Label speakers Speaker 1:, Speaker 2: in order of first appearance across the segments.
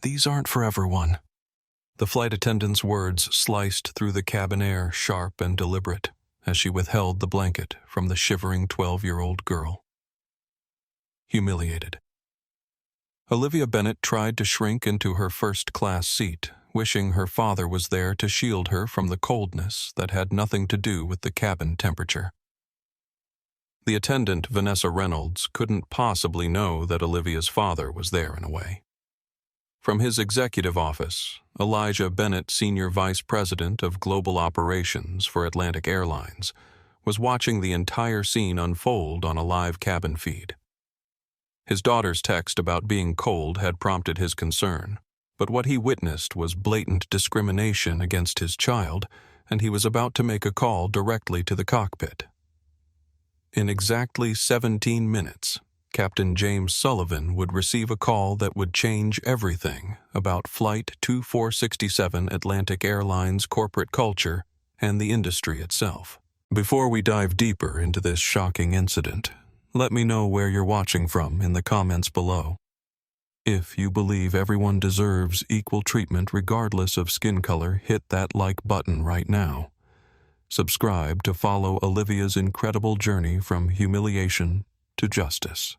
Speaker 1: These aren't for everyone." The flight attendant's words sliced through the cabin air, sharp and deliberate, as she withheld the blanket from the shivering 12-year-old girl. Humiliated. Olivia Bennett tried to shrink into her first-class seat, wishing her father was there to shield her from the coldness that had nothing to do with the cabin temperature. The attendant, Vanessa Reynolds, couldn't possibly know that Olivia's father was there in a way. From his executive office, Elijah Bennett, Senior Vice President of Global Operations for Atlantic Airlines, was watching the entire scene unfold on a live cabin feed. His daughter's text about being cold had prompted his concern, but what he witnessed was blatant discrimination against his child, and he was about to make a call directly to the cockpit. In exactly 17 minutes, Captain James Sullivan would receive a call that would change everything about Flight 2467 Atlantic Airlines corporate culture and the industry itself. Before we dive deeper into this shocking incident, let me know where you're watching from in the comments below. If you believe everyone deserves equal treatment regardless of skin color, hit that like button right now. Subscribe to follow Olivia's incredible journey from humiliation to justice.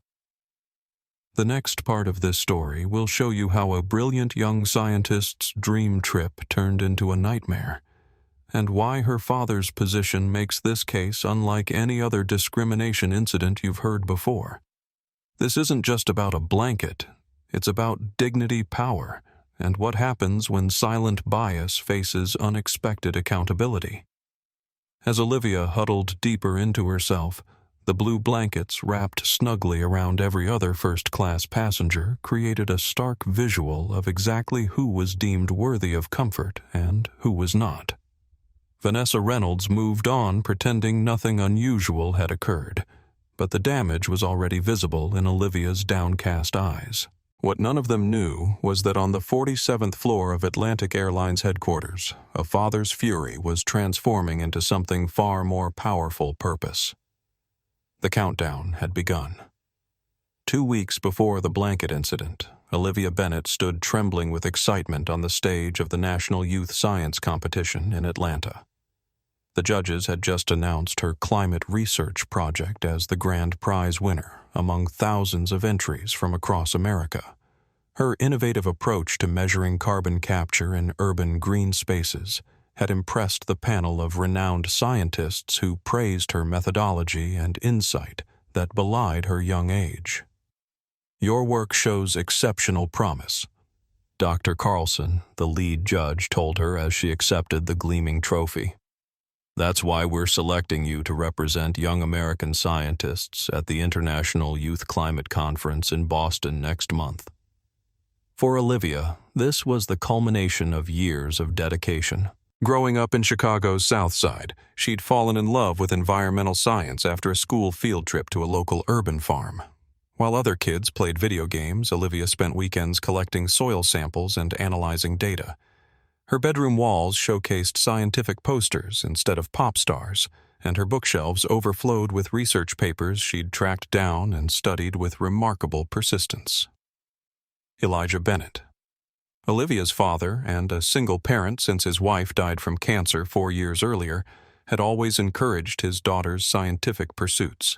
Speaker 1: The next part of this story will show you how a brilliant young scientist's dream trip turned into a nightmare, and why her father's position makes this case unlike any other discrimination incident you've heard before. This isn't just about a blanket, it's about dignity, power, and what happens when silent bias faces unexpected accountability. As Olivia huddled deeper into herself, the blue blankets wrapped snugly around every other first-class passenger created a stark visual of exactly who was deemed worthy of comfort and who was not. Vanessa Reynolds moved on pretending nothing unusual had occurred, but the damage was already visible in Olivia's downcast eyes. What none of them knew was that on the 47th floor of Atlantic Airlines headquarters, a father's fury was transforming into something far more powerful purpose. The countdown had begun. 2 weeks before the blanket incident, Olivia Bennett stood trembling with excitement on the stage of the National Youth Science Competition in Atlanta. The judges had just announced her climate research project as the grand prize winner among thousands of entries from across America. Her innovative approach to measuring carbon capture in urban green spaces had impressed the panel of renowned scientists who praised her methodology and insight that belied her young age. "Your work shows exceptional promise," Dr. Carlson, the lead judge, told her as she accepted the gleaming trophy. "That's why we're selecting you to represent young American scientists at the International Youth Climate Conference in Boston next month." For Olivia, this was the culmination of years of dedication. Growing up in Chicago's South Side, she'd fallen in love with environmental science after a school field trip to a local urban farm. While other kids played video games, Olivia spent weekends collecting soil samples and analyzing data. Her bedroom walls showcased scientific posters instead of pop stars, and her bookshelves overflowed with research papers she'd tracked down and studied with remarkable persistence. Elijah Bennett. Olivia's father, and a single parent since his wife died from cancer 4 years earlier, had always encouraged his daughter's scientific pursuits.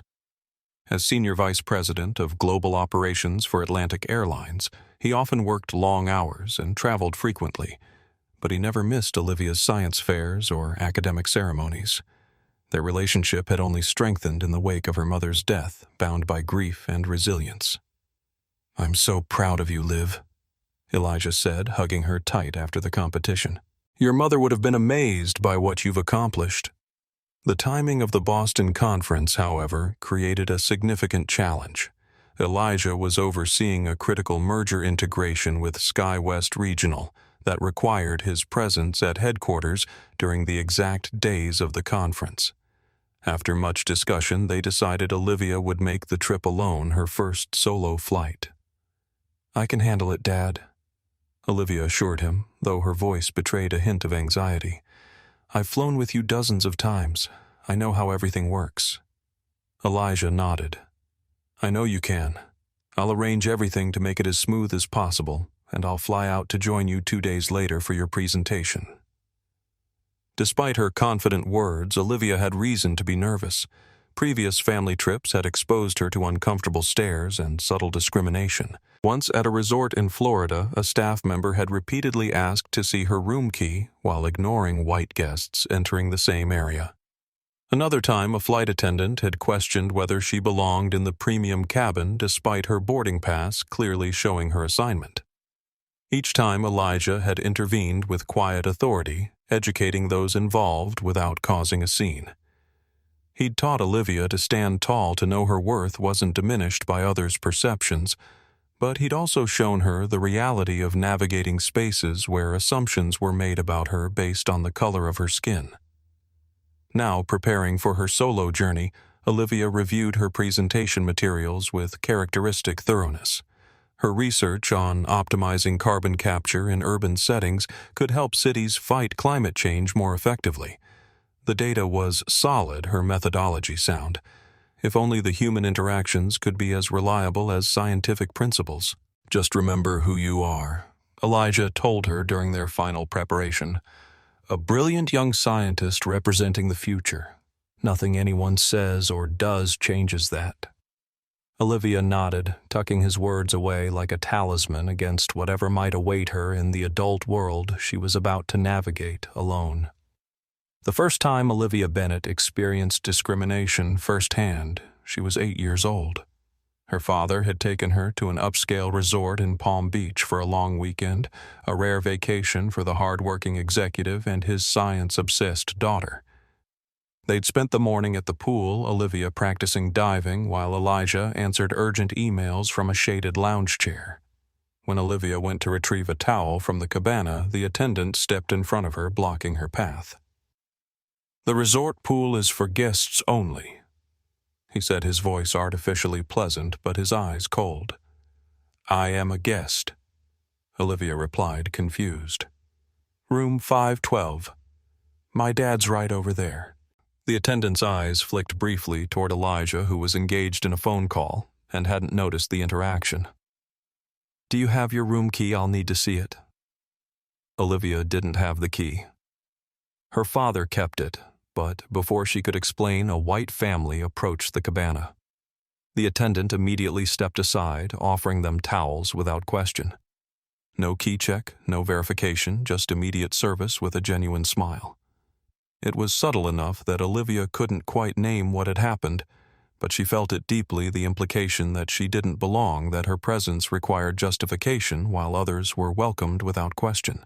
Speaker 1: As Senior Vice President of Global Operations for Atlantic Airlines, he often worked long hours and traveled frequently, but he never missed Olivia's science fairs or academic ceremonies. Their relationship had only strengthened in the wake of her mother's death, bound by grief and resilience. "I'm so proud of you, Liv," Elijah said, hugging her tight after the competition. "Your mother would have been amazed by what you've accomplished." The timing of the Boston conference, however, created a significant challenge. Elijah was overseeing a critical merger integration with SkyWest Regional that required his presence at headquarters during the exact days of the conference. After much discussion, they decided Olivia would make the trip alone, her first solo flight. "I can handle it, Dad," Olivia assured him, though her voice betrayed a hint of anxiety. "I've flown with you dozens of times. I know how everything works." Elijah nodded. "I know you can. I'll arrange everything to make it as smooth as possible, and I'll fly out to join you 2 days later for your presentation." Despite her confident words, Olivia had reason to be nervous. Previous family trips had exposed her to uncomfortable stares and subtle discrimination. Once at a resort in Florida, a staff member had repeatedly asked to see her room key while ignoring white guests entering the same area. Another time, a flight attendant had questioned whether she belonged in the premium cabin despite her boarding pass clearly showing her assignment. Each time, Elijah had intervened with quiet authority, educating those involved without causing a scene. He'd taught Olivia to stand tall to know her worth wasn't diminished by others' perceptions, but he'd also shown her the reality of navigating spaces where assumptions were made about her based on the color of her skin. Now, preparing for her solo journey, Olivia reviewed her presentation materials with characteristic thoroughness. Her research on optimizing carbon capture in urban settings could help cities fight climate change more effectively. The data was solid, her methodology sound. If only the human interactions could be as reliable as scientific principles. "Just remember who you are," Elijah told her during their final preparation. "A brilliant young scientist representing the future. Nothing anyone says or does changes that." Olivia nodded, tucking his words away like a talisman against whatever might await her in the adult world she was about to navigate alone. The first time Olivia Bennett experienced discrimination firsthand, she was 8 years old. Her father had taken her to an upscale resort in Palm Beach for a long weekend, a rare vacation for the hard-working executive and his science-obsessed daughter. They'd spent the morning at the pool, Olivia practicing diving while Elijah answered urgent emails from a shaded lounge chair. When Olivia went to retrieve a towel from the cabana, the attendant stepped in front of her, blocking her path. "The resort pool is for guests only," he said, his voice artificially pleasant but his eyes cold. "I am a guest," Olivia replied, confused. "Room 512. My dad's right over there." The attendant's eyes flicked briefly toward Elijah, who was engaged in a phone call and hadn't noticed the interaction. "Do you have your room key? I'll need to see it." Olivia didn't have the key. Her father kept it, but before she could explain, a white family approached the cabana. The attendant immediately stepped aside, offering them towels without question. No key check, no verification, just immediate service with a genuine smile. It was subtle enough that Olivia couldn't quite name what had happened, but she felt it deeply, the implication that she didn't belong, that her presence required justification while others were welcomed without question.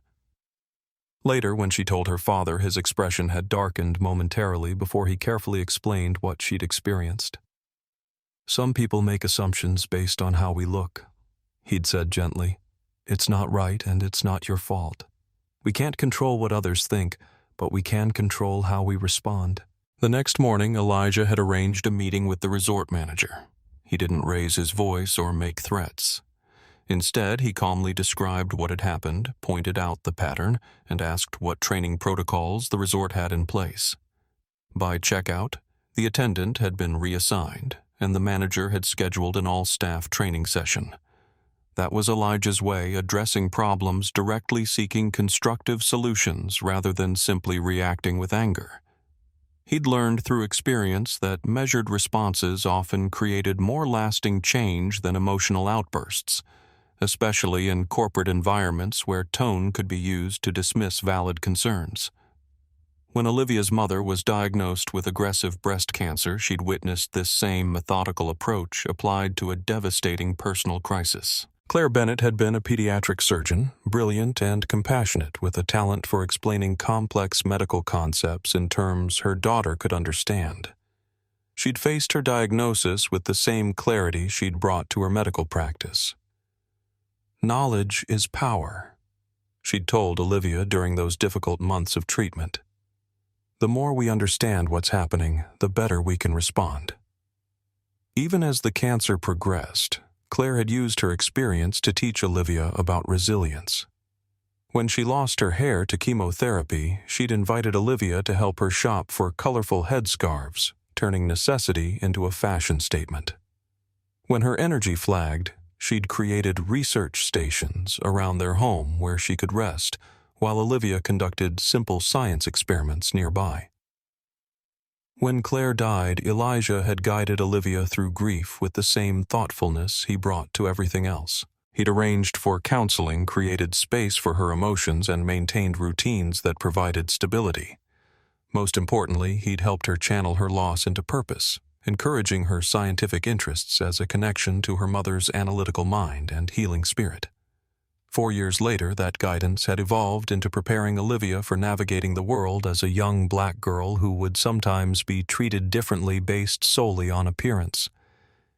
Speaker 1: Later, when she told her father, his expression had darkened momentarily before he carefully explained what she'd experienced. "Some people make assumptions based on how we look," he'd said gently. "It's not right and it's not your fault. We can't control what others think, but we can control how we respond." The next morning, Elijah had arranged a meeting with the resort manager. He didn't raise his voice or make threats. Instead, he calmly described what had happened, pointed out the pattern, and asked what training protocols the resort had in place. By checkout, the attendant had been reassigned, and the manager had scheduled an all-staff training session. That was Elijah's way, addressing problems directly, seeking constructive solutions rather than simply reacting with anger. He'd learned through experience that measured responses often created more lasting change than emotional outbursts, especially in corporate environments where tone could be used to dismiss valid concerns. When Olivia's mother was diagnosed with aggressive breast cancer, she'd witnessed this same methodical approach applied to a devastating personal crisis. Claire Bennett had been a pediatric surgeon, brilliant and compassionate, with a talent for explaining complex medical concepts in terms her daughter could understand. She'd faced her diagnosis with the same clarity she'd brought to her medical practice. "Knowledge is power," she'd told Olivia during those difficult months of treatment. "The more we understand what's happening, the better we can respond." Even as the cancer progressed, Claire had used her experience to teach Olivia about resilience. When she lost her hair to chemotherapy, she'd invited Olivia to help her shop for colorful headscarves, turning necessity into a fashion statement. When her energy flagged, She'd created research stations around their home where she could rest, while Olivia conducted simple science experiments nearby. When Claire died, Elijah had guided Olivia through grief with the same thoughtfulness he brought to everything else. He'd arranged for counseling, created space for her emotions, and maintained routines that provided stability. Most importantly, he'd helped her channel her loss into purpose, encouraging her scientific interests as a connection to her mother's analytical mind and healing spirit. 4 years later, that guidance had evolved into preparing Olivia for navigating the world as a young black girl who would sometimes be treated differently based solely on appearance.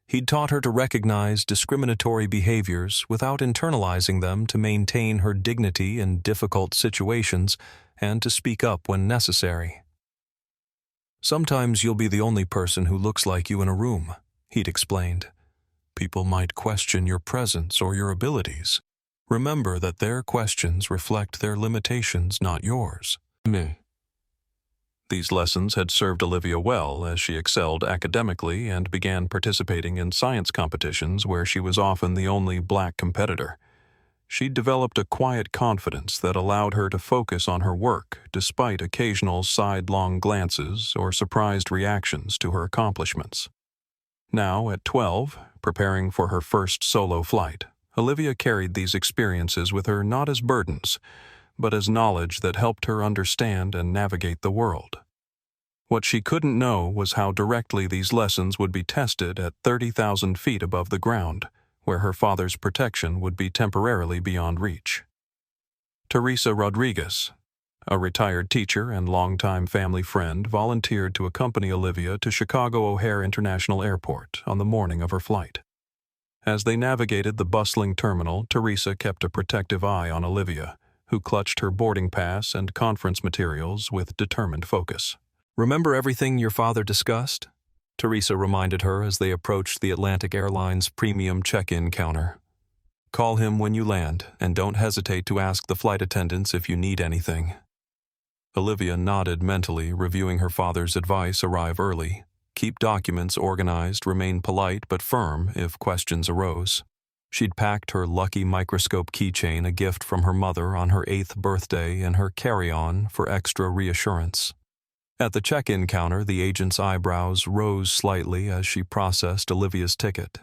Speaker 1: He'd taught her to recognize discriminatory behaviors without internalizing them, to maintain her dignity in difficult situations, and to speak up when necessary. "Sometimes you'll be the only person who looks like you in a room," he'd explained. "People might question your presence or your abilities. Remember that their questions reflect their limitations, not yours." These lessons had served Olivia well as she excelled academically and began participating in science competitions where she was often the only black competitor. She'd developed a quiet confidence that allowed her to focus on her work despite occasional sidelong glances or surprised reactions to her accomplishments. Now, at 12, preparing for her first solo flight, Olivia carried these experiences with her not as burdens, but as knowledge that helped her understand and navigate the world. What she couldn't know was how directly these lessons would be tested at 30,000 feet above the ground, where her father's protection would be temporarily beyond reach. Teresa Rodriguez, a retired teacher and longtime family friend, volunteered to accompany Olivia to Chicago O'Hare International Airport on the morning of her flight. As they navigated the bustling terminal, Teresa kept a protective eye on Olivia, who clutched her boarding pass and conference materials with determined focus. "Remember everything your father discussed?" Teresa reminded her as they approached the Atlantic Airlines premium check-in counter. "Call him when you land, and don't hesitate to ask the flight attendants if you need anything." Olivia nodded mentally, reviewing her father's advice: arrive early, keep documents organized, remain polite but firm if questions arose. She'd packed her lucky microscope keychain, a gift from her mother on her 8th birthday, in her carry-on for extra reassurance. At the check-in counter, the agent's eyebrows rose slightly as she processed Olivia's ticket.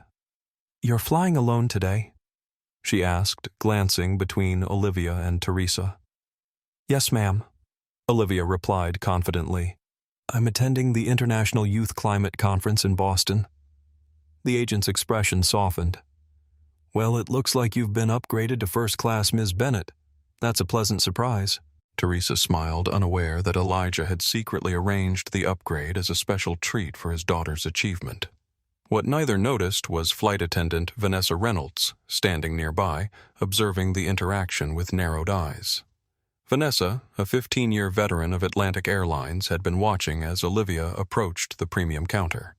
Speaker 1: "You're flying alone today?" she asked, glancing between Olivia and Teresa. "Yes, ma'am," Olivia replied confidently. "I'm attending the International Youth Climate Conference in Boston." The agent's expression softened. "Well, it looks like you've been upgraded to first-class Ms. Bennett. That's a pleasant surprise." Teresa smiled, unaware that Elijah had secretly arranged the upgrade as a special treat for his daughter's achievement. What neither noticed was flight attendant Vanessa Reynolds, standing nearby, observing the interaction with narrowed eyes. Vanessa, a 15-year veteran of Atlantic Airlines, had been watching as Olivia approached the premium counter.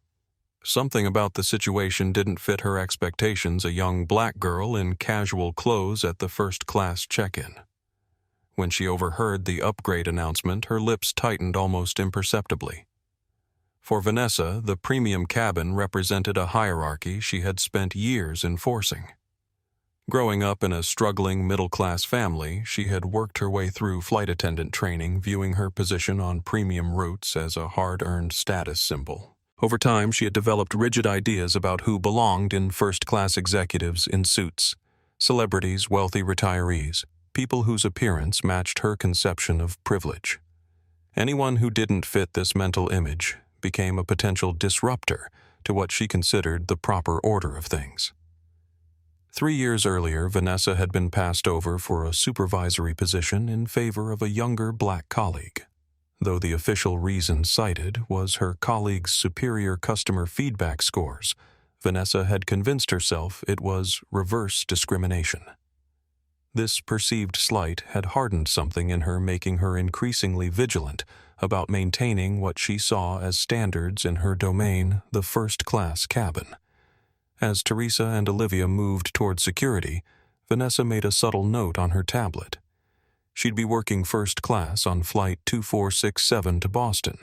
Speaker 1: Something about the situation didn't fit her expectations, a young black girl in casual clothes at the first-class check-in. When she overheard the upgrade announcement, her lips tightened almost imperceptibly. For Vanessa, the premium cabin represented a hierarchy she had spent years enforcing. Growing up in a struggling middle-class family, she had worked her way through flight attendant training, viewing her position on premium routes as a hard-earned status symbol. Over time, she had developed rigid ideas about who belonged in first-class: executives in suits, celebrities, wealthy retirees, people whose appearance matched her conception of privilege. Anyone who didn't fit this mental image became a potential disruptor to what she considered the proper order of things. 3 years earlier, Vanessa had been passed over for a supervisory position in favor of a younger black colleague. Though the official reason cited was her colleague's superior customer feedback scores, Vanessa had convinced herself it was reverse discrimination. This perceived slight had hardened something in her, making her increasingly vigilant about maintaining what she saw as standards in her domain, the first-class cabin. As Teresa and Olivia moved toward security, Vanessa made a subtle note on her tablet. She'd be working first class on Flight 2467 to Boston,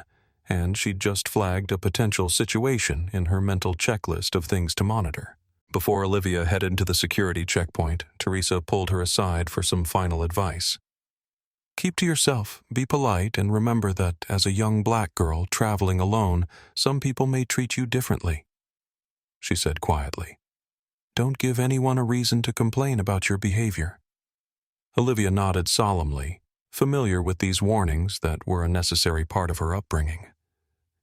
Speaker 1: and she'd just flagged a potential situation in her mental checklist of things to monitor. Before Olivia headed to the security checkpoint, Teresa pulled her aside for some final advice. Keep to yourself, be polite, and remember that as a young black girl traveling alone, some people may treat you differently, she said quietly. Don't give anyone a reason to complain about your behavior. Olivia nodded solemnly, familiar with these warnings that were a necessary part of her upbringing.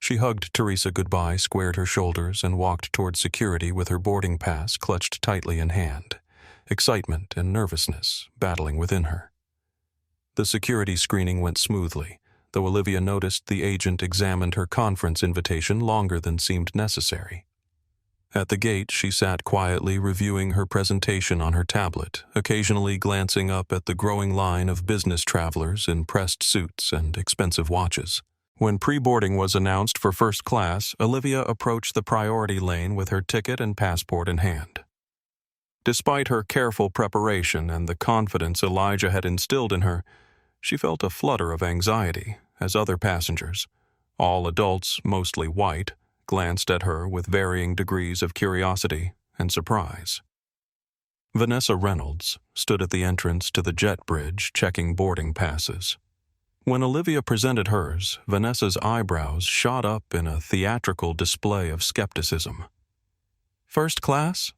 Speaker 1: She hugged Teresa goodbye, squared her shoulders, and walked toward security with her boarding pass clutched tightly in hand, excitement and nervousness battling within her. The security screening went smoothly, though Olivia noticed the agent examined her conference invitation longer than seemed necessary. At the gate, she sat quietly reviewing her presentation on her tablet, occasionally glancing up at the growing line of business travelers in pressed suits and expensive watches. When pre-boarding was announced for first class, Olivia approached the priority lane with her ticket and passport in hand. Despite her careful preparation and the confidence Elijah had instilled in her, she felt a flutter of anxiety as other passengers, all adults mostly white, glanced at her with varying degrees of curiosity and surprise. Vanessa Reynolds stood at the entrance to the jet bridge checking boarding passes. When Olivia presented hers, Vanessa's eyebrows shot up in a theatrical display of skepticism. "First class?"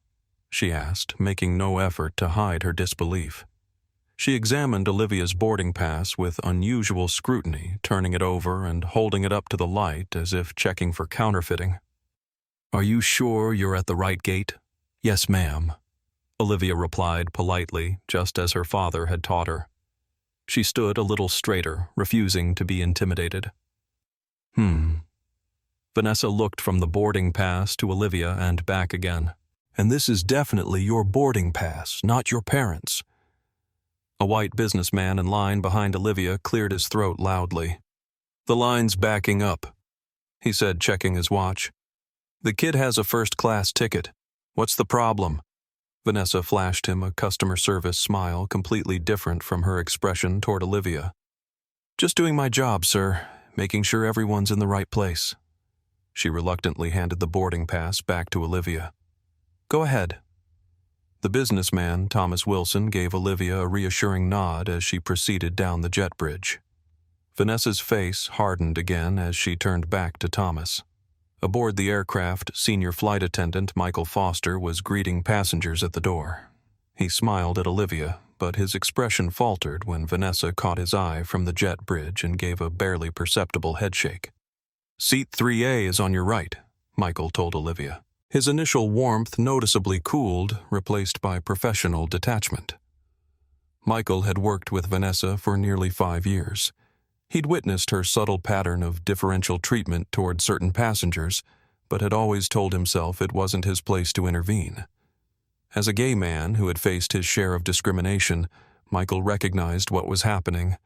Speaker 1: she asked, making no effort to hide her disbelief. She examined Olivia's boarding pass with unusual scrutiny, turning it over and holding it up to the light as if checking for counterfeiting. "Are you sure you're at the right gate?" "Yes, ma'am," Olivia replied politely, just as her father had taught her. She stood a little straighter, refusing to be intimidated. Vanessa looked from the boarding pass to Olivia and back again. "And this is definitely your boarding pass, not your parents'." A white businessman in line behind Olivia cleared his throat loudly. "The line's backing up," he said, checking his watch. "The kid has a first-class ticket. What's the problem?" Vanessa flashed him a customer service smile completely different from her expression toward Olivia. "Just doing my job, sir, making sure everyone's in the right place." She reluctantly handed the boarding pass back to Olivia. "Go ahead." The businessman, Thomas Wilson, gave Olivia a reassuring nod as she proceeded down the jet bridge. Vanessa's face hardened again as she turned back to Thomas. Aboard the aircraft, senior flight attendant Michael Foster was greeting passengers at the door. He smiled at Olivia, but his expression faltered when Vanessa caught his eye from the jet bridge and gave a barely perceptible headshake. "Seat 3A is on your right," Michael told Olivia. His initial warmth noticeably cooled, replaced by professional detachment. Michael had worked with Vanessa for nearly 5 years. He'd witnessed her subtle pattern of differential treatment toward certain passengers, but had always told himself it wasn't his place to intervene. As a gay man who had faced his share of discrimination, Michael recognized what was happening,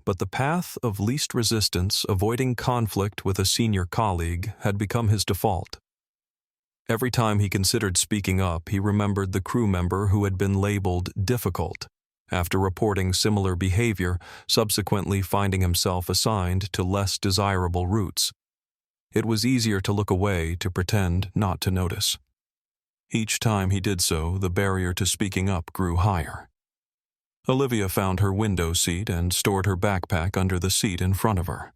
Speaker 1: but the path of least resistance, avoiding conflict with a senior colleague, had become his default. Every time he considered speaking up, he remembered the crew member who had been labeled difficult, after reporting similar behavior, subsequently finding himself assigned to less desirable routes. It was easier to look away, to pretend not to notice. Each time he did so, the barrier to speaking up grew higher. Olivia found her window seat and stored her backpack under the seat in front of her.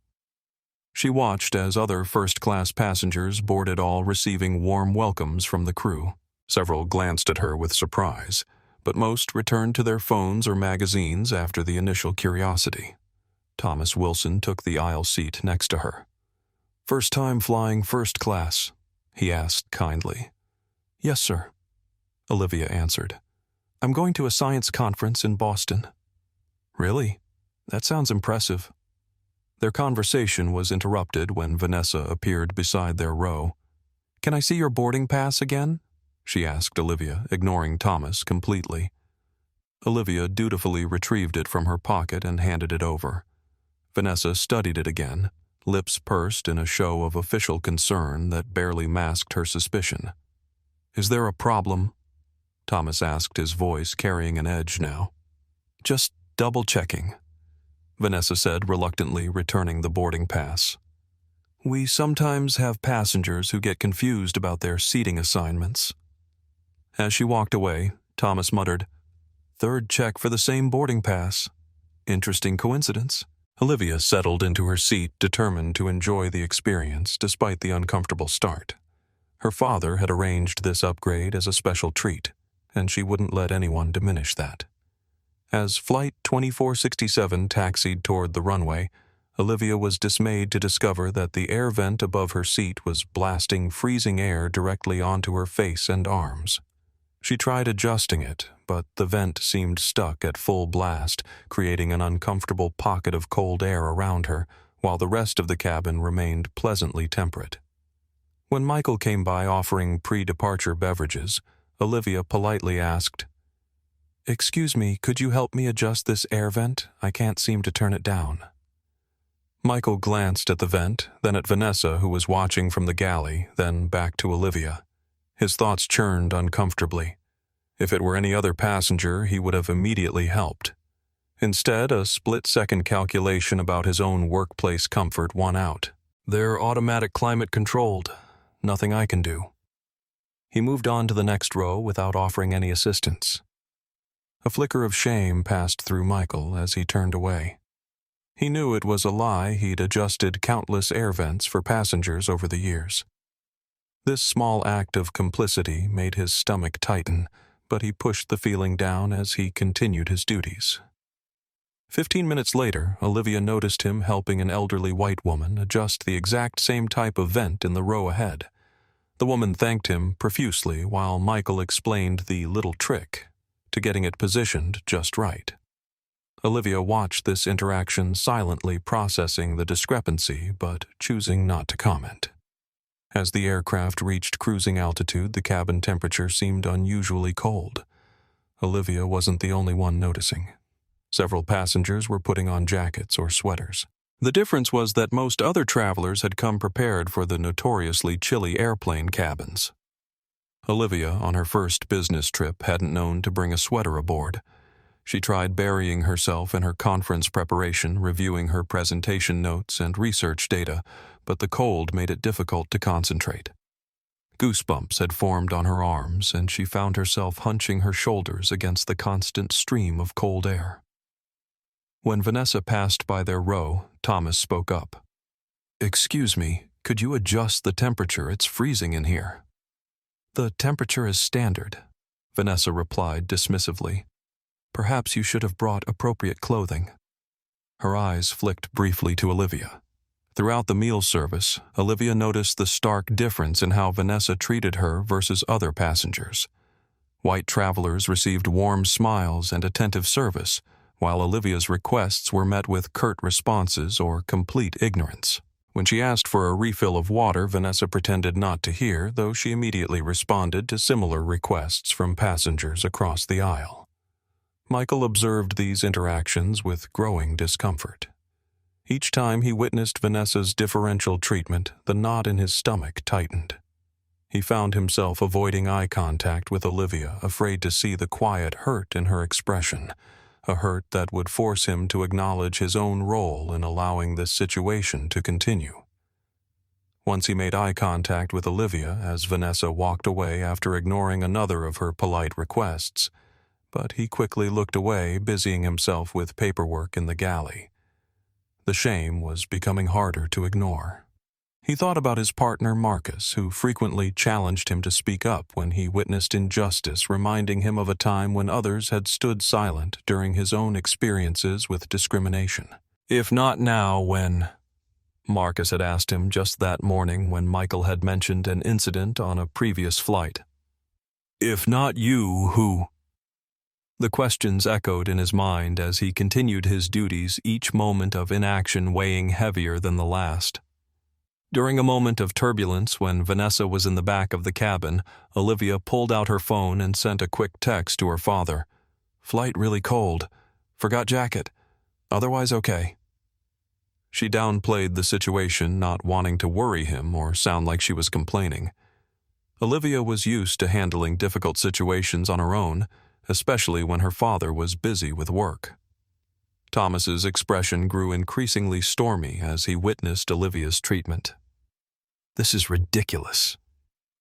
Speaker 1: She watched as other first-class passengers boarded, all receiving warm welcomes from the crew. Several glanced at her with surprise, but most returned to their phones or magazines after the initial curiosity. Thomas Wilson took the aisle seat next to her. "First time flying first class?" he asked kindly. "Yes, sir," Olivia answered. "I'm going to a science conference in Boston." "Really? That sounds impressive." Their conversation was interrupted when Vanessa appeared beside their row. "Can I see your boarding pass again?" she asked Olivia, ignoring Thomas completely. Olivia dutifully retrieved it from her pocket and handed it over. Vanessa studied it again, lips pursed in a show of official concern that barely masked her suspicion. "Is there a problem?" Thomas asked, his voice carrying an edge now. "Just double-checking," Vanessa said, reluctantly returning the boarding pass. "We sometimes have passengers who get confused about their seating assignments." As she walked away, Thomas muttered, "Third check for the same boarding pass. Interesting coincidence." Olivia settled into her seat, determined to enjoy the experience despite the uncomfortable start. Her father had arranged this upgrade as a special treat, and she wouldn't let anyone diminish that. As Flight 2467 taxied toward the runway, Olivia was dismayed to discover that the air vent above her seat was blasting freezing air directly onto her face and arms. She tried adjusting it, but the vent seemed stuck at full blast, creating an uncomfortable pocket of cold air around her, while the rest of the cabin remained pleasantly temperate. When Michael came by offering pre-departure beverages, Olivia politely asked, "Excuse me, could you help me adjust this air vent? I can't seem to turn it down." Michael glanced at the vent, then at Vanessa, who was watching from the galley, then back to Olivia. His thoughts churned uncomfortably. If it were any other passenger, he would have immediately helped. Instead, a split-second calculation about his own workplace comfort won out. "They're automatic climate controlled. Nothing I can do." He moved on to the next row without offering any assistance. A flicker of shame passed through Michael as he turned away. He knew it was a lie. He'd adjusted countless air vents for passengers over the years. This small act of complicity made his stomach tighten, but he pushed the feeling down as he continued his duties. 15 minutes later, Olivia noticed him helping an elderly white woman adjust the exact same type of vent in the row ahead. The woman thanked him profusely while Michael explained the little trick to getting it positioned just right. Olivia watched this interaction silently, processing the discrepancy but choosing not to comment. As the aircraft reached cruising altitude, the cabin temperature seemed unusually cold. Olivia wasn't the only one noticing. Several passengers were putting on jackets or sweaters. The difference was that most other travelers had come prepared for the notoriously chilly airplane cabins. Olivia, on her first business trip, hadn't known to bring a sweater aboard. She tried burying herself in her conference preparation, reviewing her presentation notes and research data, but the cold made it difficult to concentrate. Goosebumps had formed on her arms, and she found herself hunching her shoulders against the constant stream of cold air. When Vanessa passed by their row, Thomas spoke up. "Excuse me, could you adjust the temperature? It's freezing in here." "The temperature is standard," Vanessa replied dismissively. "Perhaps you should have brought appropriate clothing." Her eyes flicked briefly to Olivia. Throughout the meal service, Olivia noticed the stark difference in how Vanessa treated her versus other passengers. White travelers received warm smiles and attentive service, while Olivia's requests were met with curt responses or complete ignorance. When she asked for a refill of water, Vanessa pretended not to hear, though she immediately responded to similar requests from passengers across the aisle. Michael observed these interactions with growing discomfort. Each time he witnessed Vanessa's differential treatment, the knot in his stomach tightened. He found himself avoiding eye contact with Olivia, afraid to see the quiet hurt in her expression, a hurt that would force him to acknowledge his own role in allowing this situation to continue. Once he made eye contact with Olivia as Vanessa walked away after ignoring another of her polite requests, but he quickly looked away, busying himself with paperwork in the galley. The shame was becoming harder to ignore. He thought about his partner Marcus, who frequently challenged him to speak up when he witnessed injustice, reminding him of a time when others had stood silent during his own experiences with discrimination. "If not now, when?" Marcus had asked him just that morning when Michael had mentioned an incident on a previous flight. "If not you, who?" The questions echoed in his mind as he continued his duties, each moment of inaction weighing heavier than the last. During a moment of turbulence when Vanessa was in the back of the cabin, Olivia pulled out her phone and sent a quick text to her father. "Flight really cold. Forgot jacket. Otherwise okay." She downplayed the situation, not wanting to worry him or sound like she was complaining. Olivia was used to handling difficult situations on her own, especially when her father was busy with work. Thomas's expression grew increasingly stormy as he witnessed Olivia's treatment. "This is ridiculous."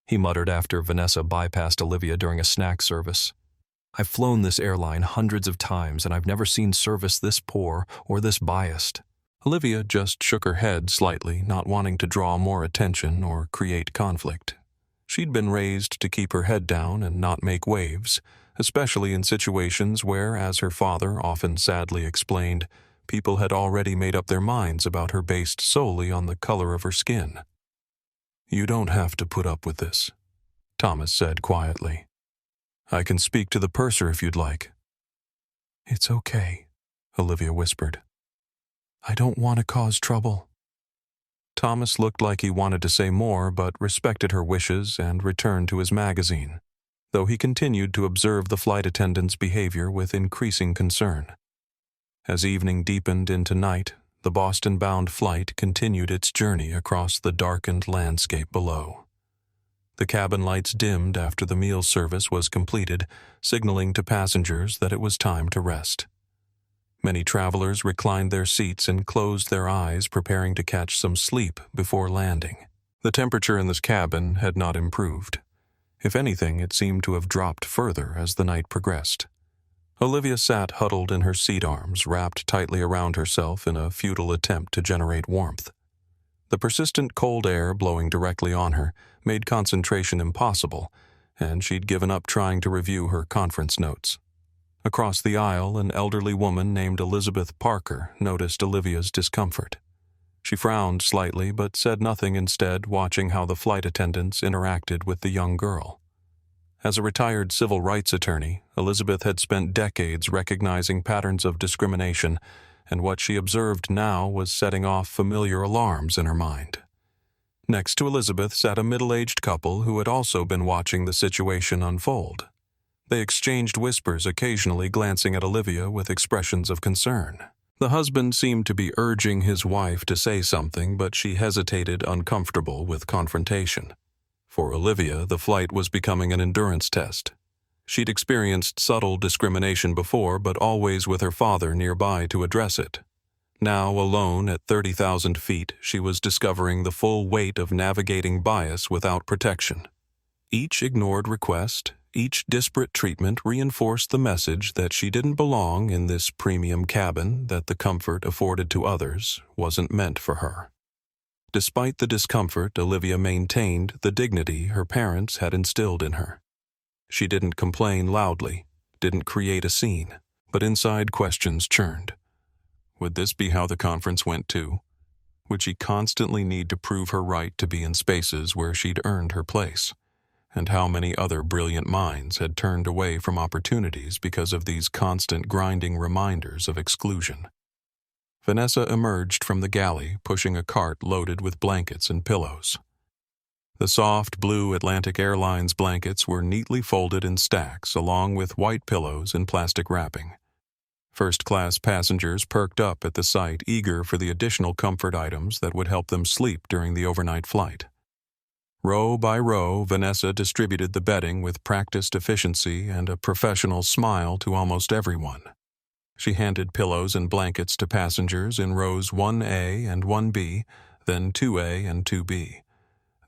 Speaker 1: he muttered after Vanessa bypassed Olivia during a snack service. "I've flown this airline hundreds of times, and I've never seen service this poor or this biased." Olivia just shook her head slightly, not wanting to draw more attention or create conflict. She'd been raised to keep her head down and not make waves, especially in situations where, as her father often sadly explained, people had already made up their minds about her based solely on the color of her skin. "You don't have to put up with this," Thomas said quietly. "I can speak to the purser if you'd like." "It's okay," Olivia whispered. "I don't want to cause trouble." Thomas looked like he wanted to say more, but respected her wishes and returned to his magazine, though he continued to observe the flight attendant's behavior with increasing concern. As evening deepened into night, the Boston-bound flight continued its journey across the darkened landscape below. The cabin lights dimmed after the meal service was completed, signaling to passengers that it was time to rest. Many travelers reclined their seats and closed their eyes, preparing to catch some sleep before landing. The temperature in this cabin had not improved. If anything, it seemed to have dropped further as the night progressed. Olivia sat huddled in her seat arms, wrapped tightly around herself in a futile attempt to generate warmth. The persistent cold air blowing directly on her made concentration impossible, and she'd given up trying to review her conference notes. Across the aisle, an elderly woman named Elizabeth Parker noticed Olivia's discomfort. She frowned slightly but said nothing, instead watching how the flight attendants interacted with the young girl. As a retired civil rights attorney, Elizabeth had spent decades recognizing patterns of discrimination, and what she observed now was setting off familiar alarms in her mind. Next to Elizabeth sat a middle-aged couple who had also been watching the situation unfold. They exchanged whispers, occasionally glancing at Olivia with expressions of concern. The husband seemed to be urging his wife to say something, but she hesitated, uncomfortable with confrontation. For Olivia, the flight was becoming an endurance test. She'd experienced subtle discrimination before, but always with her father nearby to address it. Now, alone at 30,000 feet, she was discovering the full weight of navigating bias without protection. Each ignored request, each disparate treatment reinforced the message that she didn't belong in this premium cabin, that the comfort afforded to others wasn't meant for her. Despite the discomfort, Olivia maintained the dignity her parents had instilled in her. She didn't complain loudly, didn't create a scene, but inside questions churned. Would this be how the conference went too? Would she constantly need to prove her right to be in spaces where she'd earned her place? And how many other brilliant minds had turned away from opportunities because of these constant grinding reminders of exclusion? Vanessa emerged from the galley, pushing a cart loaded with blankets and pillows. The soft blue Atlantic Airlines blankets were neatly folded in stacks, along with white pillows and plastic wrapping. First-class passengers perked up at the sight, eager for the additional comfort items that would help them sleep during the overnight flight. Row by row, Vanessa distributed the bedding with practiced efficiency and a professional smile to almost everyone. She handed pillows and blankets to passengers in rows 1A and 1B, then 2A and 2B.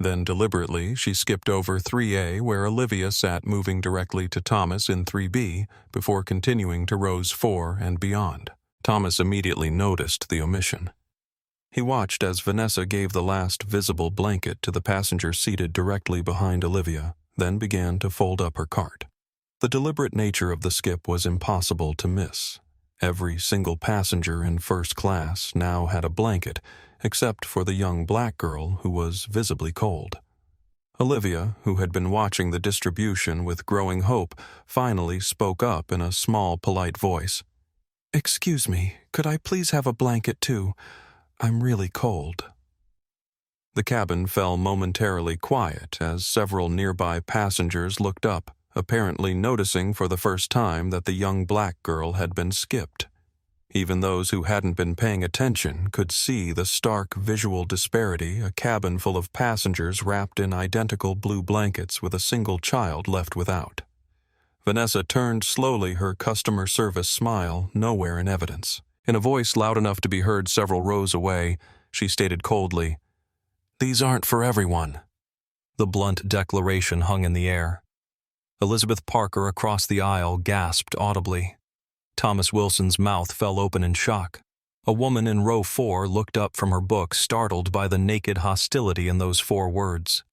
Speaker 1: Then deliberately, she skipped over 3A, where Olivia sat, moving directly to Thomas in 3B, before continuing to rows 4 and beyond. Thomas immediately noticed the omission. He watched as Vanessa gave the last visible blanket to the passenger seated directly behind Olivia, then began to fold up her cart. The deliberate nature of the skip was impossible to miss. Every single passenger in first class now had a blanket, except for the young black girl who was visibly cold. Olivia, who had been watching the distribution with growing hope, finally spoke up in a small, polite voice. "Excuse me, could I please have a blanket too? I'm really cold." The cabin fell momentarily quiet as several nearby passengers looked up, apparently noticing for the first time that the young black girl had been skipped. Even those who hadn't been paying attention could see the stark visual disparity, a cabin full of passengers wrapped in identical blue blankets with a single child left without. Vanessa turned slowly, her customer service smile nowhere in evidence. In a voice loud enough to be heard several rows away, she stated coldly, "These aren't for everyone." The blunt declaration hung in the air. Elizabeth Parker across the aisle gasped audibly. Thomas Wilson's mouth fell open in shock. A woman in row 4 looked up from her book, startled by the naked hostility in those 4 words.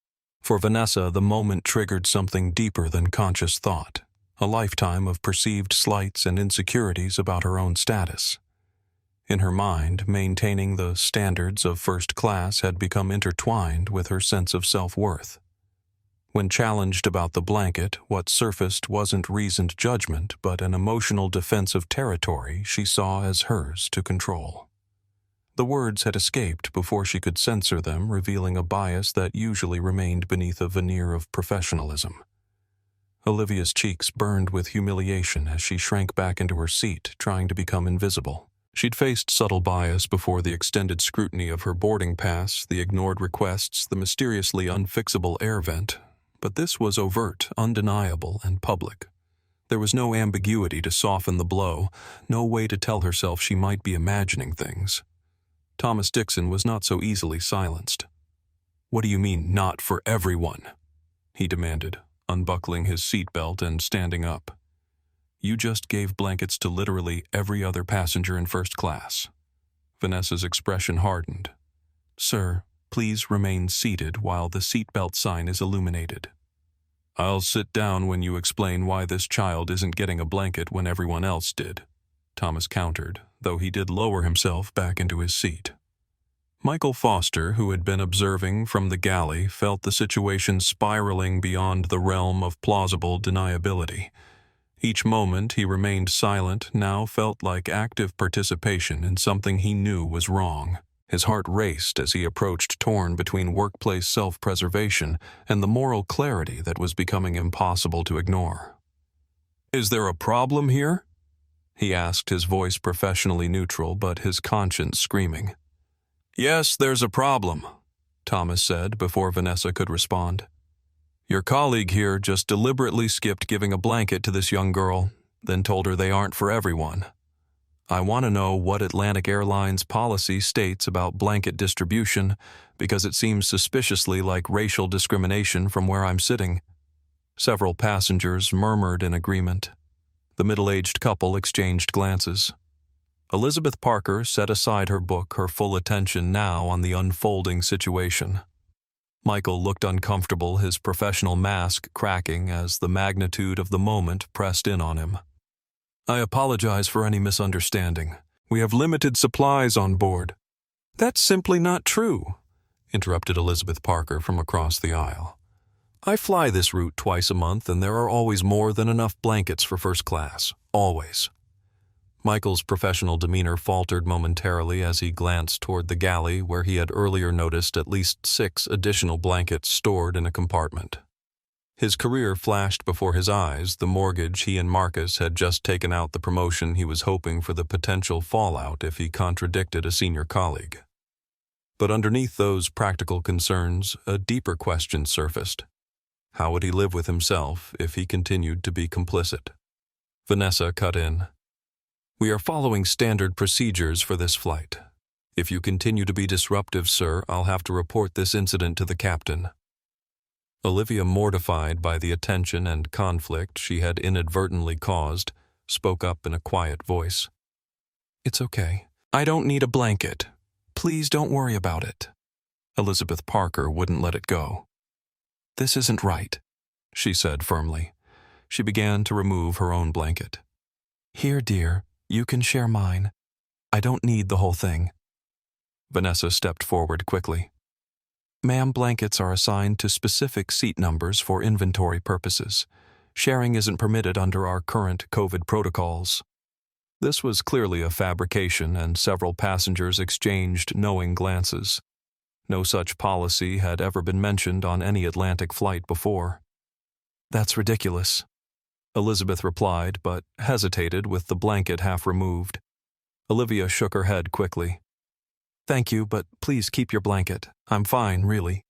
Speaker 1: For Vanessa, the moment triggered something deeper than conscious thought, a lifetime of perceived slights and insecurities about her own status. In her mind, maintaining the standards of first class had become intertwined with her sense of self-worth. When challenged about the blanket, what surfaced wasn't reasoned judgment, but an emotional defense of territory she saw as hers to control. The words had escaped before she could censor them, revealing a bias that usually remained beneath a veneer of professionalism. Olivia's cheeks burned with humiliation as she shrank back into her seat, trying to become invisible. She'd faced subtle bias before: the extended scrutiny of her boarding pass, the ignored requests, the mysteriously unfixable air vent. But this was overt, undeniable, and public. There was no ambiguity to soften the blow, no way to tell herself she might be imagining things. Thomas Dixon was not so easily silenced. "What do you mean, not for everyone?" he demanded, unbuckling his seatbelt and standing up. "You just gave blankets to literally every other passenger in first class." Vanessa's expression hardened. "Sir, please remain seated while the seatbelt sign is illuminated." "I'll sit down when you explain why this child isn't getting a blanket when everyone else did," Thomas countered, though he did lower himself back into his seat. Michael Foster, who had been observing from the galley, felt the situation spiraling beyond the realm of plausible deniability. Each moment he remained silent now felt like active participation in something he knew was wrong. His heart raced as he approached, torn between workplace self-preservation and the moral clarity that was becoming impossible to ignore. "Is there a problem here?" he asked, his voice professionally neutral but his conscience screaming. "Yes, there's a problem," Thomas said before Vanessa could respond. "Your colleague here just deliberately skipped giving a blanket to this young girl, then told her they aren't for everyone. I want to know what Atlantic Airlines policy states about blanket distribution, because it seems suspiciously like racial discrimination from where I'm sitting." Several passengers murmured in agreement. The middle-aged couple exchanged glances. Elizabeth Parker set aside her book, her full attention now on the unfolding situation. Michael looked uncomfortable, his professional mask cracking as the magnitude of the moment pressed in on him. "I apologize for any misunderstanding. We have limited supplies on board." "That's simply not true," interrupted Elizabeth Parker from across the aisle. "I fly this route twice a month, and there are always more than enough blankets for first class. Always." Michael's professional demeanor faltered momentarily as he glanced toward the galley where he had earlier noticed at least 6 additional blankets stored in a compartment. His career flashed before his eyes, the mortgage he and Marcus had just taken out, the promotion he was hoping for, the potential fallout if he contradicted a senior colleague. But underneath those practical concerns, a deeper question surfaced. How would he live with himself if he continued to be complicit? Vanessa cut in. "We are following standard procedures for this flight. If you continue to be disruptive, sir, I'll have to report this incident to the captain." Olivia, mortified by the attention and conflict she had inadvertently caused, spoke up in a quiet voice. "It's okay. I don't need a blanket. Please don't worry about it." Elizabeth Parker wouldn't let it go. "This isn't right," she said firmly. She began to remove her own blanket. "Here, dear, you can share mine. I don't need the whole thing." Vanessa stepped forward quickly. "Ma'am, blankets are assigned to specific seat numbers for inventory purposes. Sharing isn't permitted under our current COVID protocols." This was clearly a fabrication, and several passengers exchanged knowing glances. No such policy had ever been mentioned on any Atlantic flight before. "That's ridiculous," Elizabeth replied, but hesitated with the blanket half removed. Olivia shook her head quickly. "Thank you, but please keep your blanket. I'm fine, really."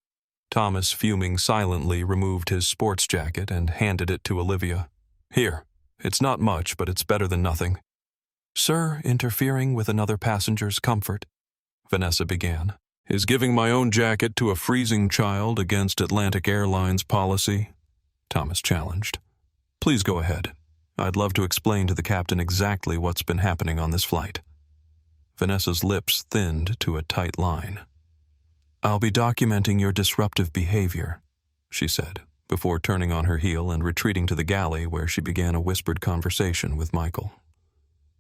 Speaker 1: Thomas, fuming silently, removed his sports jacket and handed it to Olivia. "Here, it's not much, but it's better than nothing." "Sir, interfering with another passenger's comfort," Vanessa began. Is giving my own jacket to a freezing child against Atlantic Airlines policy? Thomas challenged. Please go ahead. I'd love to explain to the captain exactly what's been happening on this flight. Vanessa's lips thinned to a tight line. I'll be documenting your disruptive behavior, she said, before turning on her heel and retreating to the galley where she began a whispered conversation with Michael.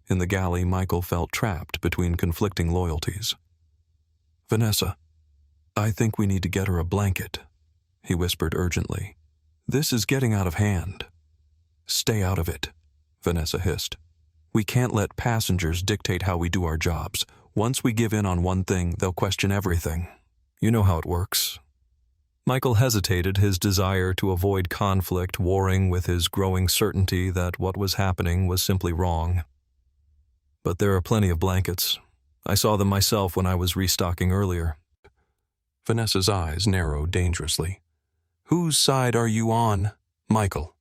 Speaker 1: In the galley, Michael felt trapped between conflicting loyalties. Vanessa, I think we need to get her a blanket, he whispered urgently. This is getting out of hand. Stay out of it, Vanessa hissed. We can't let passengers dictate how we do our jobs. Once we give in on one thing, they'll question everything. You know how it works. Michael hesitated, his desire to avoid conflict warring with his growing certainty that what was happening was simply wrong. But there are plenty of blankets. I saw them myself when I was restocking earlier. Vanessa's eyes narrowed dangerously. Whose side are you on, Michael?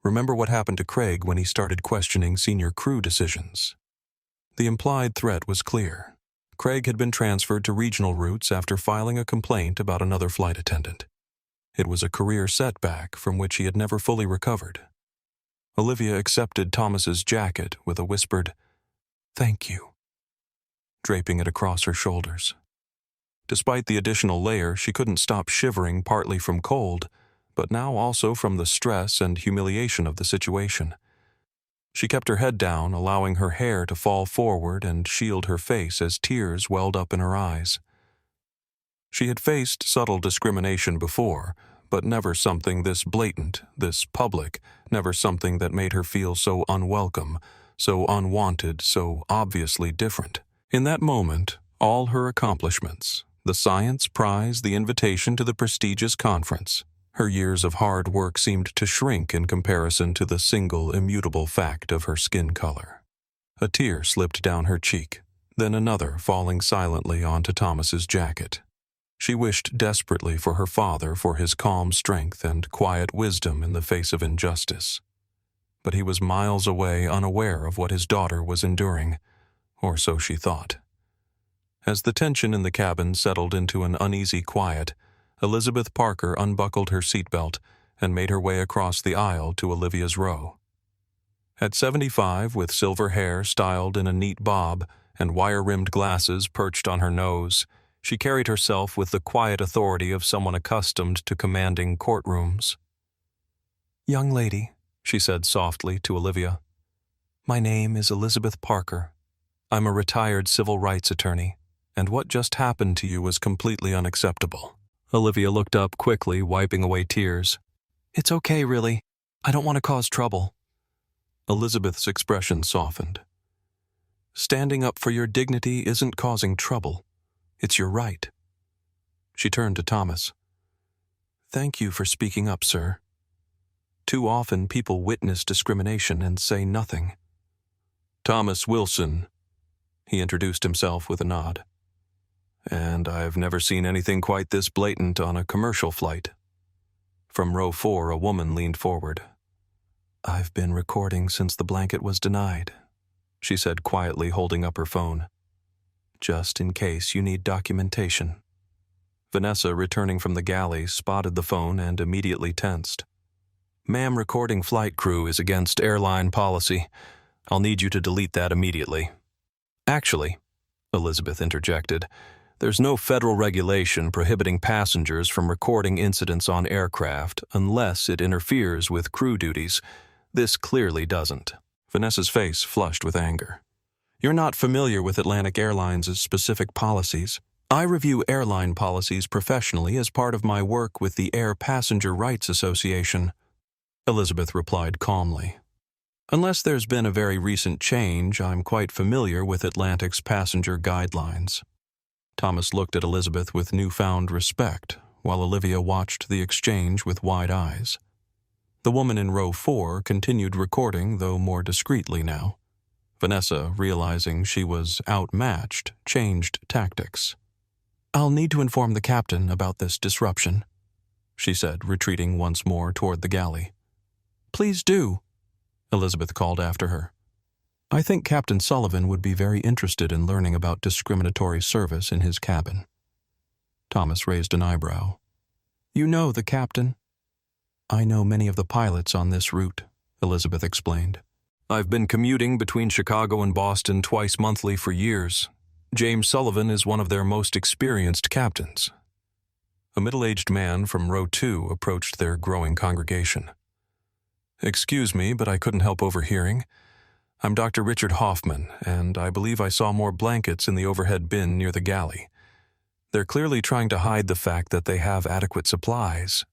Speaker 1: Remember what happened to Craig when he started questioning senior crew decisions. The implied threat was clear. Craig had been transferred to regional routes after filing a complaint about another flight attendant. It was a career setback from which he had never fully recovered. Olivia accepted Thomas's jacket with a whispered, "Thank you," draping it across her shoulders. Despite the additional layer, she couldn't stop shivering, partly from cold, but now also from the stress and humiliation of the situation. She kept her head down, allowing her hair to fall forward and shield her face as tears welled up in her eyes. She had faced subtle discrimination before, but never something this blatant, this public, never something that made her feel so unwelcome, so unwanted, so obviously different. In that moment, all her accomplishments, the science prize, the invitation to the prestigious conference, her years of hard work seemed to shrink in comparison to the single immutable fact of her skin color. A tear slipped down her cheek, then another falling silently onto Thomas's jacket. She wished desperately for her father for his calm strength and quiet wisdom in the face of injustice. But he was miles away, unaware of what his daughter was enduring, or so she thought. As the tension in the cabin settled into an uneasy quiet, Elizabeth Parker unbuckled her seatbelt and made her way across the aisle to Olivia's row. At 75, with silver hair styled in a neat bob and wire-rimmed glasses perched on her nose, she carried herself with the quiet authority of someone accustomed to commanding courtrooms. "Young lady," she said softly to Olivia, "my name is Elizabeth Parker. I'm a retired civil rights attorney, and what just happened to you was completely unacceptable." Olivia looked up quickly, wiping away tears. "It's okay, really. I don't want to cause trouble." Elizabeth's expression softened. "Standing up for your dignity isn't causing trouble. It's your right." She turned to Thomas. "Thank you for speaking up, sir. Too often people witness discrimination and say nothing." "Thomas Wilson," he introduced himself with a nod. "And I've never seen anything quite this blatant on a commercial flight." From row 4, a woman leaned forward. "I've been recording since the blanket was denied," she said quietly, holding up her phone. "Just in case you need documentation." Vanessa, returning from the galley, spotted the phone and immediately tensed. "Ma'am, recording flight crew is against airline policy. I'll need you to delete that immediately." "Actually," Elizabeth interjected, "there's no federal regulation prohibiting passengers from recording incidents on aircraft unless it interferes with crew duties. This clearly doesn't." Vanessa's face flushed with anger. "You're not familiar with Atlantic Airlines' specific policies. I review airline policies professionally as part of my work with the Air Passenger Rights Association," Elizabeth replied calmly. "Unless there's been a very recent change, I'm quite familiar with Atlantic's passenger guidelines." Thomas looked at Elizabeth with newfound respect, while Olivia watched the exchange with wide eyes. The woman in row 4 continued recording, though more discreetly now. Vanessa, realizing she was outmatched, changed tactics. "I'll need to inform the captain about this disruption," she said, retreating once more toward the galley. "Please do," Elizabeth called after her. "I think Captain Sullivan would be very interested in learning about discriminatory service in his cabin." Thomas raised an eyebrow. "You know the captain." "I know many of the pilots on this route," Elizabeth explained. "I've been commuting between Chicago and Boston twice monthly for years. James Sullivan is one of their most experienced captains." A middle-aged man from row 2 approached their growing congregation. "Excuse me, but I couldn't help overhearing. I'm Dr. Richard Hoffman, and I believe I saw more blankets in the overhead bin near the galley. They're clearly trying to hide the fact that they have adequate supplies."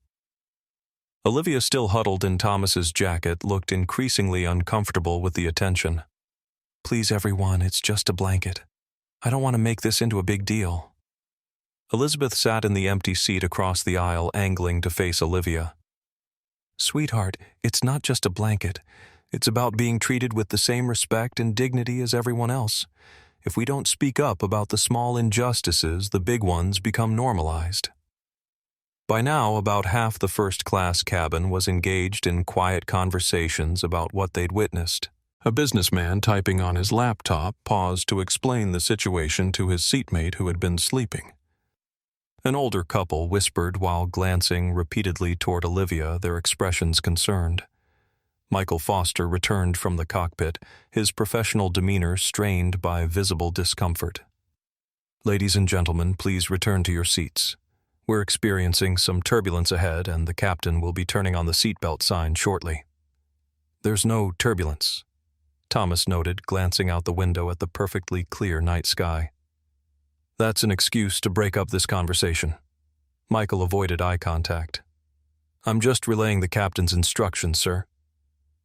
Speaker 1: Olivia, still huddled in Thomas's jacket, looked increasingly uncomfortable with the attention. "Please, everyone, it's just a blanket. I don't want to make this into a big deal." Elizabeth sat in the empty seat across the aisle, angling to face Olivia. "Sweetheart, it's not just a blanket. It's about being treated with the same respect and dignity as everyone else. If we don't speak up about the small injustices, the big ones become normalized." By now, about half the first-class cabin was engaged in quiet conversations about what they'd witnessed. A businessman typing on his laptop paused to explain the situation to his seatmate who had been sleeping. An older couple whispered while glancing repeatedly toward Olivia, their expressions concerned. Michael Foster returned from the cockpit, his professional demeanor strained by visible discomfort. "Ladies and gentlemen, please return to your seats. We're experiencing some turbulence ahead, and the captain will be turning on the seatbelt sign shortly." "There's no turbulence," Thomas noted, glancing out the window at the perfectly clear night sky. "That's an excuse to break up this conversation." Michael avoided eye contact. "I'm just relaying the captain's instructions, sir."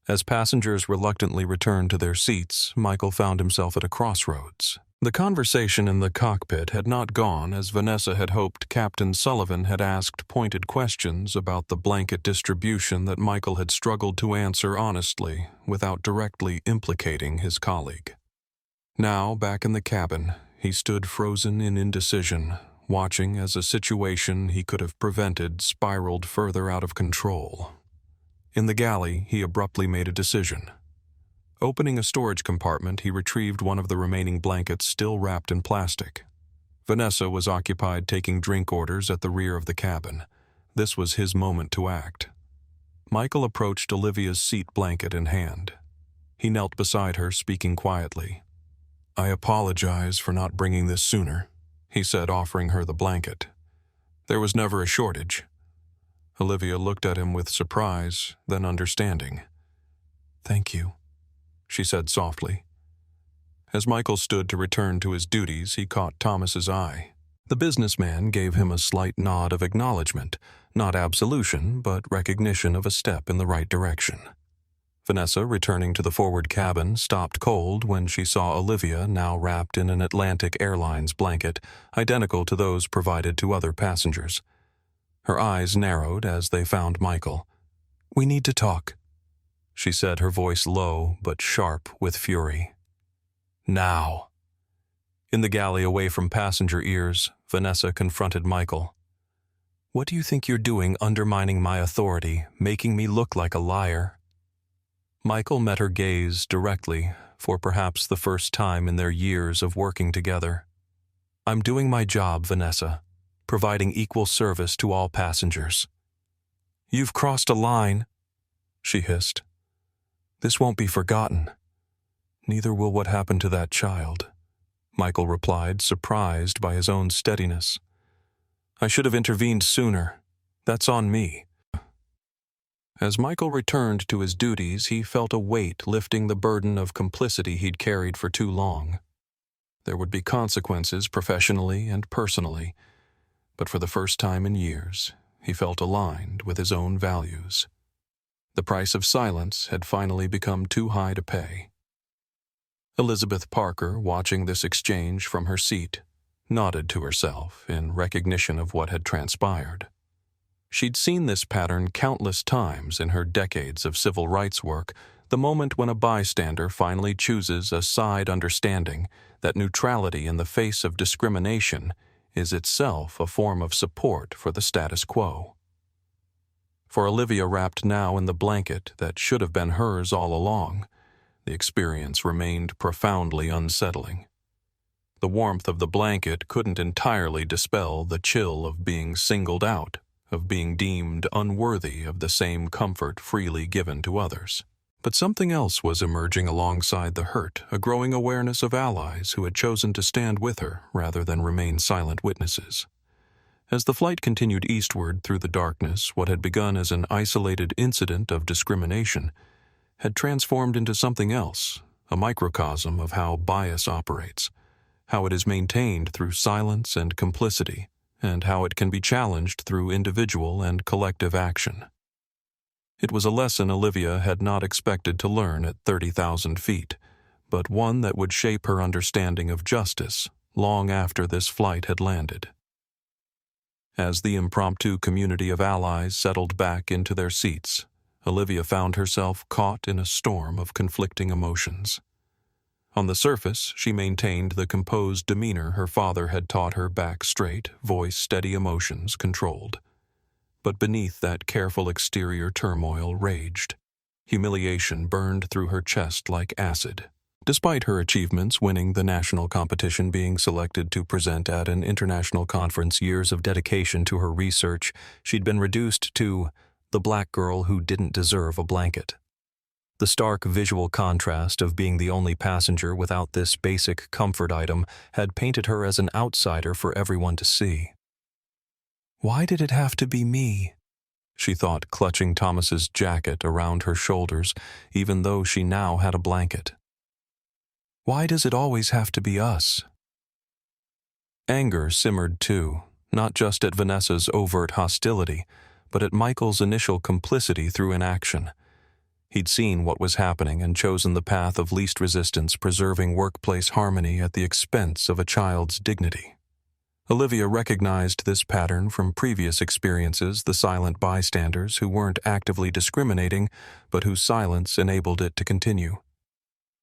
Speaker 1: As passengers reluctantly returned to their seats, Michael found himself at a crossroads. The conversation in the cockpit had not gone as Vanessa had hoped. Captain Sullivan had asked pointed questions about the blanket distribution that Michael had struggled to answer honestly without directly implicating his colleague. Now, back in the cabin, he stood frozen in indecision, watching as a situation he could have prevented spiraled further out of control. In the galley, he abruptly made a decision. Opening a storage compartment, he retrieved one of the remaining blankets still wrapped in plastic. Vanessa was occupied taking drink orders at the rear of the cabin. This was his moment to act. Michael approached Olivia's seat, blanket in hand. He knelt beside her, speaking quietly. "I apologize for not bringing this sooner," he said, offering her the blanket. "There was never a shortage." Olivia looked at him with surprise, then understanding. "Thank you," she said softly. As Michael stood to return to his duties, he caught Thomas's eye. The businessman gave him a slight nod of acknowledgement, not absolution, but recognition of a step in the right direction. Vanessa, returning to the forward cabin, stopped cold when she saw Olivia, now wrapped in an Atlantic Airlines blanket, identical to those provided to other passengers. Her eyes narrowed as they found Michael. "We need to talk," she said, her voice low but sharp with fury. "Now." In the galley away from passenger ears, Vanessa confronted Michael. "What do you think you're doing, undermining my authority, making me look like a liar?" Michael met her gaze directly, for perhaps the first time in their years of working together. "I'm doing my job, Vanessa, providing equal service to all passengers." "You've crossed a line," she hissed. "This won't be forgotten." "Neither will what happened to that child," Michael replied, surprised by his own steadiness. "I should have intervened sooner. That's on me." As Michael returned to his duties, he felt a weight lifting the burden of complicity he'd carried for too long. There would be consequences professionally and personally, but for the first time in years, he felt aligned with his own values. The price of silence had finally become too high to pay. Elizabeth Parker, watching this exchange from her seat, nodded to herself in recognition of what had transpired. She'd seen this pattern countless times in her decades of civil rights work, the moment when a bystander finally chooses a side, understanding that neutrality in the face of discrimination is itself a form of support for the status quo. For Olivia, wrapped now in the blanket that should have been hers all along, the experience remained profoundly unsettling. The warmth of the blanket couldn't entirely dispel the chill of being singled out, of being deemed unworthy of the same comfort freely given to others. But something else was emerging alongside the hurt, a growing awareness of allies who had chosen to stand with her rather than remain silent witnesses. As the flight continued eastward through the darkness, what had begun as an isolated incident of discrimination had transformed into something else, a microcosm of how bias operates, how it is maintained through silence and complicity, and how it can be challenged through individual and collective action. It was a lesson Olivia had not expected to learn at 30,000 feet, but one that would shape her understanding of justice long after this flight had landed. As the impromptu community of allies settled back into their seats, Olivia found herself caught in a storm of conflicting emotions. On the surface, she maintained the composed demeanor her father had taught her, back straight, voice steady, emotions controlled. But beneath that careful exterior turmoil raged. Humiliation burned through her chest like acid. Despite her achievements, winning the national competition, being selected to present at an international conference, years of dedication to her research, she'd been reduced to the black girl who didn't deserve a blanket. The stark visual contrast of being the only passenger without this basic comfort item had painted her as an outsider for everyone to see. "Why did it have to be me?" she thought, clutching Thomas's jacket around her shoulders, even though she now had a blanket. "Why does it always have to be us?" Anger simmered too, not just at Vanessa's overt hostility, but at Michael's initial complicity through inaction. He'd seen what was happening and chosen the path of least resistance, preserving workplace harmony at the expense of a child's dignity. Olivia recognized this pattern from previous experiences, the silent bystanders who weren't actively discriminating, but whose silence enabled it to continue.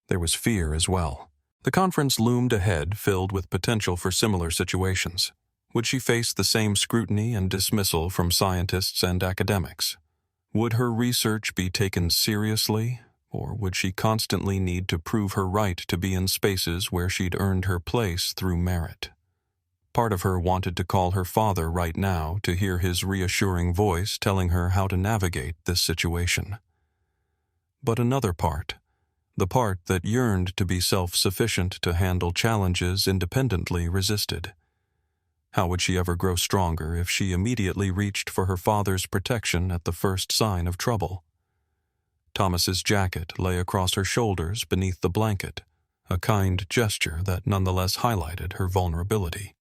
Speaker 1: There was fear as well. The conference loomed ahead, filled with potential for similar situations. Would she face the same scrutiny and dismissal from scientists and academics? Would her research be taken seriously, or would she constantly need to prove her right to be in spaces where she'd earned her place through merit? Part of her wanted to call her father right now to hear his reassuring voice telling her how to navigate this situation. But another part, the part that yearned to be self-sufficient to handle challenges independently, resisted. How would she ever grow stronger if she immediately reached for her father's protection at the first sign of trouble? Thomas's jacket lay across her shoulders beneath the blanket, a kind gesture that nonetheless highlighted her vulnerability.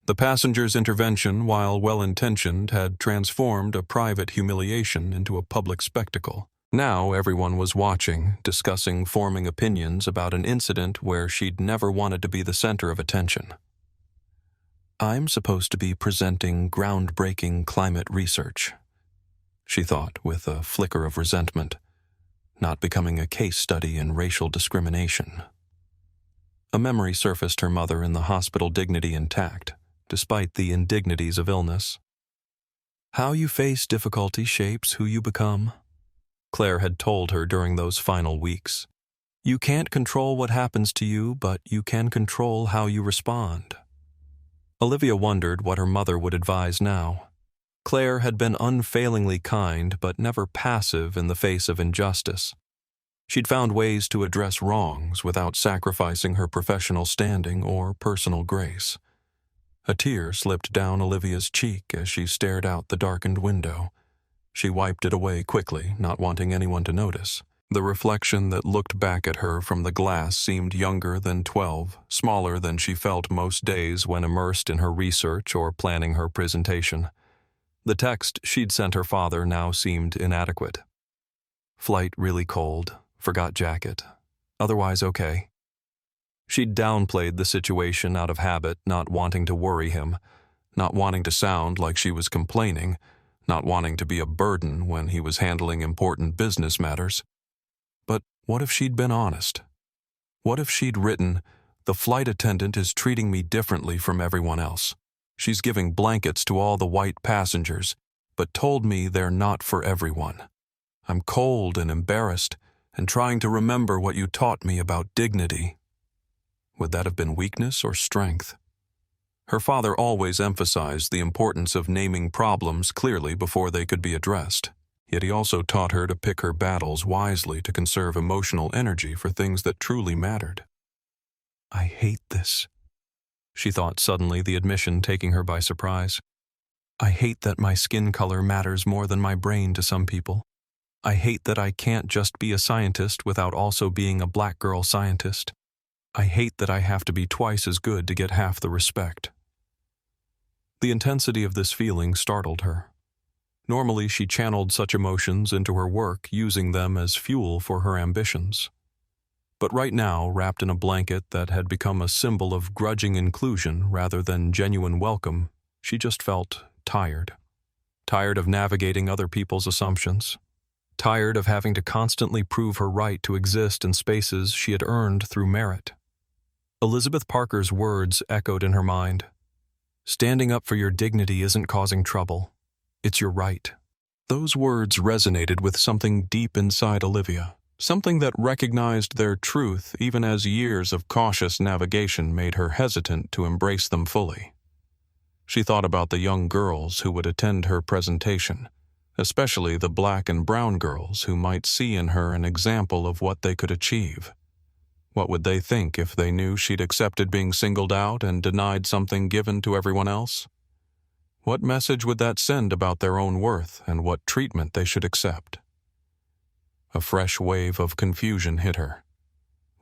Speaker 1: The passenger's intervention, while well-intentioned, had transformed a private humiliation into a public spectacle. Now everyone was watching, discussing, forming opinions about an incident where she'd never wanted to be the center of attention. "I'm supposed to be presenting groundbreaking climate research," she thought with a flicker of resentment, "not becoming a case study in racial discrimination." A memory surfaced, her mother in the hospital, dignity intact, despite the indignities of illness. "How you face difficulty shapes who you become," Claire had told her during those final weeks. "You can't control what happens to you, but you can control how you respond." Olivia wondered what her mother would advise now. Claire had been unfailingly kind, but never passive in the face of injustice. She'd found ways to address wrongs without sacrificing her professional standing or personal grace. A tear slipped down Olivia's cheek as she stared out the darkened window. She wiped it away quickly, not wanting anyone to notice. The reflection that looked back at her from the glass seemed younger than 12, smaller than she felt most days when immersed in her research or planning her presentation. The text she'd sent her father now seemed inadequate. "Flight really cold, forgot jacket. Otherwise okay." She'd downplayed the situation out of habit, not wanting to worry him, not wanting to sound like she was complaining, not wanting to be a burden when he was handling important business matters. But what if she'd been honest? What if she'd written, "The flight attendant is treating me differently from everyone else. She's giving blankets to all the white passengers, but told me they're not for everyone. I'm cold and embarrassed and trying to remember what you taught me about dignity." Would that have been weakness or strength? Her father always emphasized the importance of naming problems clearly before they could be addressed. Yet he also taught her to pick her battles wisely to conserve emotional energy for things that truly mattered. I hate this, she thought suddenly, the admission taking her by surprise. I hate that my skin color matters more than my brain to some people. I hate that I can't just be a scientist without also being a black girl scientist. I hate that I have to be twice as good to get half the respect. The intensity of this feeling startled her. Normally, she channeled such emotions into her work, using them as fuel for her ambitions. But right now, wrapped in a blanket that had become a symbol of grudging inclusion rather than genuine welcome, she just felt tired. Tired of navigating other people's assumptions. Tired of having to constantly prove her right to exist in spaces she had earned through merit. Elizabeth Parker's words echoed in her mind. Standing up for your dignity isn't causing trouble. It's your right. Those words resonated with something deep inside Olivia, something that recognized their truth even as years of cautious navigation made her hesitant to embrace them fully. She thought about the young girls who would attend her presentation, especially the black and brown girls who might see in her an example of what they could achieve. What would they think if they knew she'd accepted being singled out and denied something given to everyone else? What message would that send about their own worth and what treatment they should accept? A fresh wave of confusion hit her.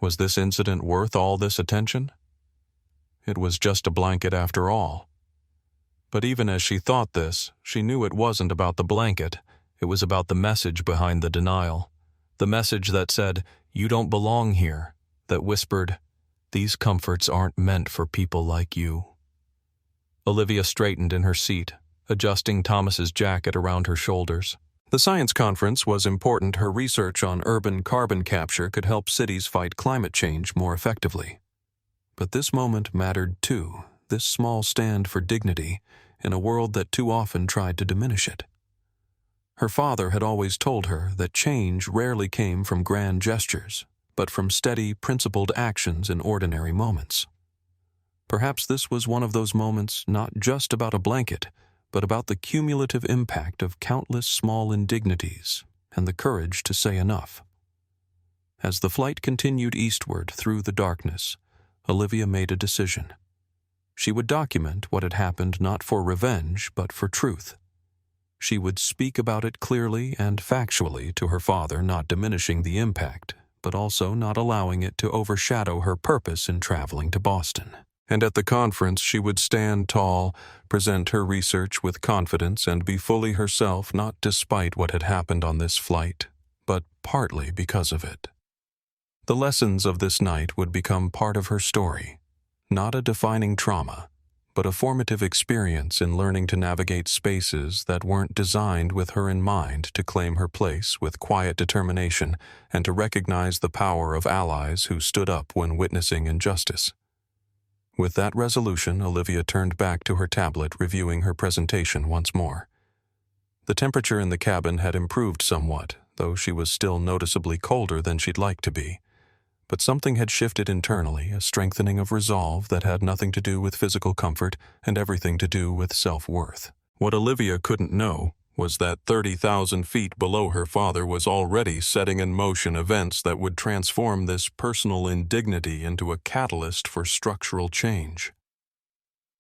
Speaker 1: Was this incident worth all this attention? It was just a blanket after all. But even as she thought this, she knew it wasn't about the blanket. It was about the message behind the denial. The message that said, "You don't belong here," that whispered, "These comforts aren't meant for people like you." Olivia straightened in her seat, adjusting Thomas's jacket around her shoulders. The science conference was important. Her research on urban carbon capture could help cities fight climate change more effectively. But this moment mattered too, this small stand for dignity in a world that too often tried to diminish it. Her father had always told her that change rarely came from grand gestures, but from steady, principled actions in ordinary moments. Perhaps this was one of those moments not just about a blanket, but about the cumulative impact of countless small indignities and the courage to say enough. As the flight continued eastward through the darkness, Olivia made a decision. She would document what had happened not for revenge, but for truth. She would speak about it clearly and factually to her father, not diminishing the impact, but also not allowing it to overshadow her purpose in traveling to Boston. And at the conference she would stand tall, present her research with confidence, and be fully herself, not despite what had happened on this flight, but partly because of it. The lessons of this night would become part of her story, not a defining trauma, but a formative experience in learning to navigate spaces that weren't designed with her in mind, to claim her place with quiet determination and to recognize the power of allies who stood up when witnessing injustice. With that resolution, Olivia turned back to her tablet, reviewing her presentation once more. The temperature in the cabin had improved somewhat, though she was still noticeably colder than she'd like to be. But something had shifted internally, a strengthening of resolve that had nothing to do with physical comfort and everything to do with self-worth. What Olivia couldn't know was that 30,000 feet below her father was already setting in motion events that would transform this personal indignity into a catalyst for structural change.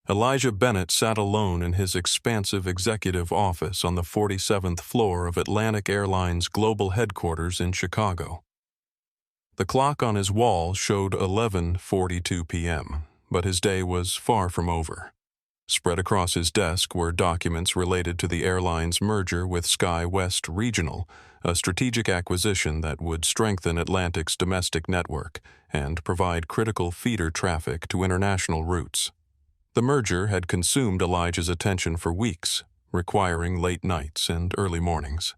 Speaker 1: Elijah Bennett sat alone in his expansive executive office on the 47th floor of Atlantic Airlines global headquarters in Chicago. The clock on his wall showed 11:42 p.m., but his day was far from over. Spread across his desk were documents related to the airline's merger with SkyWest Regional, a strategic acquisition that would strengthen Atlantic's domestic network and provide critical feeder traffic to international routes. The merger had consumed Elijah's attention for weeks, requiring late nights and early mornings.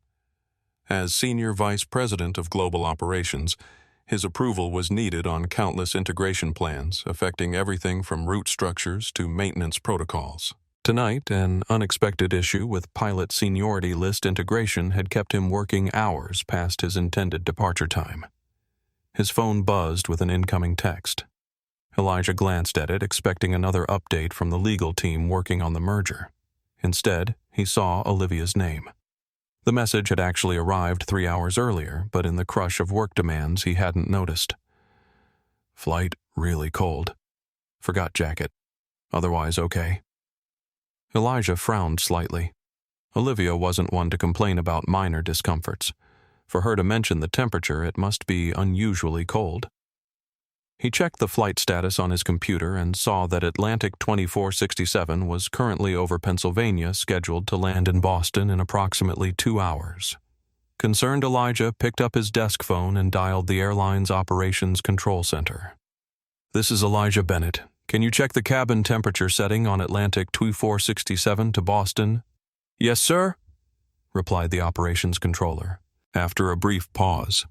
Speaker 1: As Senior Vice President of Global Operations, his approval was needed on countless integration plans affecting everything from route structures to maintenance protocols. Tonight, an unexpected issue with pilot seniority list integration had kept him working hours past his intended departure time. His phone buzzed with an incoming text. Elijah glanced at it, expecting another update from the legal team working on the merger. Instead, he saw Olivia's name. The message had actually arrived 3 hours earlier, but in the crush of work demands he hadn't noticed. Flight really cold. Forgot jacket. Otherwise okay. Elijah frowned slightly. Olivia wasn't one to complain about minor discomforts. For her to mention the temperature, it must be unusually cold. He checked the flight status on his computer and saw that Atlantic 2467 was currently over Pennsylvania, scheduled to land in Boston in approximately 2 hours. Concerned Elijah picked up his desk phone and dialed the airline's operations control center. "This is Elijah Bennett. Can you check the cabin temperature setting on Atlantic 2467 to Boston?" "Yes, sir," replied the operations controller. After a brief pause,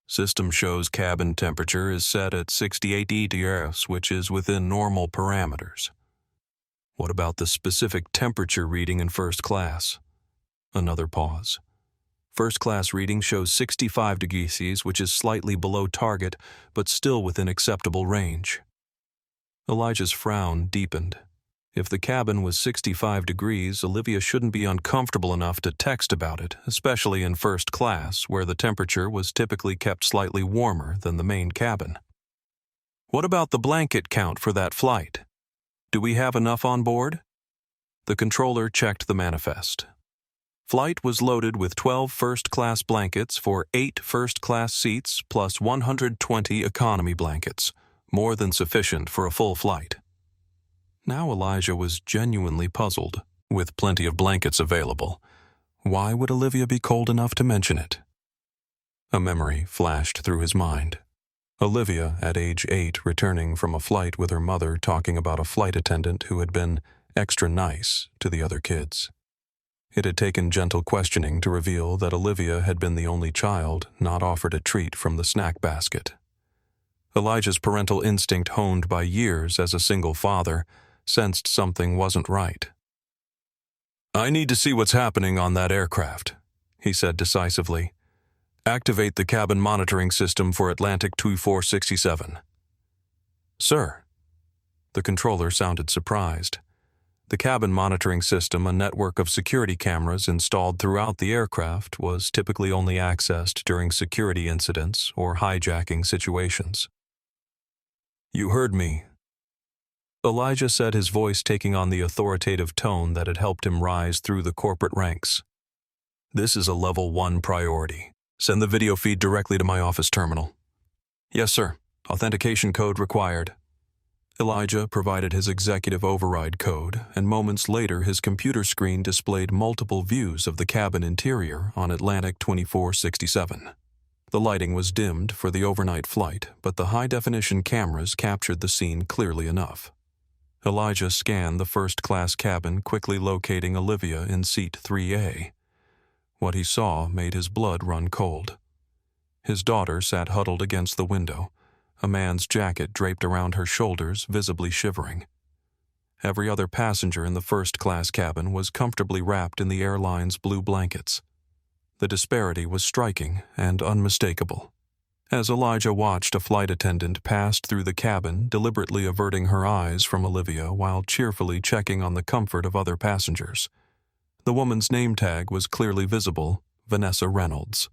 Speaker 1: "System shows cabin temperature is set at 68 degrees, which is within normal parameters. What about the specific temperature reading in first class?" Another pause. "First class reading shows 65 degrees, which is slightly below target, but still within acceptable range." Elijah's frown deepened. If the cabin was 65 degrees, Olivia shouldn't be uncomfortable enough to text about it, especially in first class, where the temperature was typically kept slightly warmer than the main cabin. "What about the blanket count for that flight? Do we have enough on board?" The controller checked the manifest. Flight was loaded with 12 first-class blankets for 8 first-class seats plus 120 economy blankets, more than sufficient for a full flight. Now Elijah was genuinely puzzled. With plenty of blankets available, why would Olivia be cold enough to mention it? A memory flashed through his mind. Olivia, at age 8, returning from a flight with her mother, talking about a flight attendant who had been extra nice to the other kids. It had taken gentle questioning to reveal that Olivia had been the only child not offered a treat from the snack basket. Elijah's parental instinct, honed by years as a single father, sensed something wasn't right. "I need to see what's happening on that aircraft," he said decisively. "Activate the cabin monitoring system for Atlantic 2467. "Sir." The controller sounded surprised. The cabin monitoring system, a network of security cameras installed throughout the aircraft, was typically only accessed during security incidents or hijacking situations. "You heard me," Elijah said, his voice taking on the authoritative tone that had helped him rise through the corporate ranks. "This is a level 1 priority. Send the video feed directly to my office terminal." "Yes, sir. Authentication code required." Elijah provided his executive override code, and moments later his computer screen displayed multiple views of the cabin interior on Atlantic 2467. The lighting was dimmed for the overnight flight, but the high-definition cameras captured the scene clearly enough. Elijah scanned the first-class cabin, quickly locating Olivia in seat 3A. What he saw made his blood run cold. His daughter sat huddled against the window, a man's jacket draped around her shoulders, visibly shivering. Every other passenger in the first-class cabin was comfortably wrapped in the airline's blue blankets. The disparity was striking and unmistakable. As Elijah watched, a flight attendant passed through the cabin, deliberately averting her eyes from Olivia while cheerfully checking on the comfort of other passengers. The woman's name tag was clearly visible, Vanessa Reynolds.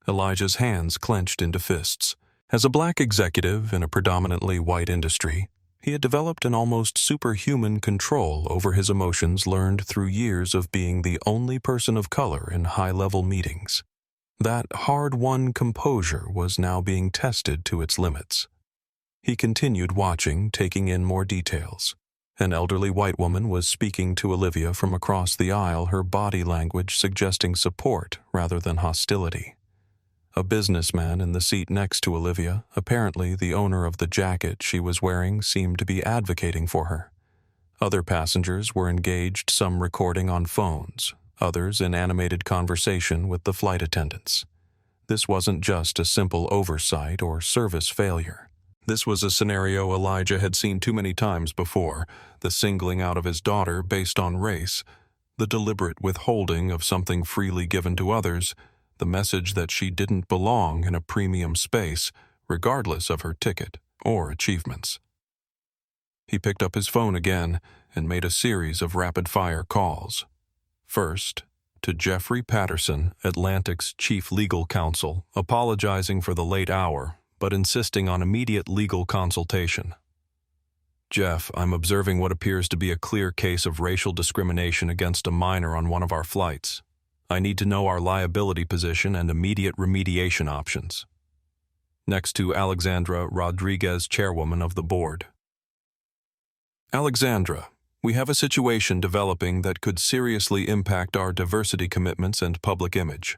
Speaker 1: Elijah's hands clenched into fists. As a black executive in a predominantly white industry, he had developed an almost superhuman control over his emotions learned through years of being the only person of color in high-level meetings. That hard-won composure was now being tested to its limits. He continued watching, taking in more details. An elderly white woman was speaking to Olivia from across the aisle, her body language suggesting support rather than hostility. A businessman in the seat next to Olivia, apparently the owner of the jacket she was wearing, seemed to be advocating for her. Other passengers were engaged, some recording on phones, others in animated conversation with the flight attendants. This wasn't just a simple oversight or service failure. This was a scenario Elijah had seen too many times before, the singling out of his daughter based on race, the deliberate withholding of something freely given to others, the message that she didn't belong in a premium space, regardless of her ticket or achievements. He picked up his phone again and made a series of rapid-fire calls. First, to Jeffrey Patterson, Atlantic's chief legal counsel, apologizing for the late hour, but insisting on immediate legal consultation. Jeff, I'm observing what appears to be a clear case of racial discrimination against a minor on one of our flights. I need to know our liability position and immediate remediation options. Next to Alexandra Rodriguez, chairwoman of the board. Alexandra, we have a situation developing that could seriously impact our diversity commitments and public image.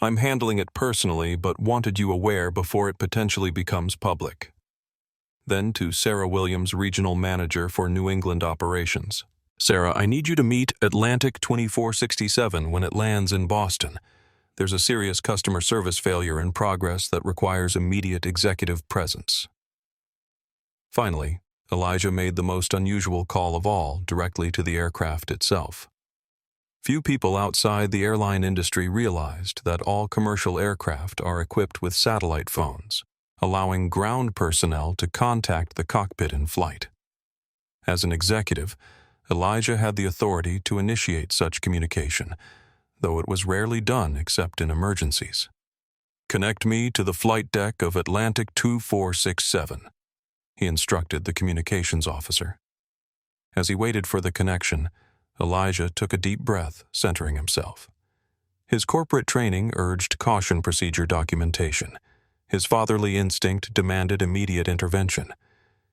Speaker 1: I'm handling it personally, but wanted you aware before it potentially becomes public. Then to Sarah Williams, regional manager for New England operations. Sarah, I need you to meet Atlantic 2467 when it lands in Boston. There's a serious customer service failure in progress that requires immediate executive presence. Finally, Elijah made the most unusual call of all, directly to the aircraft itself. Few people outside the airline industry realized that all commercial aircraft are equipped with satellite phones, allowing ground personnel to contact the cockpit in flight. As an executive, Elijah had the authority to initiate such communication, though it was rarely done except in emergencies. Connect me to the flight deck of Atlantic 2467, he instructed the communications officer. As he waited for the connection, Elijah took a deep breath, centering himself. His corporate training urged caution procedure documentation. His fatherly instinct demanded immediate intervention.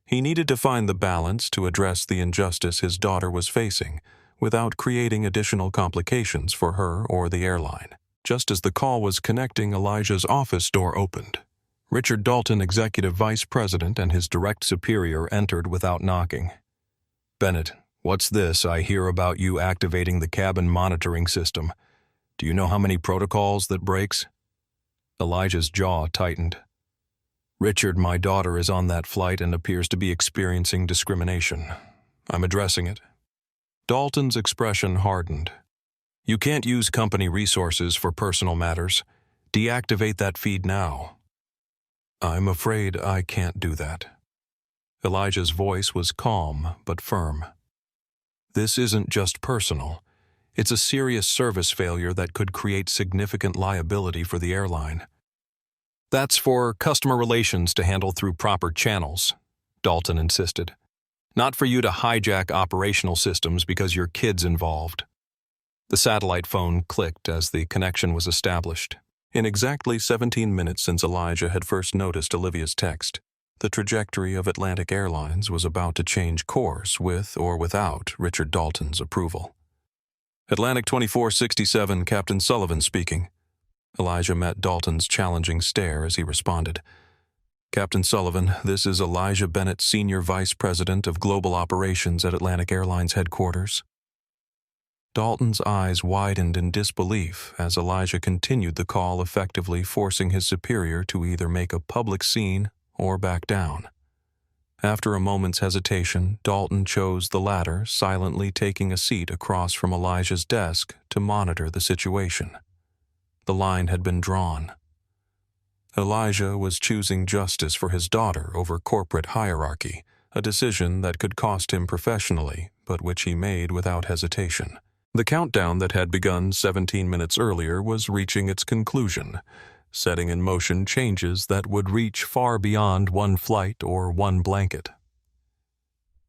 Speaker 1: He needed to find the balance to address the injustice his daughter was facing without creating additional complications for her or the airline. Just as the call was connecting, Elijah's office door opened. Richard Dalton, executive vice president, and his direct superior entered without knocking. Bennett, what's this I hear about you activating the cabin monitoring system? Do you know how many protocols that breaks? Elijah's jaw tightened. Richard, my daughter is on that flight and appears to be experiencing discrimination. I'm addressing it. Dalton's expression hardened. You can't use company resources for personal matters. Deactivate that feed now. I'm afraid I can't do that. Elijah's voice was calm but firm. This isn't just personal. It's a serious service failure that could create significant liability for the airline. That's for customer relations to handle through proper channels, Dalton insisted. Not for you to hijack operational systems because your kid's involved. The satellite phone clicked as the connection was established. In exactly 17 minutes since Elijah had first noticed Olivia's text, the trajectory of Atlantic Airlines was about to change course with or without Richard Dalton's approval. Atlantic 2467, Captain Sullivan speaking. Elijah met Dalton's challenging stare as he responded. Captain Sullivan, this is Elijah Bennett, Senior Vice President of Global Operations at Atlantic Airlines headquarters. Dalton's eyes widened in disbelief as Elijah continued the call, effectively forcing his superior to either make a public scene or back down. After a moment's hesitation, Dalton chose the latter, silently taking a seat across from Elijah's desk to monitor the situation. The line had been drawn. Elijah was choosing justice for his daughter over corporate hierarchy, a decision that could cost him professionally, but which he made without hesitation. The countdown that had begun 17 minutes earlier was reaching its conclusion, setting in motion changes that would reach far beyond one flight or one blanket.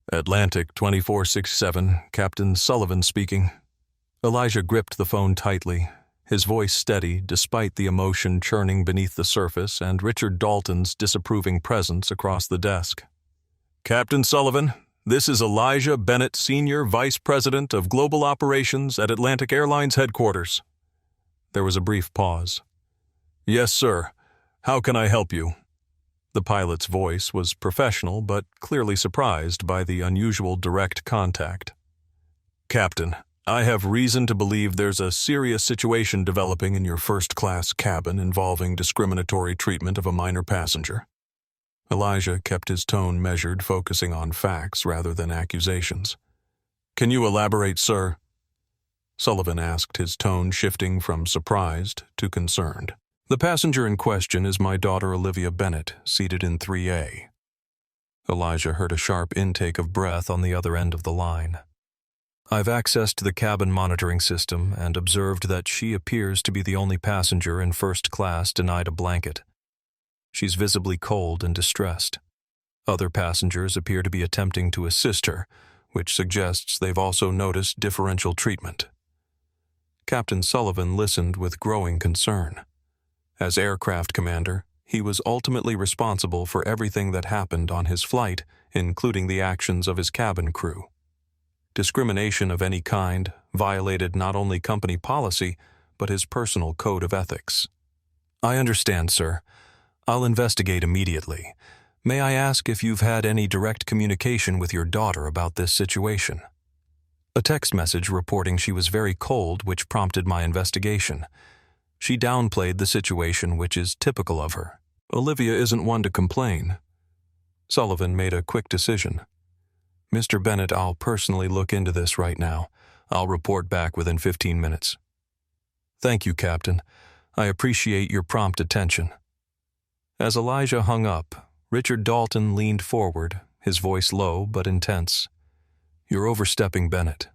Speaker 1: Atlantic 2467, Captain Sullivan speaking. Elijah gripped the phone tightly, his voice steady despite the emotion churning beneath the surface and Richard Dalton's disapproving presence across the desk. Captain Sullivan, this is Elijah Bennett, Senior Vice President of Global Operations at Atlantic Airlines headquarters. There was a brief pause. Yes, sir. How can I help you? The pilot's voice was professional but clearly surprised by the unusual direct contact. Captain, I have reason to believe there's a serious situation developing in your first-class cabin involving discriminatory treatment of a minor passenger. Elijah kept his tone measured, focusing on facts rather than accusations. Can you elaborate, sir? Sullivan asked, his tone shifting from surprised to concerned. The passenger in question is my daughter Olivia Bennett, seated in 3A. Elijah heard a sharp intake of breath on the other end of the line. "I've access to the cabin monitoring system and observed that she appears to be the only passenger in first class denied a blanket. She's visibly cold and distressed. Other passengers appear to be attempting to assist her, which suggests they've also noticed differential treatment." Captain Sullivan listened with growing concern. As aircraft commander, he was ultimately responsible for everything that happened on his flight, including the actions of his cabin crew. Discrimination of any kind violated not only company policy, but his personal code of ethics. "I understand, sir. I'll investigate immediately. May I ask if you've had any direct communication with your daughter about this situation?" "A text message reporting she was very cold, which prompted my investigation. She downplayed the situation, which is typical of her. Olivia isn't one to complain." Sullivan made a quick decision. "Mr. Bennett, I'll personally look into this right now. I'll report back within 15 minutes." "Thank you, Captain. I appreciate your prompt attention." As Elijah hung up, Richard Dalton leaned forward, his voice low but intense. "You're overstepping, Bennett.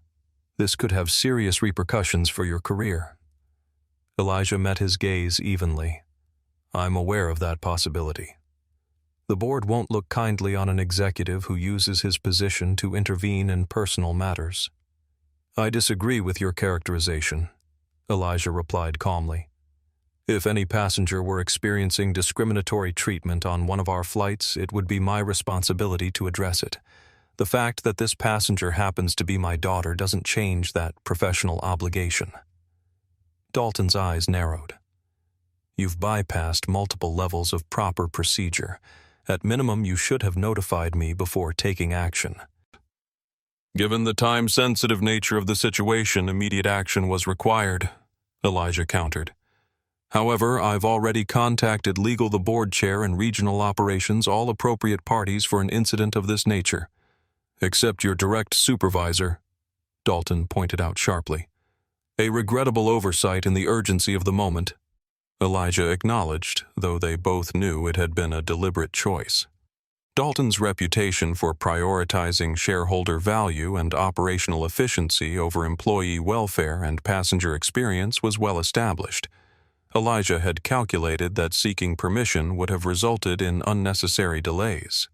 Speaker 1: This could have serious repercussions for your career." Elijah met his gaze evenly. "I'm aware of that possibility. The board won't look kindly on an executive who uses his position to intervene in personal matters." "I disagree with your characterization," Elijah replied calmly. "If any passenger were experiencing discriminatory treatment on one of our flights, it would be my responsibility to address it. The fact that this passenger happens to be my daughter doesn't change that professional obligation." Dalton's eyes narrowed. "You've bypassed multiple levels of proper procedure. At minimum, you should have notified me before taking action." "Given the time-sensitive nature of the situation, immediate action was required," Elijah countered. "However, I've already contacted legal, the board chair, and regional operations, all appropriate parties for an incident of this nature. Except your direct supervisor," Dalton pointed out sharply. "A regrettable oversight in the urgency of the moment," Elijah acknowledged, though they both knew it had been a deliberate choice. Dalton's reputation for prioritizing shareholder value and operational efficiency over employee welfare and passenger experience was well established. Elijah had calculated that seeking permission would have resulted in unnecessary delays.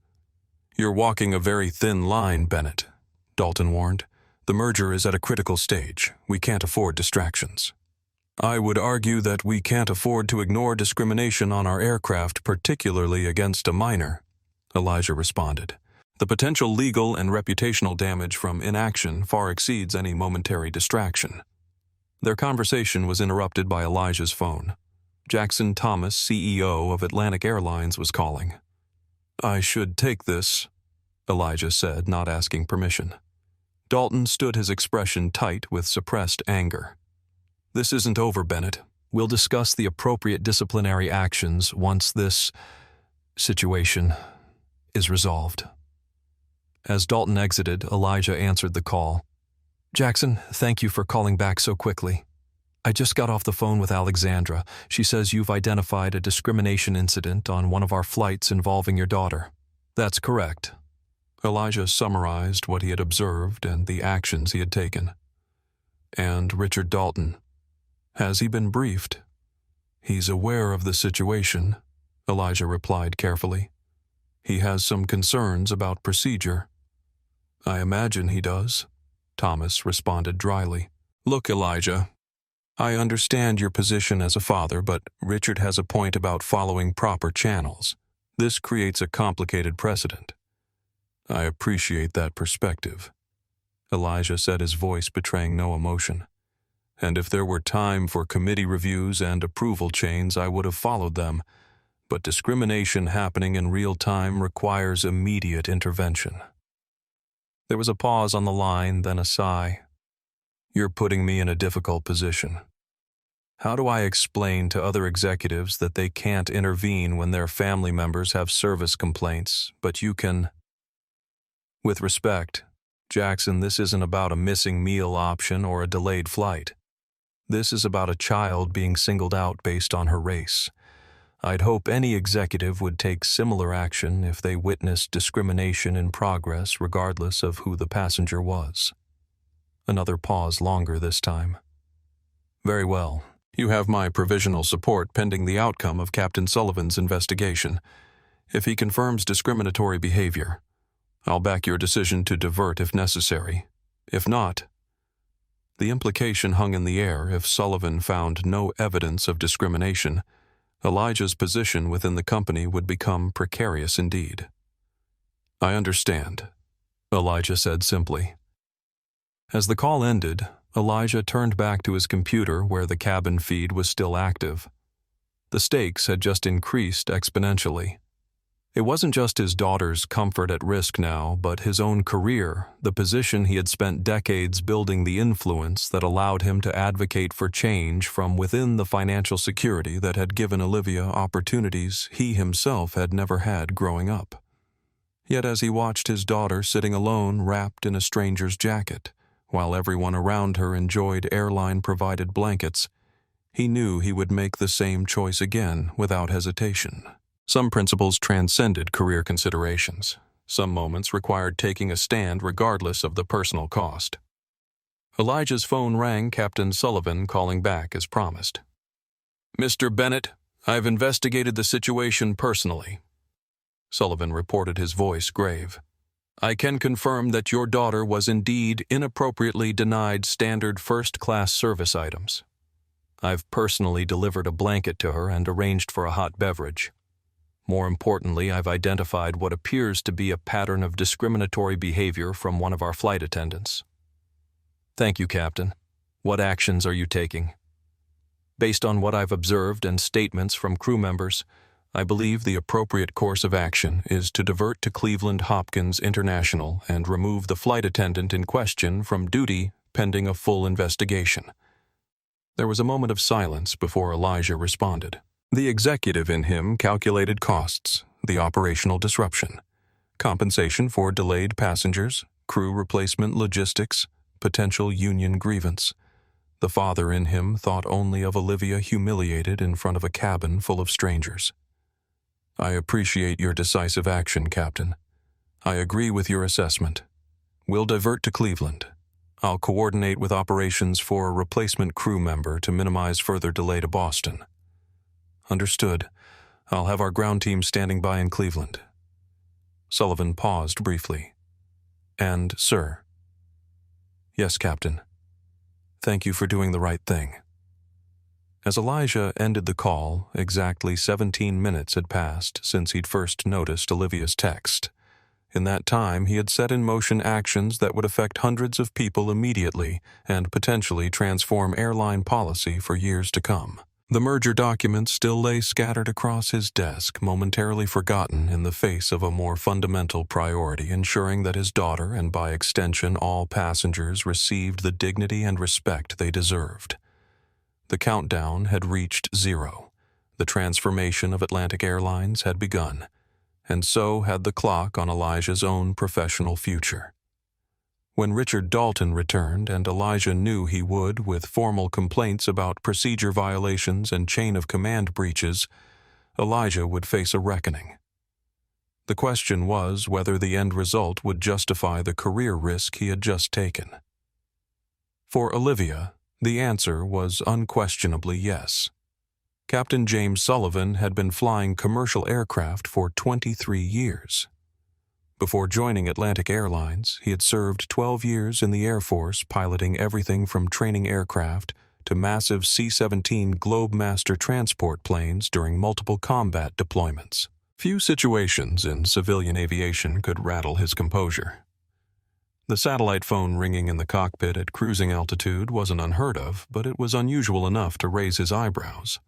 Speaker 1: "You're walking a very thin line, Bennett," Dalton warned. "The merger is at a critical stage. We can't afford distractions." "I would argue that we can't afford to ignore discrimination on our aircraft, particularly against a minor," Elijah responded. "The potential legal and reputational damage from inaction far exceeds any momentary distraction." Their conversation was interrupted by Elijah's phone. Jackson Thomas, CEO of Atlantic Airlines, was calling. "I should take this," Elijah said, not asking permission. Dalton stood his expression tight with suppressed anger. "This isn't over, Bennett. We'll discuss the appropriate disciplinary actions once this situation is resolved." As Dalton exited, Elijah answered the call. "Jackson, thank you for calling back so quickly. I just got off the phone with Alexandra. She says you've identified a discrimination incident on one of our flights involving your daughter." "That's correct." Elijah summarized what he had observed and the actions he had taken. "And Richard Dalton, has he been briefed?" "He's aware of the situation," Elijah replied carefully. "He has some concerns about procedure." "I imagine he does," Thomas responded dryly. "Look, Elijah, I understand your position as a father, but Richard has a point about following proper channels. This creates a complicated precedent." "I appreciate that perspective," Elijah said, his voice betraying no emotion. "And if there were time for committee reviews and approval chains, I would have followed them. But discrimination happening in real time requires immediate intervention." There was a pause on the line, then a sigh. "You're putting me in a difficult position. How do I explain to other executives that they can't intervene when their family members have service complaints, but you can?" "With respect, Jackson, this isn't about a missing meal option or a delayed flight. This is about a child being singled out based on her race. I'd hope any executive would take similar action if they witnessed discrimination in progress regardless of who the passenger was. Another pause longer this time. Very well. You have my provisional support pending the outcome of Captain Sullivan's investigation. If he confirms discriminatory behavior, I'll back your decision to divert if necessary. If not, the implication hung in the air. If Sullivan found no evidence of discrimination, Elijah's position within the company would become precarious indeed. I understand, Elijah said simply. As the call ended, Elijah turned back to his computer where the cabin feed was still active. The stakes had just increased exponentially. It wasn't just his daughter's comfort at risk now, but his own career, the position he had spent decades building, the influence that allowed him to advocate for change from within the financial security that had given Olivia opportunities he himself had never had growing up. Yet as he watched his daughter sitting alone wrapped in a stranger's jacket, while everyone around her enjoyed airline-provided blankets, he knew he would make the same choice again without hesitation. Some principles transcended career considerations. Some moments required taking a stand regardless of the personal cost. Elijah's phone rang, Captain Sullivan calling back as promised. Mr. Bennett, I've investigated the situation personally. Sullivan reported, his voice grave. I can confirm that your daughter was indeed inappropriately denied standard first-class service items. I've personally delivered a blanket to her and arranged for a hot beverage. More importantly, I've identified what appears to be a pattern of discriminatory behavior from one of our flight attendants. Thank you, Captain. What actions are you taking? Based on what I've observed and statements from crew members, I believe the appropriate course of action is to divert to Cleveland Hopkins International and remove the flight attendant in question from duty pending a full investigation. There was a moment of silence before Elijah responded. The executive in him calculated costs, the operational disruption, compensation for delayed passengers, crew replacement logistics, potential union grievance. The father in him thought only of Olivia humiliated in front of a cabin full of strangers. I appreciate your decisive action, Captain. I agree with your assessment. We'll divert to Cleveland. I'll coordinate with operations for a replacement crew member to minimize further delay to Boston. Understood. I'll have our ground team standing by in Cleveland. Sullivan paused briefly. And, sir. Yes, Captain. Thank you for doing the right thing. As Elijah ended the call, exactly 17 minutes had passed since he'd first noticed Olivia's text. In that time, he had set in motion actions that would affect hundreds of people immediately and potentially transform airline policy for years to come. The merger documents still lay scattered across his desk, momentarily forgotten in the face of a more fundamental priority, ensuring that his daughter, and by extension all passengers, received the dignity and respect they deserved. The countdown had reached 0. The transformation of Atlantic Airlines had begun, and so had the clock on Elijah's own professional future. When Richard Dalton returned, and Elijah knew he would, with formal complaints about procedure violations and chain-of-command breaches, Elijah would face a reckoning. The question was whether the end result would justify the career risk he had just taken. For Olivia, the answer was unquestionably yes. Captain James Sullivan had been flying commercial aircraft for 23 years. Before joining Atlantic Airlines, he had served 12 years in the Air Force, piloting everything from training aircraft to massive C-17 Globemaster transport planes during multiple combat deployments. Few situations in civilian aviation could rattle his composure. The satellite phone ringing in the cockpit at cruising altitude wasn't unheard of, but it was unusual enough to raise his eyebrows.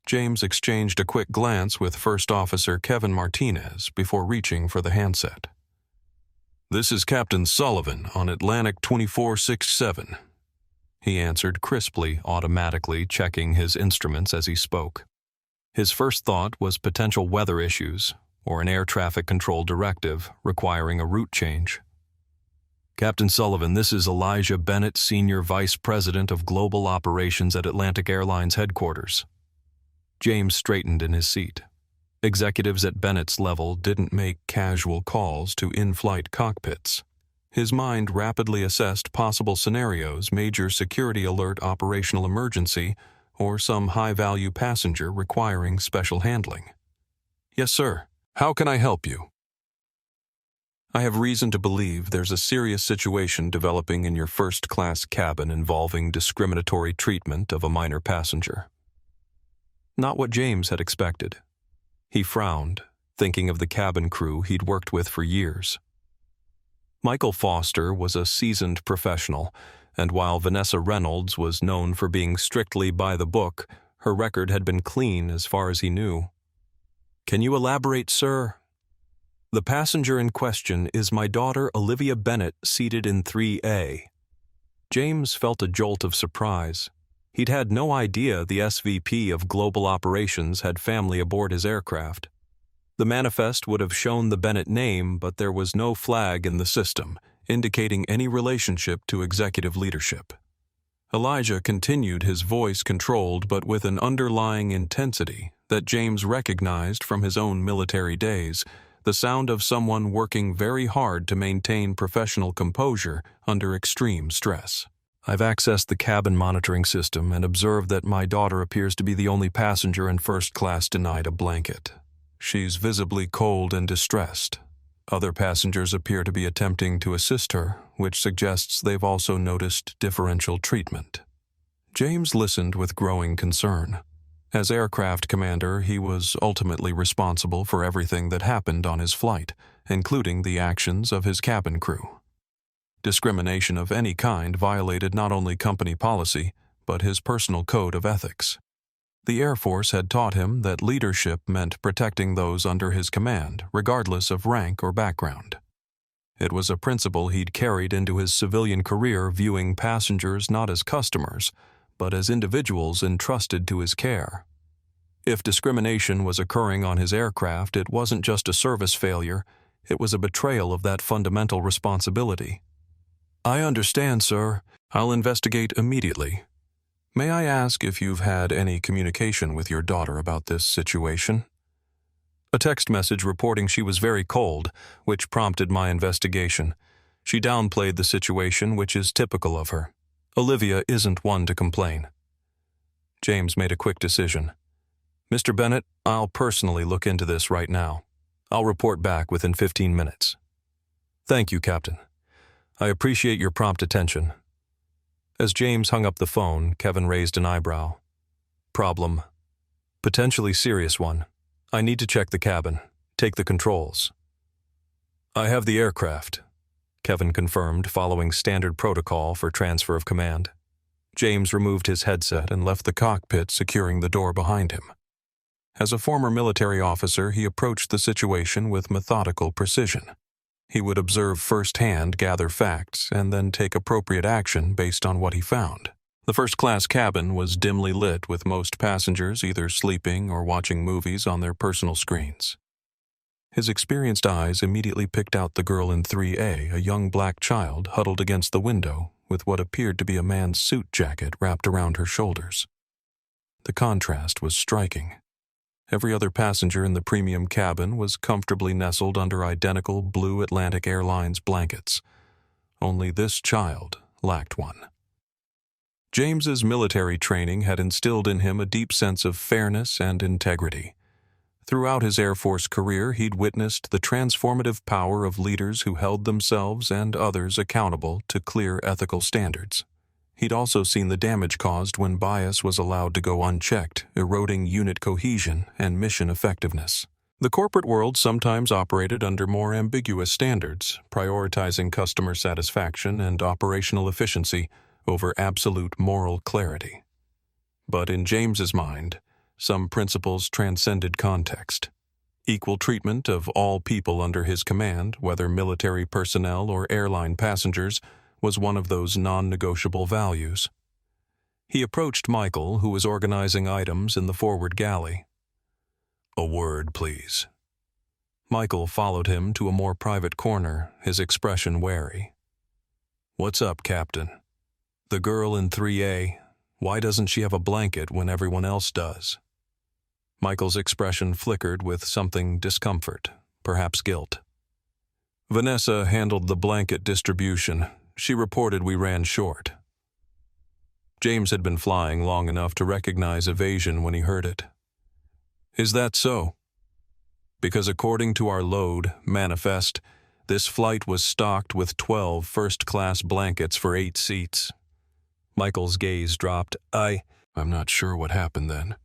Speaker 1: James exchanged a quick glance with First Officer Kevin Martinez before reaching for the handset. "This is Captain Sullivan on Atlantic 2467. He answered crisply, automatically checking his instruments as he spoke. His first thought was potential weather issues or an air traffic control directive requiring a route change. "Captain Sullivan, this is Elijah Bennett, Senior Vice President of Global Operations at Atlantic Airlines Headquarters." James straightened in his seat. Executives at Bennett's level didn't make casual calls to in-flight cockpits. His mind rapidly assessed possible scenarios: major security alert, operational emergency, or some high-value passenger requiring special handling. "Yes, sir. How can I help you?" "I have reason to believe there's a serious situation developing in your first-class cabin involving discriminatory treatment of a minor passenger." Not what James had expected. He frowned, thinking of the cabin crew he'd worked with for years. Michael Foster was a seasoned professional, and while Vanessa Reynolds was known for being strictly by the book, her record had been clean as far as he knew. "Can you elaborate, sir?" "The passenger in question is my daughter Olivia Bennett, seated in 3A. James felt a jolt of surprise. He'd had no idea the SVP of Global Operations had family aboard his aircraft. The manifest would have shown the Bennett name, but there was no flag in the system indicating any relationship to executive leadership. Elijah continued, his voice controlled but with an underlying intensity that James recognized from his own military days, the sound of someone working very hard to maintain professional composure under extreme stress. "I've accessed the cabin monitoring system and observed that my daughter appears to be the only passenger in first class denied a blanket. She's visibly cold and distressed. Other passengers appear to be attempting to assist her, which suggests they've also noticed differential treatment." James listened with growing concern. As aircraft commander, he was ultimately responsible for everything that happened on his flight, including the actions of his cabin crew. Discrimination of any kind violated not only company policy, but his personal code of ethics. The Air Force had taught him that leadership meant protecting those under his command, regardless of rank or background. It was a principle he'd carried into his civilian career, viewing passengers not as customers, but as individuals entrusted to his care. If discrimination was occurring on his aircraft, it wasn't just a service failure, it was a betrayal of that fundamental responsibility. "I understand, sir. I'll investigate immediately. May I ask if you've had any communication with your daughter about this situation?" "A text message reporting she was very cold, which prompted my investigation. She downplayed the situation, which is typical of her. Olivia isn't one to complain." James made a quick decision. "Mr. Bennett, I'll personally look into this right now. I'll report back within 15 minutes. "Thank you, Captain. I appreciate your prompt attention." As James hung up the phone, Kevin raised an eyebrow. "Problem. Potentially serious one. I need to check the cabin. Take the controls." "I have the aircraft," Kevin confirmed, following standard protocol for transfer of command. James removed his headset and left the cockpit, securing the door behind him. As a former military officer, he approached the situation with methodical precision. He would observe firsthand, gather facts, and then take appropriate action based on what he found. The first-class cabin was dimly lit, with most passengers either sleeping or watching movies on their personal screens. His experienced eyes immediately picked out the girl in 3A, a young black child huddled against the window with what appeared to be a man's suit jacket wrapped around her shoulders. The contrast was striking. Every other passenger in the premium cabin was comfortably nestled under identical blue Atlantic Airlines blankets. Only this child lacked one. James's military training had instilled in him a deep sense of fairness and integrity. Throughout his Air Force career, he'd witnessed the transformative power of leaders who held themselves and others accountable to clear ethical standards. He'd also seen the damage caused when bias was allowed to go unchecked, eroding unit cohesion and mission effectiveness. The corporate world sometimes operated under more ambiguous standards, prioritizing customer satisfaction and operational efficiency over absolute moral clarity. But in James's mind, some principles transcended context. Equal treatment of all people under his command, whether military personnel or airline passengers, was one of those non-negotiable values. He approached Michael, who was organizing items in the forward galley. "A word, please." Michael followed him to a more private corner, his expression wary. "What's up, Captain? The girl in 3A, why doesn't she have a blanket when everyone else does?" Michael's expression flickered with something discomfort, perhaps guilt. Vanessa handled the blanket distribution. She reported we ran short. James had been flying long enough to recognize evasion when he heard it. Is that so? Because according to our load manifest, this flight was stocked with 12 first-class blankets for 8 seats. Michael's gaze dropped. I'm not sure what happened then.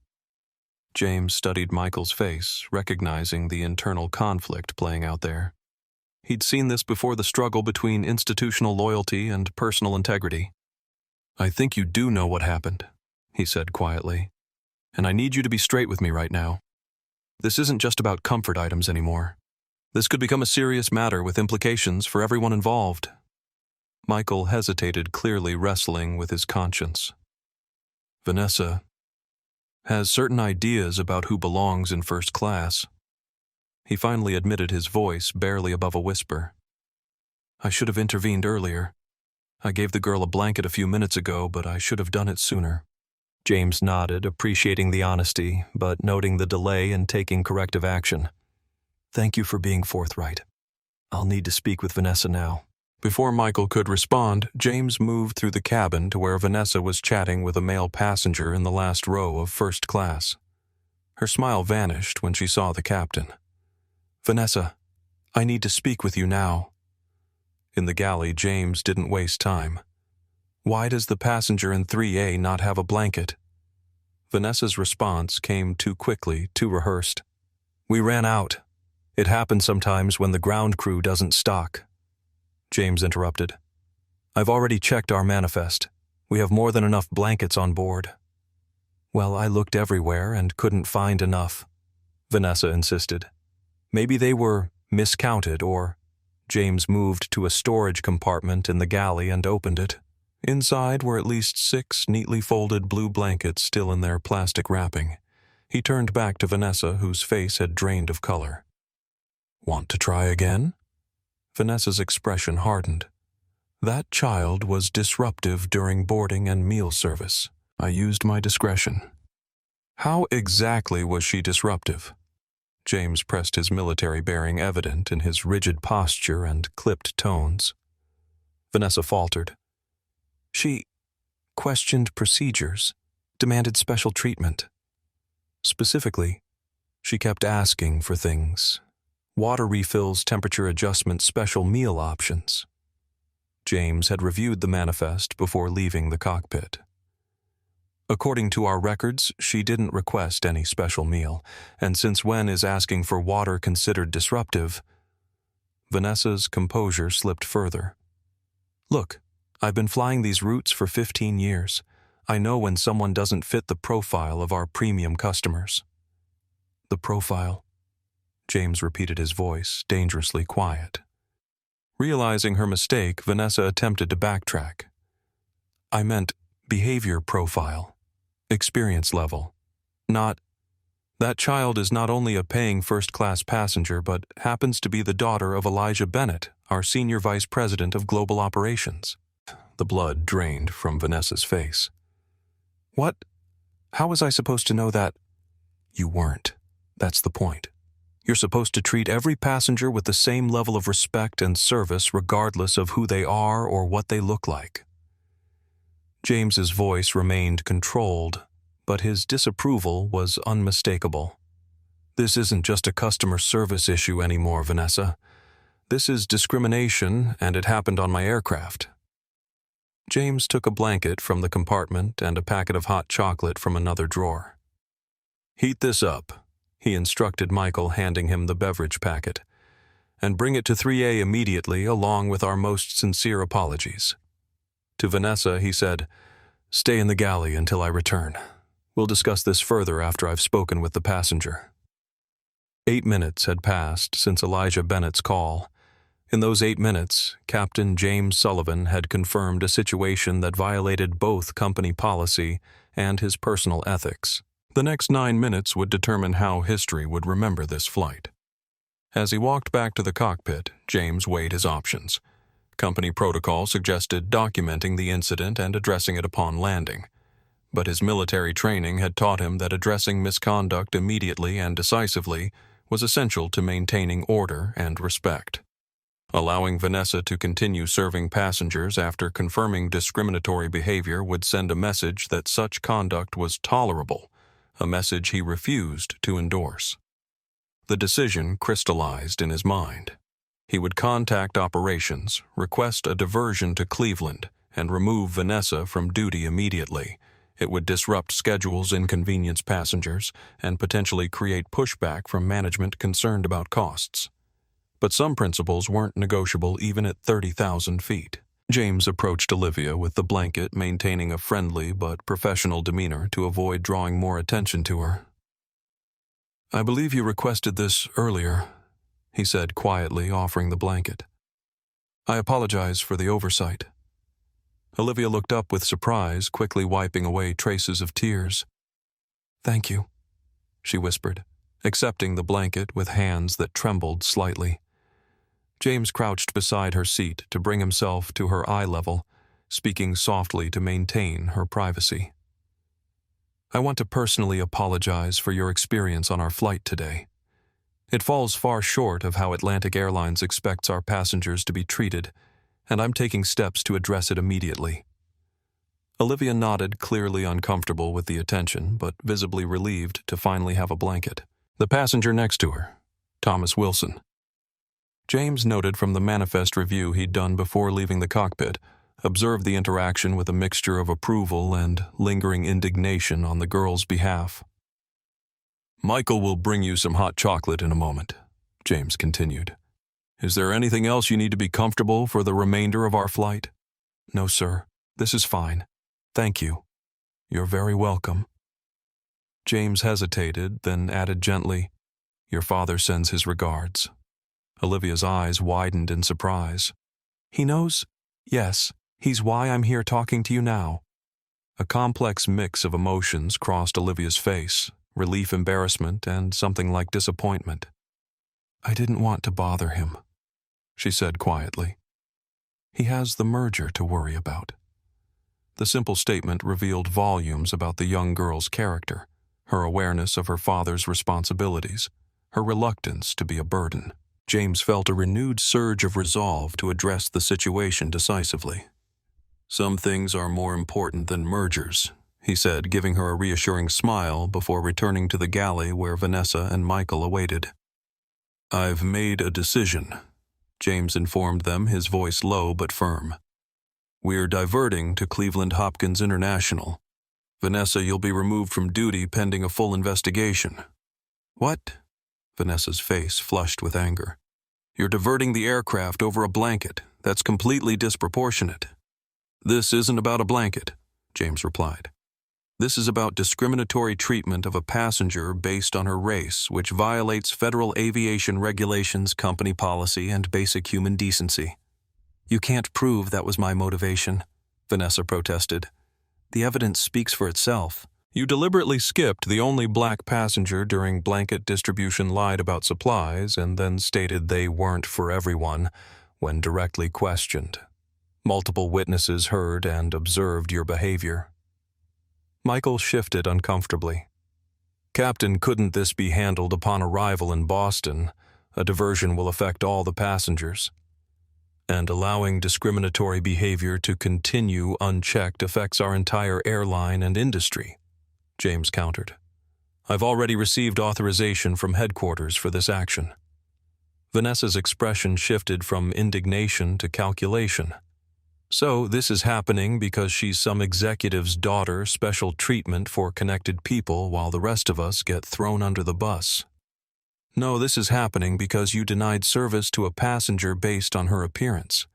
Speaker 1: James studied Michael's face, recognizing the internal conflict playing out there. He'd seen this before, the struggle between institutional loyalty and personal integrity. I think you do know what happened, he said quietly. And I need you to be straight with me right now. This isn't just about comfort items anymore. This could become a serious matter with implications for everyone involved. Michael hesitated, clearly wrestling with his conscience. Vanessa has certain ideas about who belongs in first class. He finally admitted, his voice barely above a whisper. I should have intervened earlier. I gave the girl a blanket a few minutes ago, but I should have done it sooner. James nodded, appreciating the honesty, but noting the delay in taking corrective action. Thank you for being forthright. I'll need to speak with Vanessa now. Before Michael could respond, James moved through the cabin to where Vanessa was chatting with a male passenger in the last row of first class. Her smile vanished when she saw the captain. Vanessa, I need to speak with you now. In the galley, James didn't waste time. Why does the passenger in 3A not have a blanket? Vanessa's response came too quickly, too rehearsed. We ran out. It happens sometimes when the ground crew doesn't stock. James interrupted. I've already checked our manifest. We have more than enough blankets on board. Well, I looked everywhere and couldn't find enough, Vanessa insisted. Maybe they were miscounted, or... James moved to a storage compartment in the galley and opened it. Inside were at least 6 neatly folded blue blankets still in their plastic wrapping. He turned back to Vanessa, whose face had drained of color. Want to try again? Vanessa's expression hardened. That child was disruptive during boarding and meal service. I used my discretion. How exactly was she disruptive? James pressed his military bearing evident in his rigid posture and clipped tones. Vanessa faltered. She questioned procedures, demanded special treatment. Specifically, she kept asking for things. Water refills, temperature adjustment, special meal options. James had reviewed the manifest before leaving the cockpit. According to our records, she didn't request any special meal, and since when is asking for water considered disruptive? Vanessa's composure slipped further. Look, I've been flying these routes for 15 years. I know when someone doesn't fit the profile of our premium customers. The profile? James repeated, his voice dangerously quiet. Realizing her mistake, Vanessa attempted to backtrack. I meant behavior profile. Experience level. Not, that child is not only a paying first-class passenger, but happens to be the daughter of Elijah Bennett, our senior vice president of global operations. The blood drained from Vanessa's face. What? How was I supposed to know that? You weren't. That's the point. You're supposed to treat every passenger with the same level of respect and service regardless of who they are or what they look like. James's voice remained controlled, but his disapproval was unmistakable. This isn't just a customer service issue anymore, Vanessa. This is discrimination, and it happened on my aircraft. James took a blanket from the compartment and a packet of hot chocolate from another drawer. Heat this up, he instructed Michael, handing him the beverage packet, and bring it to 3A immediately along with our most sincere apologies. To Vanessa, he said, stay in the galley until I return. We'll discuss this further after I've spoken with the passenger. 8 minutes had passed since Elijah Bennett's call. In those 8 minutes, Captain James Sullivan had confirmed a situation that violated both company policy and his personal ethics. The next 9 minutes would determine how history would remember this flight. As he walked back to the cockpit, James weighed his options. Company protocol suggested documenting the incident and addressing it upon landing. but his military training had taught him that addressing misconduct immediately and decisively was essential to maintaining order and respect. Allowing Vanessa to continue serving passengers after confirming discriminatory behavior would send a message that such conduct was tolerable, a message he refused to endorse. The decision crystallized in his mind. He would contact operations, request a diversion to Cleveland, and remove Vanessa from duty immediately. It would disrupt schedules, inconvenience passengers, and potentially create pushback from management concerned about costs. But some principles weren't negotiable even at 30,000 feet. James approached Olivia with the blanket, maintaining a friendly but professional demeanor to avoid drawing more attention to her. "I believe you requested this earlier," he said quietly, offering the blanket. "I apologize for the oversight." Olivia looked up with surprise, quickly wiping away traces of tears. "Thank you," she whispered, accepting the blanket with hands that trembled slightly. James crouched beside her seat to bring himself to her eye level, speaking softly to maintain her privacy. "I want to personally apologize for your experience on our flight today. It falls far short of how Atlantic Airlines expects our passengers to be treated, and I'm taking steps to address it immediately." Olivia nodded, clearly uncomfortable with the attention, but visibly relieved to finally have a blanket. The passenger next to her, Thomas Wilson. James noted from the manifest review he'd done before leaving the cockpit, observed the interaction with a mixture of approval and lingering indignation on the girl's behalf. "Michael will bring you some hot chocolate in a moment," James continued. "Is there anything else you need to be comfortable for the remainder of our flight?" "No, sir. This is fine. Thank you. You're very welcome." James hesitated, then added gently, "Your father sends his regards." Olivia's eyes widened in surprise. "He knows?" "Yes. He's why I'm here talking to you now." A complex mix of emotions crossed Olivia's face, relief, embarrassment, and something like disappointment. "I didn't want to bother him," she said quietly. "He has the merger to worry about." The simple statement revealed volumes about the young girl's character, her awareness of her father's responsibilities, her reluctance to be a burden. James felt a renewed surge of resolve to address the situation decisively. "Some things are more important than mergers," he said, giving her a reassuring smile before returning to the galley where Vanessa and Michael awaited. "I've made a decision," James informed them, his voice low but firm. "We're diverting to Cleveland Hopkins International. Vanessa, you'll be removed from duty pending a full investigation." "What?" Vanessa's face flushed with anger. "You're diverting the aircraft over a blanket. That's completely disproportionate." "This isn't about a blanket," James replied. "This is about discriminatory treatment of a passenger based on her race, which violates federal aviation regulations, company policy, and basic human decency." "You can't prove that was my motivation," Vanessa protested. "The evidence speaks for itself." "You deliberately skipped the only black passenger during blanket distribution, lied about supplies, and then stated they weren't for everyone when directly questioned. Multiple witnesses heard and observed your behavior." Michael shifted uncomfortably. "Captain, couldn't this be handled upon arrival in Boston? A diversion will affect all the passengers. And allowing discriminatory behavior to continue unchecked affects our entire airline and industry," James countered. "I've already received authorization from headquarters for this action." Vanessa's expression shifted from indignation to calculation. "So this is happening because she's some executive's daughter, special treatment for connected people while the rest of us get thrown under the bus." "No, this is happening because you denied service to a passenger based on her appearance.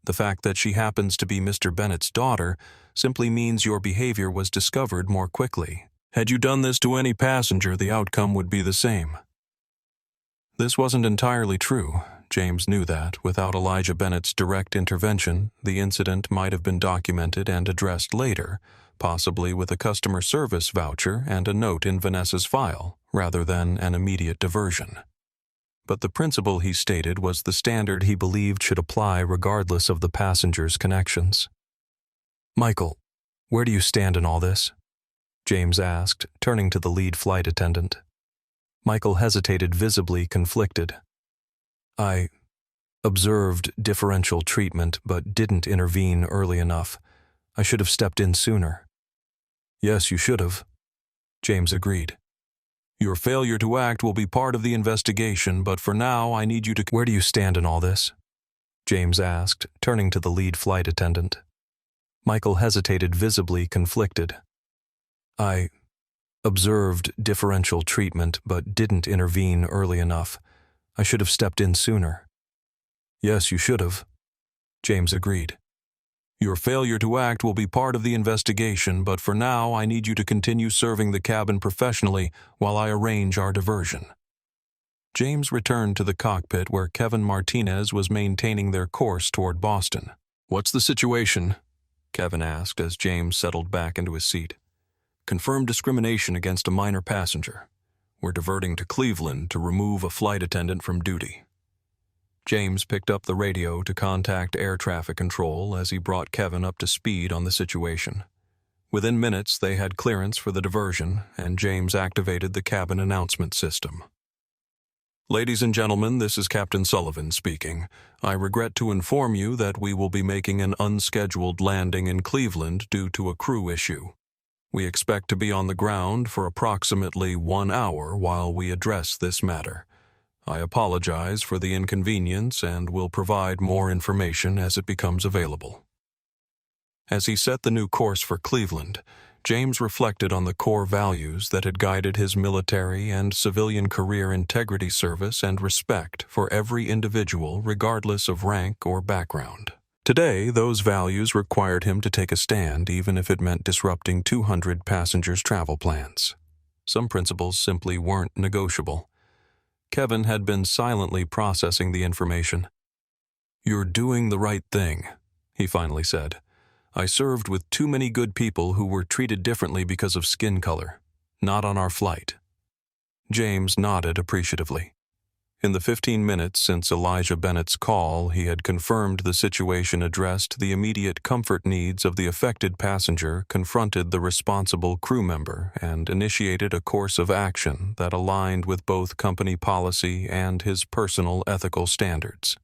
Speaker 1: The fact that she happens to be Mr. Bennett's daughter simply means your behavior was discovered more quickly. Had you done this to any passenger, the outcome would be the same." This wasn't entirely true. James knew that, without Elijah Bennett's direct intervention, the incident might have been documented and addressed later, possibly with a customer service voucher and a note in Vanessa's file, rather than an immediate diversion. But the principle he stated was the standard he believed should apply regardless of the passenger's connections. "Michael, where do you stand in all this?" James asked, turning to the lead flight attendant. Michael hesitated, visibly conflicted. I observed differential treatment but didn't intervene early enough. I should have stepped in sooner. Yes, you should have, James agreed. Your failure to act will be part of the investigation, but for now I need you to... Where do you stand in all this? James asked, turning to the lead flight attendant. Michael hesitated, visibly conflicted. I observed differential treatment but didn't intervene early enough. I should have stepped in sooner. Yes, you should have, James agreed. Your failure to act will be part of the investigation, but for now I need you to continue serving the cabin professionally while I arrange our diversion. James returned to the cockpit where Kevin Martinez was maintaining their course toward Boston. What's the situation? Kevin asked as James settled back into his seat. Confirmed discrimination against a minor passenger. We're diverting to Cleveland to remove a flight attendant from duty. James picked up the radio to contact air traffic control as he brought Kevin up to speed on the situation. Within minutes, they had clearance for the diversion, and James activated the cabin announcement system. Ladies and gentlemen, this is Captain Sullivan speaking. I regret to inform you that we will be making an unscheduled landing in Cleveland due to a crew issue. We expect to be on the ground for approximately 1 hour while we address this matter. I apologize for the inconvenience and will provide more information as it becomes available. As he set the new course for Cleveland, James reflected on the core values that had guided his military and civilian career: integrity, service, and respect for every individual regardless of rank or background. Today, those values required him to take a stand even if it meant disrupting 200 passengers' travel plans. Some principles simply weren't negotiable. Kevin had been silently processing the information. You're doing the right thing, he finally said. I served with too many good people who were treated differently because of skin color. Not on our flight. James nodded appreciatively. In the 15 minutes since Elijah Bennett's call, he had confirmed the situation addressed the immediate comfort needs of the affected passenger, confronted the responsible crew member, and initiated a course of action that aligned with both company policy and his personal ethical standards.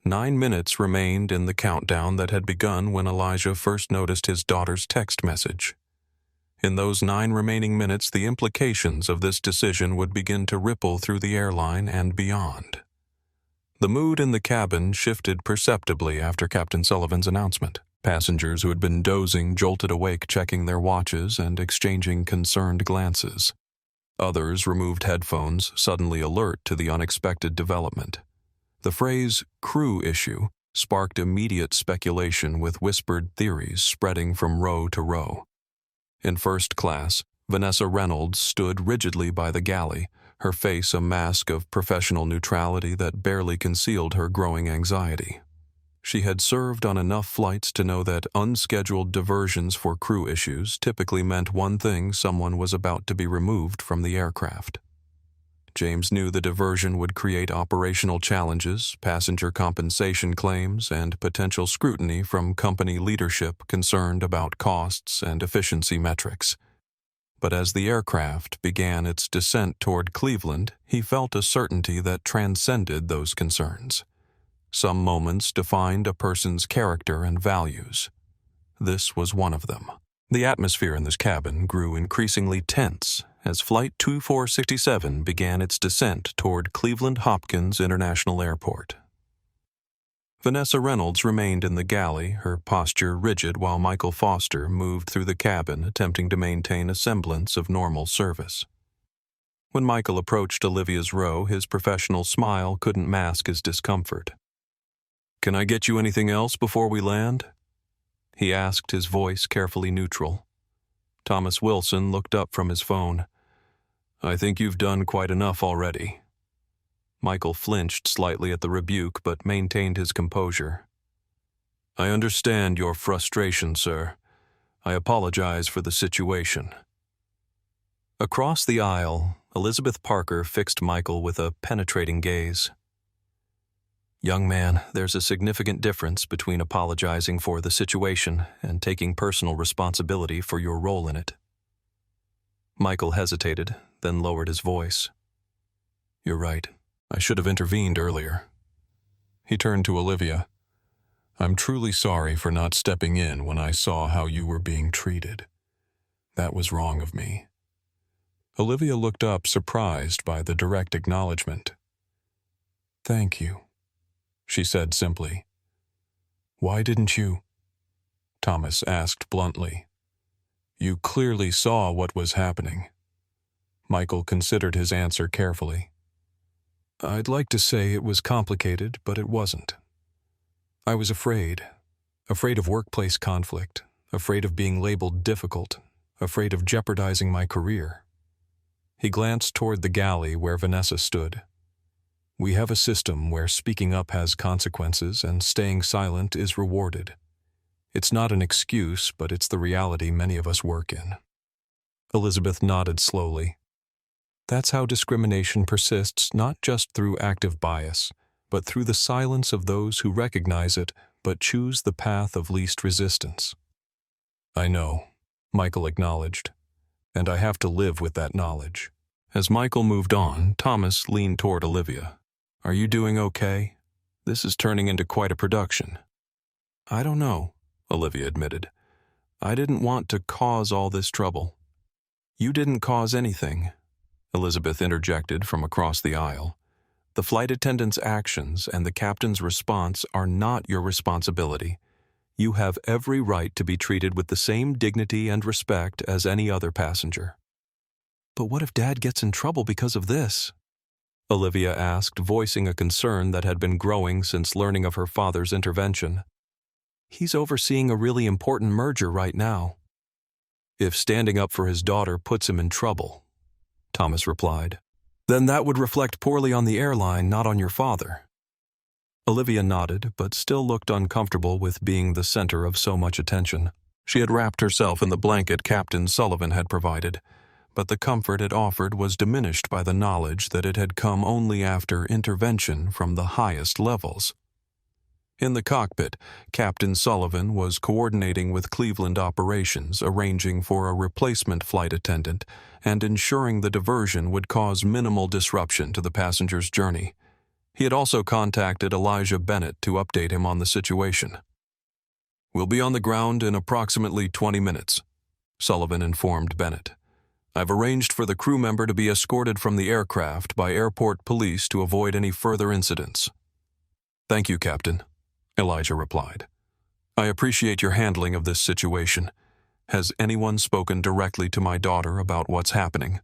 Speaker 1: 9 minutes remained in the countdown that had begun when Elijah first noticed his daughter's text message. In those 9 remaining minutes, the implications of this decision would begin to ripple through the airline and beyond. The mood in the cabin shifted perceptibly after Captain Sullivan's announcement. Passengers who had been dozing jolted awake, checking their watches and exchanging concerned glances. Others removed headphones, suddenly alert to the unexpected development. The phrase "crew issue" sparked immediate speculation, with whispered theories spreading from row to row. In first class, Vanessa Reynolds stood rigidly by the galley, her face a mask of professional neutrality that barely concealed her growing anxiety. She had served on enough flights to know that unscheduled diversions for crew issues typically meant one thing: someone was about to be removed from the aircraft. James knew the diversion would create operational challenges, passenger compensation claims, and potential scrutiny from company leadership concerned about costs and efficiency metrics. But as the aircraft began its descent toward Cleveland, he felt a certainty that transcended those concerns. Some moments defined a person's character and values. This was one of them. The atmosphere in this cabin grew increasingly tense as Flight 2467 began its descent toward Cleveland Hopkins International Airport. Vanessa Reynolds remained in the galley, her posture rigid, while Michael Foster moved through the cabin, attempting to maintain a semblance of normal service. When Michael approached Olivia's row, his professional smile couldn't mask his discomfort. "Can I get you anything else before we land?" he asked, his voice carefully neutral. Thomas Wilson looked up from his phone. "I think you've done quite enough already." Michael flinched slightly at the rebuke, but maintained his composure. "I understand your frustration, sir. I apologize for the situation." Across the aisle, Elizabeth Parker fixed Michael with a penetrating gaze. "Young man, there's a significant difference between apologizing for the situation and taking personal responsibility for your role in it." Michael hesitated, then lowered his voice. "You're right. I should have intervened earlier." He turned to Olivia. "I'm truly sorry for not stepping in when I saw how you were being treated. That was wrong of me." Olivia looked up, surprised by the direct acknowledgement. "Thank you," she said simply. "Why didn't you?" Thomas asked bluntly. "You clearly saw what was happening." Michael considered his answer carefully. "I'd like to say it was complicated, but it wasn't. I was afraid of workplace conflict, afraid of being labeled difficult, afraid of jeopardizing my career." He glanced toward the galley where Vanessa stood. "We have a system where speaking up has consequences and staying silent is rewarded. It's not an excuse, but it's the reality many of us work in." Elizabeth nodded slowly. "That's how discrimination persists, not just through active bias, but through the silence of those who recognize it but choose the path of least resistance." "I know," Michael acknowledged, "and I have to live with that knowledge." As Michael moved on, Thomas leaned toward Olivia. "Are you doing okay? This is turning into quite a production." "I don't know," Olivia admitted. "I didn't want to cause all this trouble." "You didn't cause anything," Elizabeth interjected from across the aisle. "The flight attendant's actions and the captain's response are not your responsibility. You have every right to be treated with the same dignity and respect as any other passenger." "But what if Dad gets in trouble because of this?" Olivia asked, voicing a concern that had been growing since learning of her father's intervention. "He's overseeing a really important merger right now." "If standing up for his daughter puts him in trouble," Thomas replied, "then that would reflect poorly on the airline, not on your father." Olivia nodded, but still looked uncomfortable with being the center of so much attention. She had wrapped herself in the blanket Captain Sullivan had provided, but the comfort it offered was diminished by the knowledge that it had come only after intervention from the highest levels. In the cockpit, Captain Sullivan was coordinating with Cleveland operations, arranging for a replacement flight attendant and ensuring the diversion would cause minimal disruption to the passenger's journey. He had also contacted Elijah Bennett to update him on the situation. "We'll be on the ground in approximately 20 minutes, Sullivan informed Bennett. "I've arranged for the crew member to be escorted from the aircraft by airport police to avoid any further incidents." "Thank you, Captain," Elijah replied. "I appreciate your handling of this situation. Has anyone spoken directly to my daughter about what's happening?"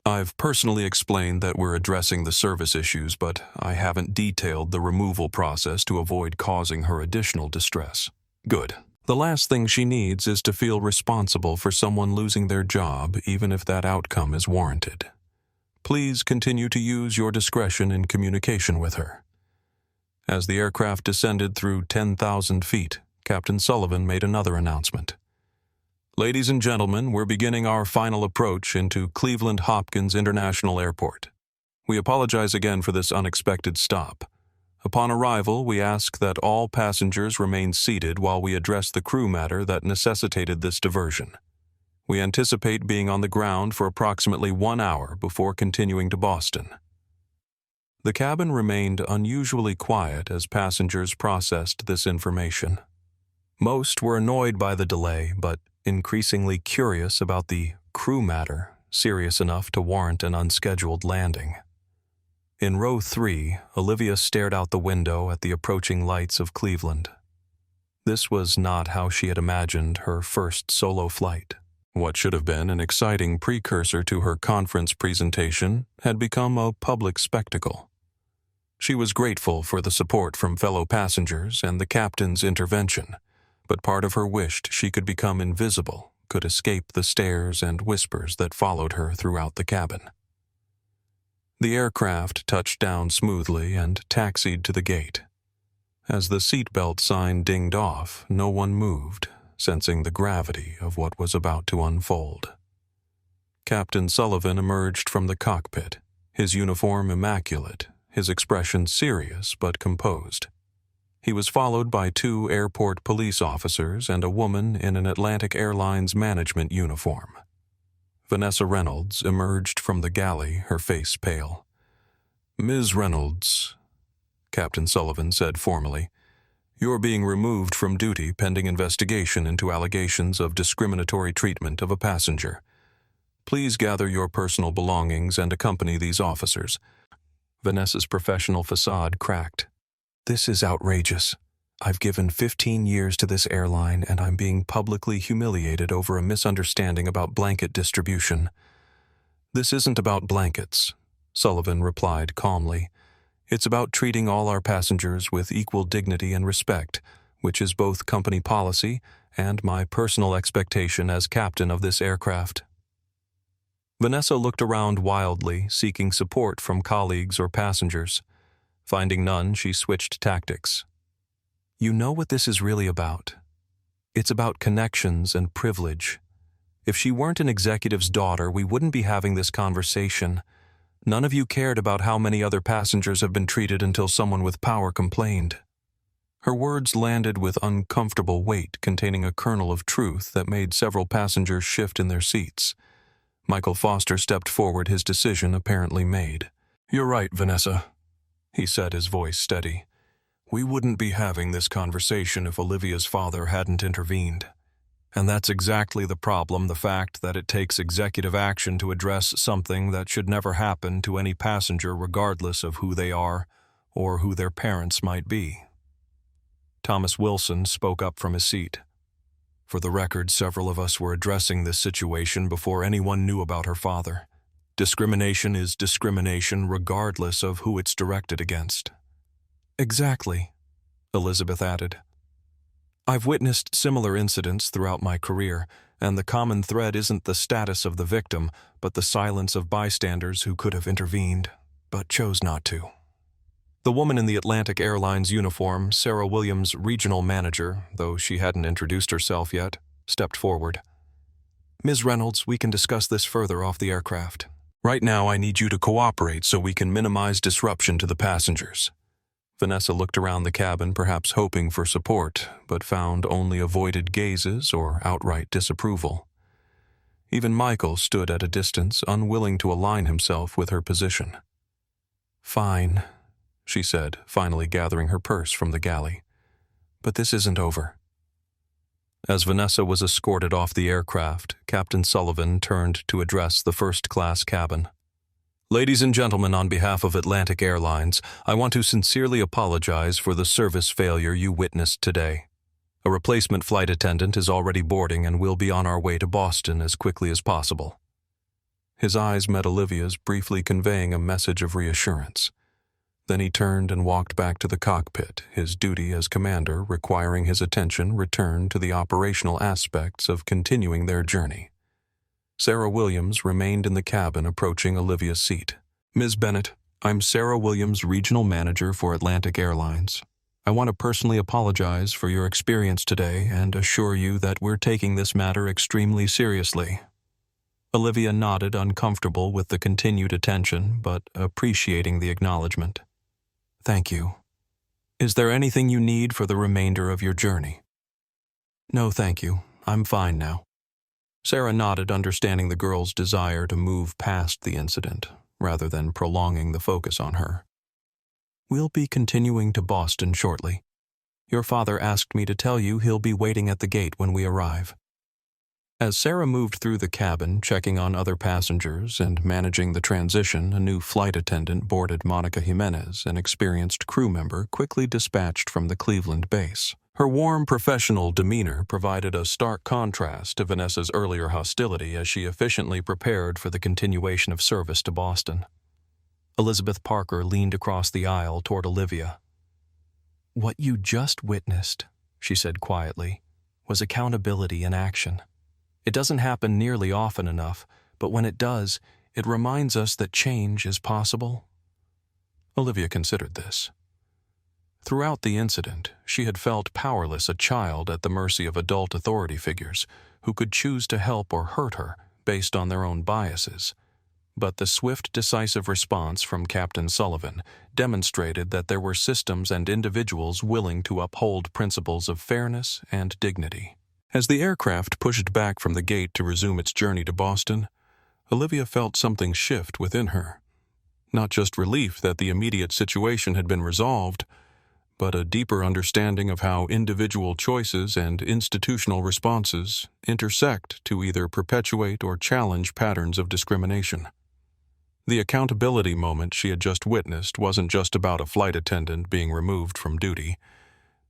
Speaker 1: "I've personally explained that we're addressing the service issues, but I haven't detailed the removal process to avoid causing her additional distress." "Good. The last thing she needs is to feel responsible for someone losing their job, even if that outcome is warranted. Please continue to use your discretion in communication with her." As the aircraft descended through 10,000 feet, Captain Sullivan made another announcement. "Ladies and gentlemen, we're beginning our final approach into Cleveland Hopkins International Airport. We apologize again for this unexpected stop. Upon arrival, we ask that all passengers remain seated while we address the crew matter that necessitated this diversion. We anticipate being on the ground for approximately 1 hour before continuing to Boston." The cabin remained unusually quiet as passengers processed this information. Most were annoyed by the delay, but increasingly curious about the crew matter, serious enough to warrant an unscheduled landing. In row 3, Olivia stared out the window at the approaching lights of Cleveland. This was not how she had imagined her first solo flight. What should have been an exciting precursor to her conference presentation had become a public spectacle. She was grateful for the support from fellow passengers and the captain's intervention, but part of her wished she could become invisible, could escape the stares and whispers that followed her throughout the cabin. The aircraft touched down smoothly and taxied to the gate. As the seatbelt sign dinged off, no one moved, sensing the gravity of what was about to unfold. Captain Sullivan emerged from the cockpit, his uniform immaculate, his expression serious but composed. He was followed by 2 airport police officers and a woman in an Atlantic Airlines management uniform. Vanessa Reynolds emerged from the galley, her face pale. "Ms. Reynolds," Captain Sullivan said formally, "you're being removed from duty pending investigation into allegations of discriminatory treatment of a passenger. Please gather your personal belongings and accompany these officers." Vanessa's professional facade cracked. "This is outrageous. I've given 15 years to this airline, and I'm being publicly humiliated over a misunderstanding about blanket distribution." "This isn't about blankets," Sullivan replied calmly. "It's about treating all our passengers with equal dignity and respect, which is both company policy and my personal expectation as captain of this aircraft." Vanessa looked around wildly, seeking support from colleagues or passengers. Finding none, she switched tactics. "You know what this is really about. It's about connections and privilege. If she weren't an executive's daughter, we wouldn't be having this conversation. None of you cared about how many other passengers have been treated until someone with power complained." Her words landed with uncomfortable weight, containing a kernel of truth that made several passengers shift in their seats. Michael Foster stepped forward, his decision apparently made. "You're right, Vanessa," he said, his voice steady. "We wouldn't be having this conversation if Olivia's father hadn't intervened. And that's exactly the problem, the fact that it takes executive action to address something that should never happen to any passenger regardless of who they are or who their parents might be." Thomas Wilson spoke up from his seat. "For the record, several of us were addressing this situation before anyone knew about her father. Discrimination is discrimination regardless of who it's directed against." "Exactly," Elizabeth added. "I've witnessed similar incidents throughout my career, and the common thread isn't the status of the victim, but the silence of bystanders who could have intervened, but chose not to." The woman in the Atlantic Airlines uniform, Sarah Williams' regional manager, though she hadn't introduced herself yet, stepped forward. "Ms. Reynolds, we can discuss this further off the aircraft. Right now, I need you to cooperate so we can minimize disruption to the passengers." Vanessa looked around the cabin, perhaps hoping for support, but found only avoided gazes or outright disapproval. Even Michael stood at a distance, unwilling to align himself with her position. "Fine," she said, finally gathering her purse from the galley. "But this isn't over." As Vanessa was escorted off the aircraft, Captain Sullivan turned to address the first-class cabin. "Ladies and gentlemen, on behalf of Atlantic Airlines, I want to sincerely apologize for the service failure you witnessed today. A replacement flight attendant is already boarding and we'll be on our way to Boston as quickly as possible." His eyes met Olivia's, briefly conveying a message of reassurance. Then he turned and walked back to the cockpit, his duty as commander requiring his attention returned to the operational aspects of continuing their journey. Sarah Williams remained in the cabin, approaching Olivia's seat. "Ms. Bennett, I'm Sarah Williams, regional manager for Atlantic Airlines. I want to personally apologize for your experience today and assure you that we're taking this matter extremely seriously." Olivia nodded, uncomfortable with the continued attention, but appreciating the acknowledgement. "Thank you. Is there anything you need for the remainder of your journey?" "No, thank you. I'm fine now." Sarah nodded, understanding the girl's desire to move past the incident, rather than prolonging the focus on her. "We'll be continuing to Boston shortly. Your father asked me to tell you he'll be waiting at the gate when we arrive." As Sarah moved through the cabin, checking on other passengers and managing the transition, a new flight attendant boarded Monica Jimenez, an experienced crew member quickly dispatched from the Cleveland base. Her warm, professional demeanor provided a stark contrast to Vanessa's earlier hostility as she efficiently prepared for the continuation of service to Boston. Elizabeth Parker leaned across the aisle toward Olivia. "What you just witnessed," she said quietly, "was accountability in action. It doesn't happen nearly often enough, but when it does, it reminds us that change is possible." Olivia considered this. Throughout the incident, she had felt powerless, a child at the mercy of adult authority figures who could choose to help or hurt her based on their own biases. But the swift, decisive response from Captain Sullivan demonstrated that there were systems and individuals willing to uphold principles of fairness and dignity. As the aircraft pushed back from the gate to resume its journey to Boston, Olivia felt something shift within her. Not just relief that the immediate situation had been resolved, but a deeper understanding of how individual choices and institutional responses intersect to either perpetuate or challenge patterns of discrimination. The accountability moment she had just witnessed wasn't just about a flight attendant being removed from duty.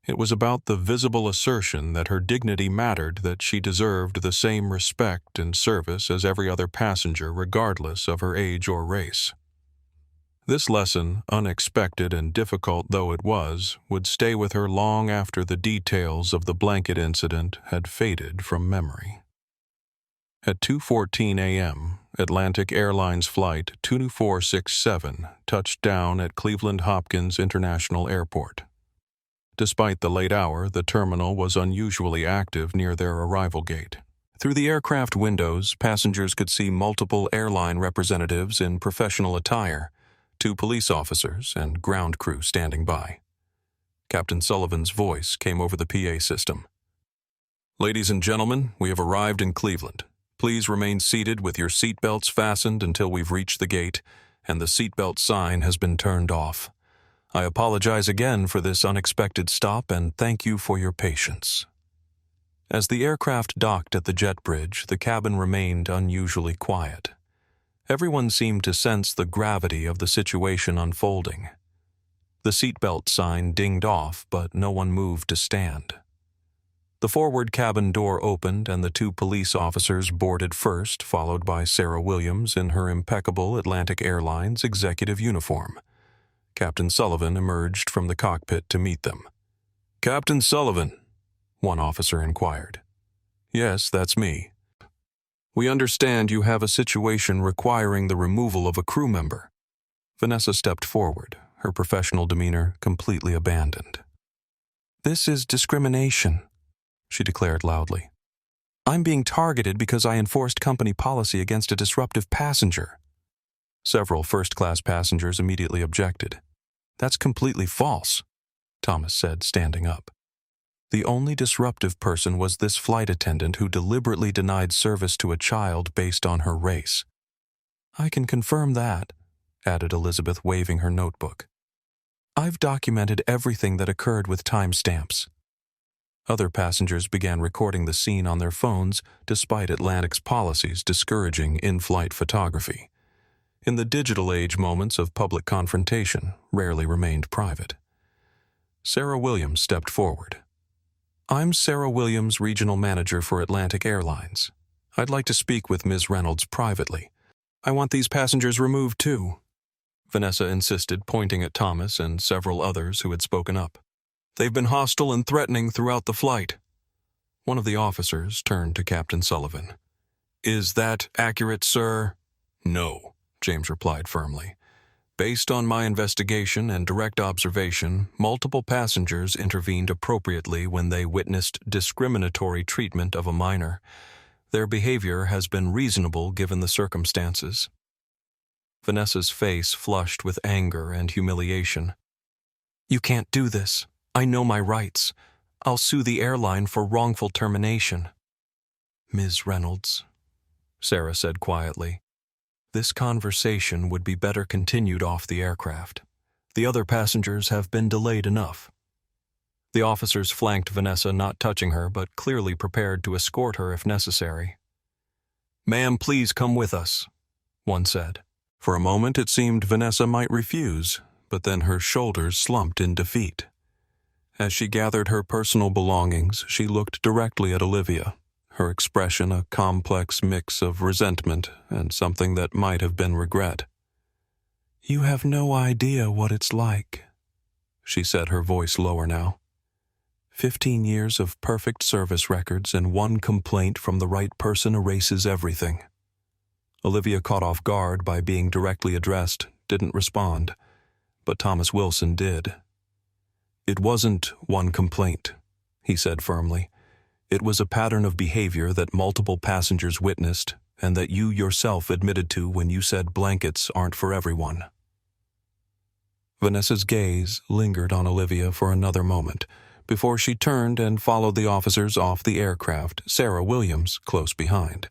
Speaker 1: It was about the visible assertion that her dignity mattered, that she deserved the same respect and service as every other passenger regardless of her age or race. This lesson, unexpected and difficult though it was, would stay with her long after the details of the blanket incident had faded from memory. At 2:14 a.m., Atlantic Airlines Flight 2467 touched down at Cleveland Hopkins International Airport. Despite the late hour, the terminal was unusually active near their arrival gate. Through the aircraft windows, passengers could see multiple airline representatives in professional attire, 2 police officers, and ground crew standing by. Captain Sullivan's voice came over the PA system. "Ladies and gentlemen, we have arrived in Cleveland. Please remain seated with your seatbelts fastened until we've reached the gate and the seatbelt sign has been turned off. I apologize again for this unexpected stop and thank you for your patience." As the aircraft docked at the jet bridge, the cabin remained unusually quiet. Everyone seemed to sense the gravity of the situation unfolding. The seatbelt sign dinged off, but no one moved to stand. The forward cabin door opened and the 2 police officers boarded first, followed by Sarah Williams in her impeccable Atlantic Airlines executive uniform. Captain Sullivan emerged from the cockpit to meet them. "Captain Sullivan," one officer inquired. "Yes, that's me. We understand you have a situation requiring the removal of a crew member." Vanessa stepped forward, her professional demeanor completely abandoned. "This is discrimination," she declared loudly. "I'm being targeted because I enforced company policy against a disruptive passenger." Several first-class passengers immediately objected. "That's completely false," Thomas said, standing up. "The only disruptive person was this flight attendant who deliberately denied service to a child based on her race." "I can confirm that," added Elizabeth, waving her notebook. "I've documented everything that occurred with timestamps." Other passengers began recording the scene on their phones, despite Atlantic's policies discouraging in-flight photography. In the digital age, moments of public confrontation rarely remained private. Sarah Williams stepped forward. "I'm Sarah Williams, Regional Manager for Atlantic Airlines. I'd like to speak with Ms. Reynolds privately. I want these passengers removed too," Vanessa insisted, pointing at Thomas and several others who had spoken up. "They've been hostile and threatening throughout the flight." One of the officers turned to Captain Sullivan. "Is that accurate, sir?" "No," James replied firmly. "Based on my investigation and direct observation, multiple passengers intervened appropriately when they witnessed discriminatory treatment of a minor. Their behavior has been reasonable given the circumstances." Vanessa's face flushed with anger and humiliation. "You can't do this. I know my rights. I'll sue the airline for wrongful termination." "Ms. Reynolds," Sarah said quietly, "this conversation would be better continued off the aircraft. The other passengers have been delayed enough." The officers flanked Vanessa, not touching her, but clearly prepared to escort her if necessary. "Ma'am, please come with us," one said. For a moment it seemed Vanessa might refuse, but then her shoulders slumped in defeat. As she gathered her personal belongings, she looked directly at Olivia, her expression a complex mix of resentment and something that might have been regret. "You have no idea what it's like," she said, her voice lower now. 15 years of perfect service records and one complaint from the right person erases everything." Olivia, caught off guard by being directly addressed, didn't respond, but Thomas Wilson did. "It wasn't one complaint," he said firmly. "It was a pattern of behavior that multiple passengers witnessed and that you yourself admitted to when you said blankets aren't for everyone." Vanessa's gaze lingered on Olivia for another moment before she turned and followed the officers off the aircraft, Sarah Williams close behind.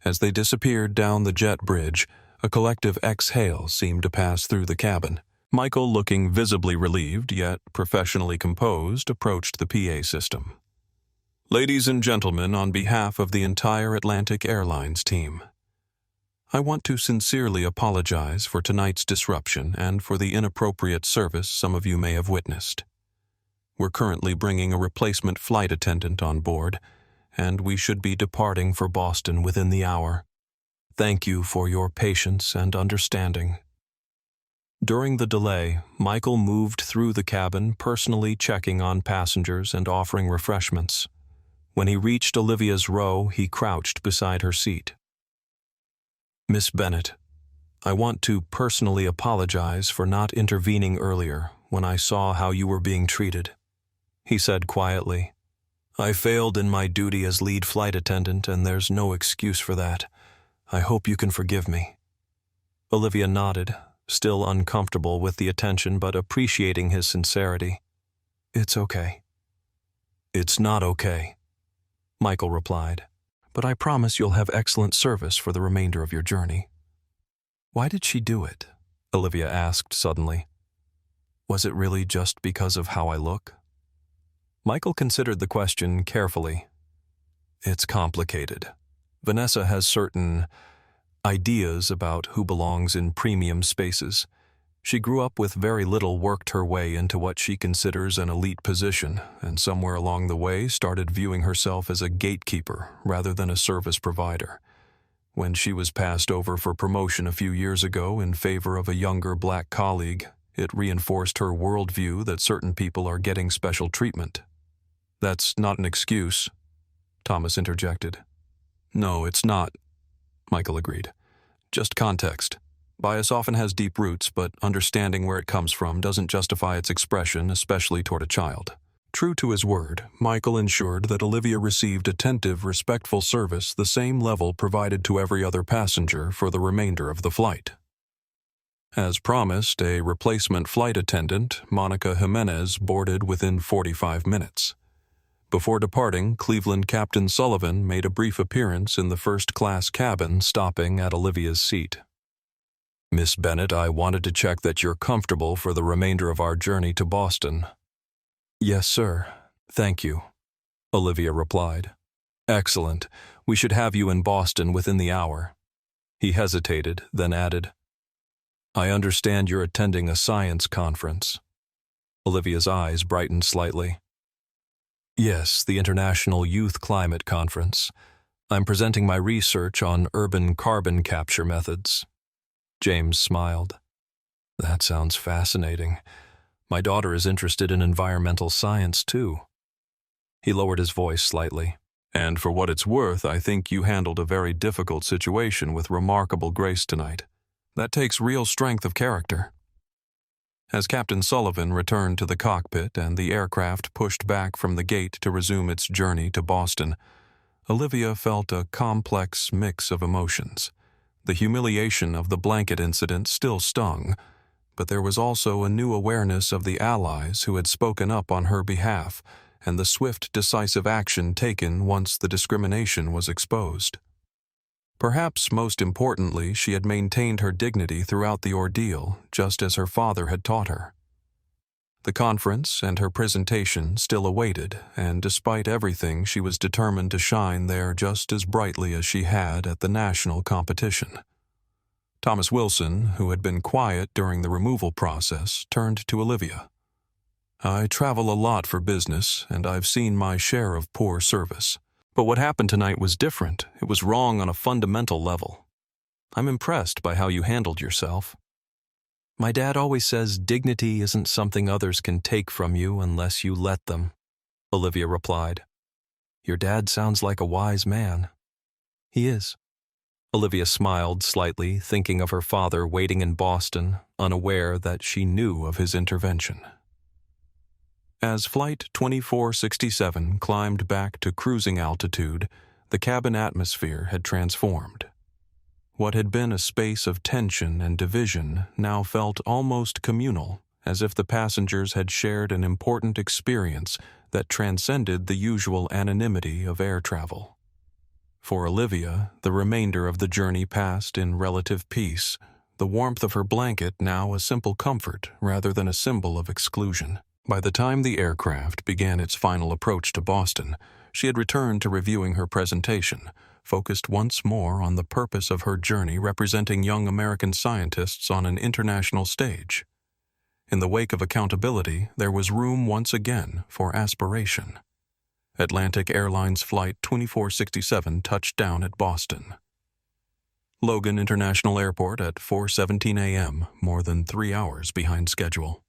Speaker 1: As they disappeared down the jet bridge, a collective exhale seemed to pass through the cabin. Michael, looking visibly relieved yet professionally composed, approached the PA system. "Ladies and gentlemen, on behalf of the entire Atlantic Airlines team, I want to sincerely apologize for tonight's disruption and for the inappropriate service some of you may have witnessed. We're currently bringing a replacement flight attendant on board, and we should be departing for Boston within the hour. Thank you for your patience and understanding." During the delay, Michael moved through the cabin, personally checking on passengers and offering refreshments. When he reached Olivia's row, he crouched beside her seat. "Miss Bennett, I want to personally apologize for not intervening earlier when I saw how you were being treated," he said quietly. "I failed in my duty as lead flight attendant, and there's no excuse for that. I hope you can forgive me." Olivia nodded, still uncomfortable with the attention but appreciating his sincerity. "It's okay." "It's not okay," Michael replied. "But I promise you'll have excellent service for the remainder of your journey." "Why did she do it?" Olivia asked suddenly. "Was it really just because of how I look?" Michael considered the question carefully. "It's complicated. Vanessa has certain ideas about who belongs in premium spaces. She grew up with very little, worked her way into what she considers an elite position, and somewhere along the way started viewing herself as a gatekeeper rather than a service provider. When she was passed over for promotion a few years ago in favor of a younger black colleague, it reinforced her worldview that certain people are getting special treatment." "That's not an excuse," Thomas interjected. "No, it's not," Michael agreed. "Just context. Bias often has deep roots, but understanding where it comes from doesn't justify its expression, especially toward a child." True to his word, Michael ensured that Olivia received attentive, respectful service the same level provided to every other passenger for the remainder of the flight. As promised, a replacement flight attendant, Monica Jimenez, boarded within 45 minutes. Before departing, Cleveland Captain Sullivan made a brief appearance in the first-class cabin, stopping at Olivia's seat. "Miss Bennett, I wanted to check that you're comfortable for the remainder of our journey to Boston." "Yes, sir. Thank you," Olivia replied. "Excellent. We should have you in Boston within the hour." He hesitated, then added, "I understand you're attending a science conference." Olivia's eyes brightened slightly. "Yes, the International Youth Climate Conference. I'm presenting my research on urban carbon capture methods." James smiled. "That sounds fascinating. My daughter is interested in environmental science, too." He lowered his voice slightly. "And for what it's worth, I think you handled a very difficult situation with remarkable grace tonight. That takes real strength of character." As Captain Sullivan returned to the cockpit and the aircraft pushed back from the gate to resume its journey to Boston, Olivia felt a complex mix of emotions. The humiliation of the blanket incident still stung, but there was also a new awareness of the allies who had spoken up on her behalf and the swift, decisive action taken once the discrimination was exposed. Perhaps most importantly, she had maintained her dignity throughout the ordeal, just as her father had taught her. The conference and her presentation still awaited, and despite everything, she was determined to shine there just as brightly as she had at the national competition. Thomas Wilson, who had been quiet during the removal process, turned to Olivia. "I travel a lot for business, and I've seen my share of poor service. But what happened tonight was different. It was wrong on a fundamental level. I'm impressed by how you handled yourself." "My dad always says dignity isn't something others can take from you unless you let them," Olivia replied. "Your dad sounds like a wise man." "He is." Olivia smiled slightly, thinking of her father waiting in Boston, unaware that she knew of his intervention. As Flight 2467 climbed back to cruising altitude, the cabin atmosphere had transformed. What had been a space of tension and division now felt almost communal, as if the passengers had shared an important experience that transcended the usual anonymity of air travel. For Olivia, the remainder of the journey passed in relative peace, the warmth of her blanket now a simple comfort rather than a symbol of exclusion. By the time the aircraft began its final approach to Boston, she had returned to reviewing her presentation, focused once more on the purpose of her journey representing young American scientists on an international stage. In the wake of accountability, there was room once again for aspiration. Atlantic Airlines Flight 2467 touched down at Boston. Logan International Airport at 4:17 a.m., more than 3 hours behind schedule.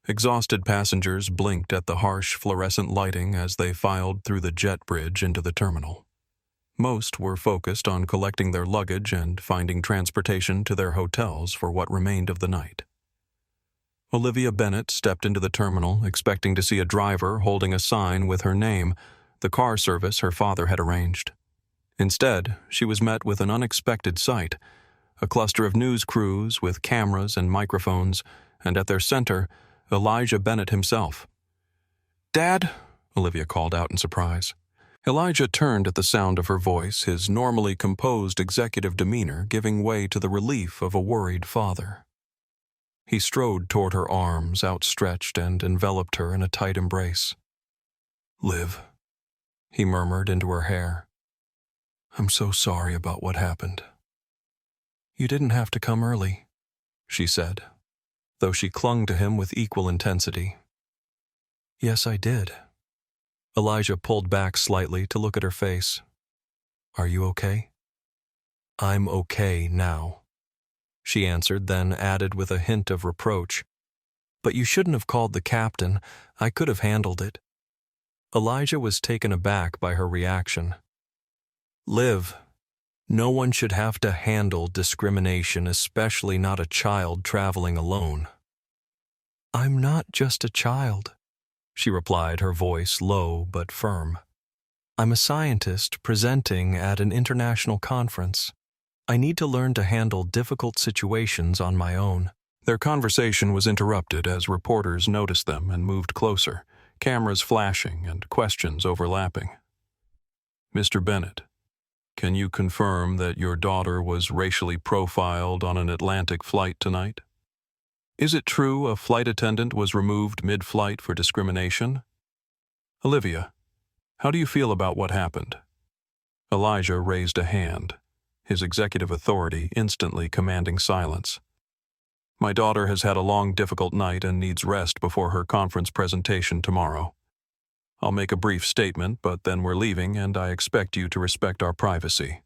Speaker 1: Exhausted passengers blinked at the harsh fluorescent lighting as they filed through the jet bridge into the terminal. Most were focused on collecting their luggage and finding transportation to their hotels for what remained of the night. Olivia Bennett stepped into the terminal, expecting to see a driver holding a sign with her name, the car service her father had arranged. Instead, she was met with an unexpected sight, a cluster of news crews with cameras and microphones, and at their center, Elijah Bennett himself. "Dad," Olivia called out in surprise. Elijah turned at the sound of her voice, his normally composed executive demeanor giving way to the relief of a worried father. He strode toward her arms, outstretched, and enveloped her in a tight embrace. "Liv," he murmured into her hair. "I'm so sorry about what happened." "You didn't have to come early," she said, though she clung to him with equal intensity. "Yes, I did." Elijah pulled back slightly to look at her face. "Are you okay?" "I'm okay now," she answered, then added with a hint of reproach. "But you shouldn't have called the captain. I could have handled it." Elijah was taken aback by her reaction. "Liv, no one should have to handle discrimination, especially not a child traveling alone." "I'm not just a child," she replied, her voice low but firm. "I'm a scientist presenting at an international conference. I need to learn to handle difficult situations on my own." Their conversation was interrupted as reporters noticed them and moved closer, cameras flashing and questions overlapping. "Mr. Bennett, can you confirm that your daughter was racially profiled on an Atlantic flight tonight? Is it true a flight attendant was removed mid-flight for discrimination? Olivia, how do you feel about what happened?" Elijah raised a hand, his executive authority instantly commanding silence. "My daughter has had a long, difficult night and needs rest before her conference presentation tomorrow. I'll make a brief statement, but then we're leaving, and I expect you to respect our privacy."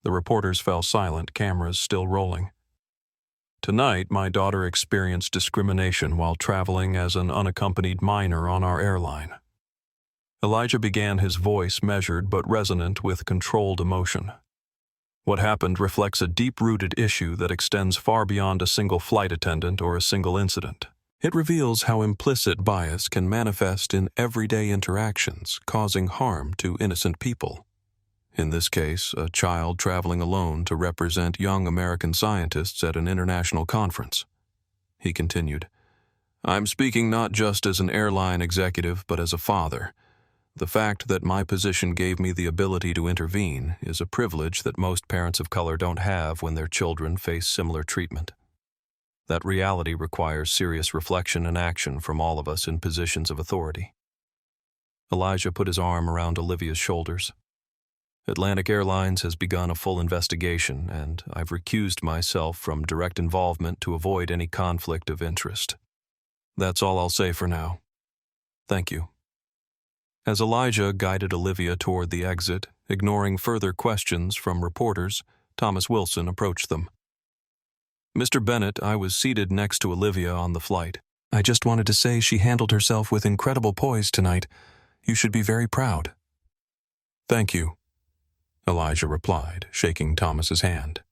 Speaker 1: The reporters fell silent, cameras still rolling. "Tonight, my daughter experienced discrimination while traveling as an unaccompanied minor on our airline." Elijah began, his voice measured but resonant with controlled emotion. "What happened reflects a deep-rooted issue that extends far beyond a single flight attendant or a single incident. It reveals how implicit bias can manifest in everyday interactions, causing harm to innocent people. In this case, a child traveling alone to represent young American scientists at an international conference." He continued, "I'm speaking not just as an airline executive, but as a father. The fact that my position gave me the ability to intervene is a privilege that most parents of color don't have when their children face similar treatment. That reality requires serious reflection and action from all of us in positions of authority." Elijah put his arm around Olivia's shoulders. "Atlantic Airlines has begun a full investigation, and I've recused myself from direct involvement to avoid any conflict of interest. That's all I'll say for now. Thank you." As Elijah guided Olivia toward the exit, ignoring further questions from reporters, Thomas Wilson approached them. "Mr. Bennett, I was seated next to Olivia on the flight. I just wanted to say she handled herself with incredible poise tonight. You should be very proud." "Thank you," Elijah replied, shaking Thomas's hand.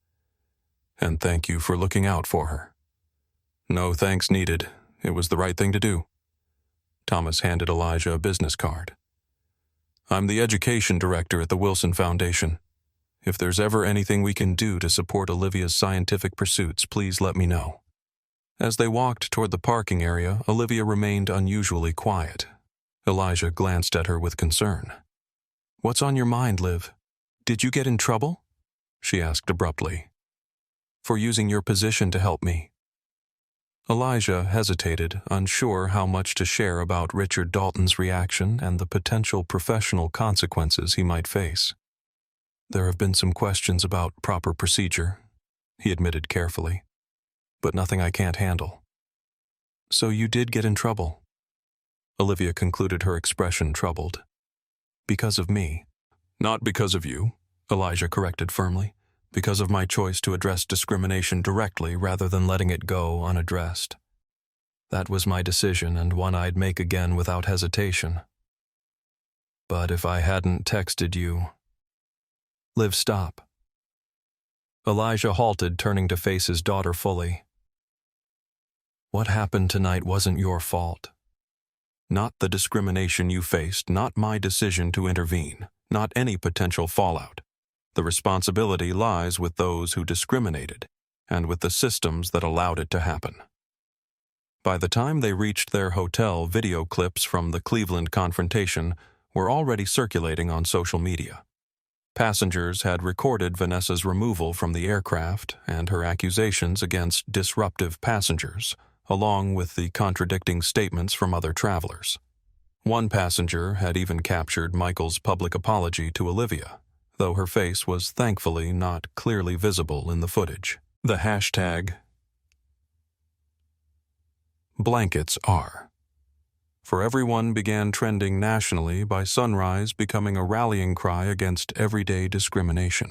Speaker 1: "And thank you for looking out for her." "No thanks needed. It was the right thing to do." Thomas handed Elijah a business card. "I'm the education director at the Wilson Foundation. If there's ever anything we can do to support Olivia's scientific pursuits, please let me know." As they walked toward the parking area, Olivia remained unusually quiet. Elijah glanced at her with concern. "What's on your mind, Liv?" Did you get in trouble? She asked abruptly. For using your position to help me. Elijah hesitated, unsure how much to share about Richard Dalton's reaction and the potential professional consequences he might face. There have been some questions about proper procedure, he admitted carefully, but nothing I can't handle. So you did get in trouble? Olivia concluded, her expression troubled. Because of me. Not because of you, Elijah corrected firmly. Because of my choice to address discrimination directly rather than letting it go unaddressed. That was my decision and one I'd make again without hesitation. But if I hadn't texted you... Liv, stop. Elijah halted, turning to face his daughter fully. What happened tonight wasn't your fault. Not the discrimination you faced, not my decision to intervene, not any potential fallout. The responsibility lies with those who discriminated and with the systems that allowed it to happen. By the time they reached their hotel, video clips from the Cleveland confrontation were already circulating on social media. Passengers had recorded Vanessa's removal from the aircraft and her accusations against disruptive passengers, along with the contradicting statements from other travelers. One passenger had even captured Michael's public apology to Olivia, though her face was thankfully not clearly visible in the footage. The hashtag #BlanketsAre for everyone began trending nationally by sunrise, becoming a rallying cry against everyday discrimination.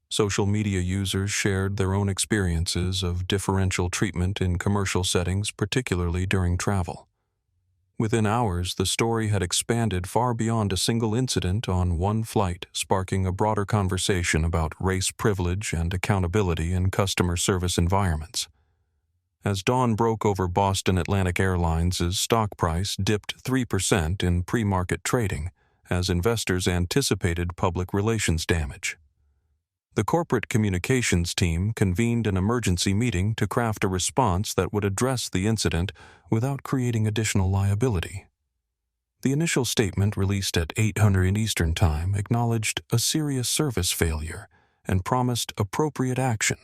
Speaker 1: Social media users shared their own experiences of differential treatment in commercial settings, particularly during travel. Within hours, the story had expanded far beyond a single incident on one flight, sparking a broader conversation about race privilege and accountability in customer service environments. As dawn broke over Boston Atlantic Airlines' stock price dipped 3% in pre-market trading, as investors anticipated public relations damage. The corporate communications team convened an emergency meeting to craft a response that would address the incident without creating additional liability. The initial statement, released at 8:00 Eastern Time, acknowledged a serious service failure and promised appropriate action,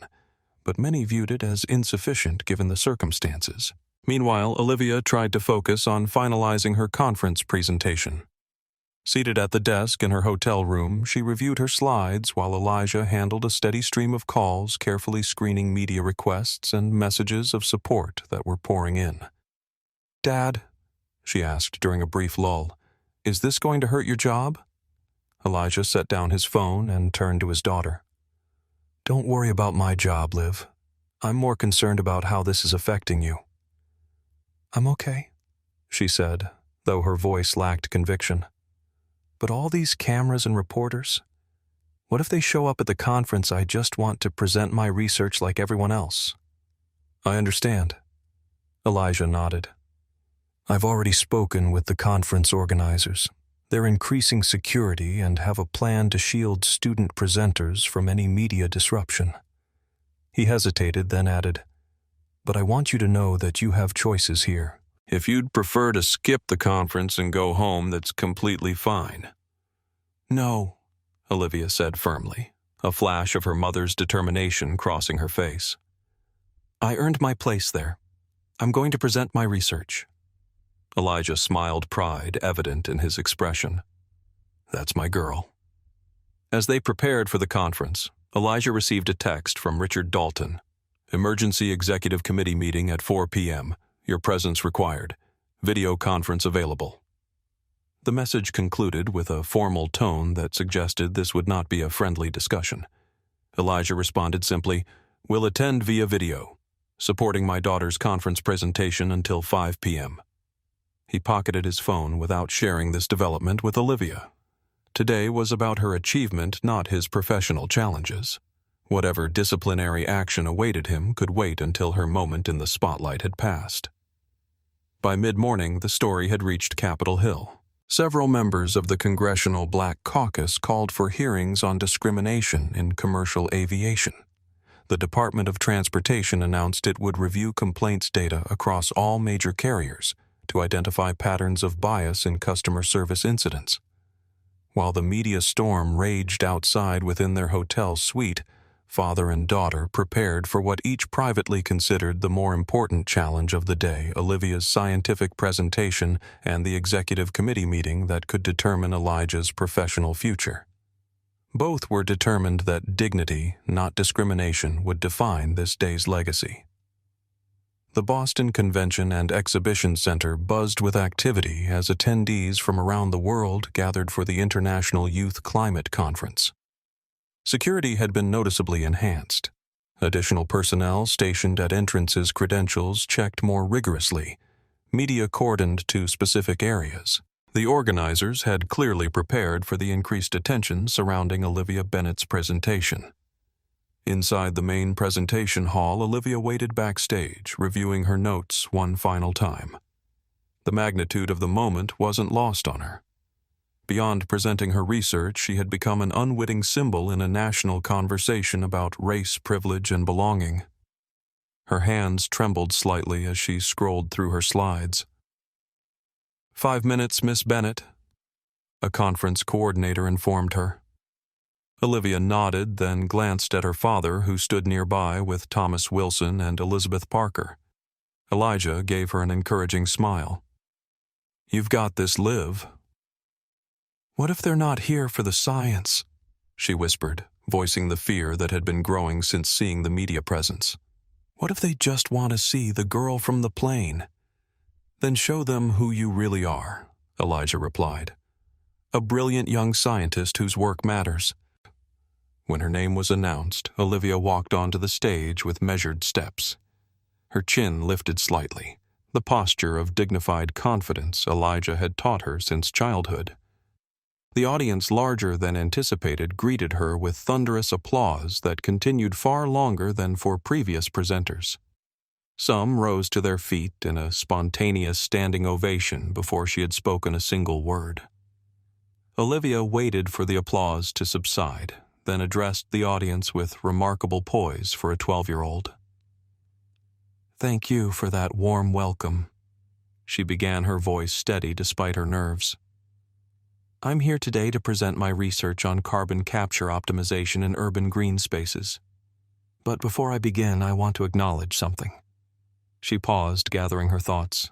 Speaker 1: but many viewed it as insufficient given the circumstances. Meanwhile, Olivia tried to focus on finalizing her conference presentation. Seated at the desk in her hotel room, she reviewed her slides while Elijah handled a steady stream of calls, carefully screening media requests and messages of support that were pouring in. "Dad," she asked during a brief lull, "is this going to hurt your job?" Elijah set down his phone and turned to his daughter. "Don't worry about my job, Liv. I'm more concerned about how this is affecting you." "I'm okay," she said, though her voice lacked conviction. "But all these cameras and reporters? What if they show up at the conference? I just want to present my research like everyone else." "I understand." Elijah nodded. "I've already spoken with the conference organizers. They're increasing security and have a plan to shield student presenters from any media disruption." He hesitated, then added, "But I want you to know that you have choices here. If you'd prefer to skip the conference and go home, that's completely fine." "No," Olivia said firmly, a flash of her mother's determination crossing her face. "I earned my place there. I'm going to present my research." Elijah smiled, pride evident in his expression. "That's my girl." As they prepared for the conference, Elijah received a text from Richard Dalton. "Emergency Executive Committee meeting at 4 p.m. Your presence required. Video conference available." The message concluded with a formal tone that suggested this would not be a friendly discussion. Elijah responded simply, "Will attend via video. Supporting my daughter's conference presentation until 5 p.m. He pocketed his phone without sharing this development with Olivia. Today was about her achievement, not his professional challenges. Whatever disciplinary action awaited him could wait until her moment in the spotlight had passed. By mid-morning, the story had reached Capitol Hill. Several members of the Congressional Black Caucus called for hearings on discrimination in commercial aviation. The Department of Transportation announced it would review complaints data across all major carriers to identify patterns of bias in customer service incidents. While the media storm raged outside within their hotel suite, father and daughter prepared for what each privately considered the more important challenge of the day: Olivia's scientific presentation and the executive committee meeting that could determine Elijah's professional future. Both were determined that dignity, not discrimination, would define this day's legacy. The Boston Convention and Exhibition Center buzzed with activity as attendees from around the world gathered for the International Youth Climate Conference. Security had been noticeably enhanced. Additional personnel stationed at entrances' credentials checked more rigorously. Media cordoned to specific areas. The organizers had clearly prepared for the increased attention surrounding Olivia Bennett's presentation. Inside the main presentation hall, Olivia waited backstage, reviewing her notes one final time. The magnitude of the moment wasn't lost on her. Beyond presenting her research, she had become an unwitting symbol in a national conversation about race, privilege, and belonging. Her hands trembled slightly as she scrolled through her slides. 5 minutes, Miss Bennett, a conference coordinator informed her. Olivia nodded, then glanced at her father, who stood nearby with Thomas Wilson and Elizabeth Parker. Elijah gave her an encouraging smile. "You've got this, Liv." "What if they're not here for the science?" she whispered, voicing the fear that had been growing since seeing the media presence. "What if they just want to see the girl from the plane?" "Then show them who you really are," Elijah replied. "A brilliant young scientist whose work matters." When her name was announced, Olivia walked onto the stage with measured steps. Her chin lifted slightly, the posture of dignified confidence Elijah had taught her since childhood. The audience, larger than anticipated, greeted her with thunderous applause that continued far longer than for previous presenters. Some rose to their feet in a spontaneous standing ovation before she had spoken a single word. Olivia waited for the applause to subside, then addressed the audience with remarkable poise for a 12-year-old. "Thank you for that warm welcome," she began, her voice steady despite her nerves. "I'm here today to present my research on carbon capture optimization in urban green spaces. But before I begin, I want to acknowledge something." She paused, gathering her thoughts.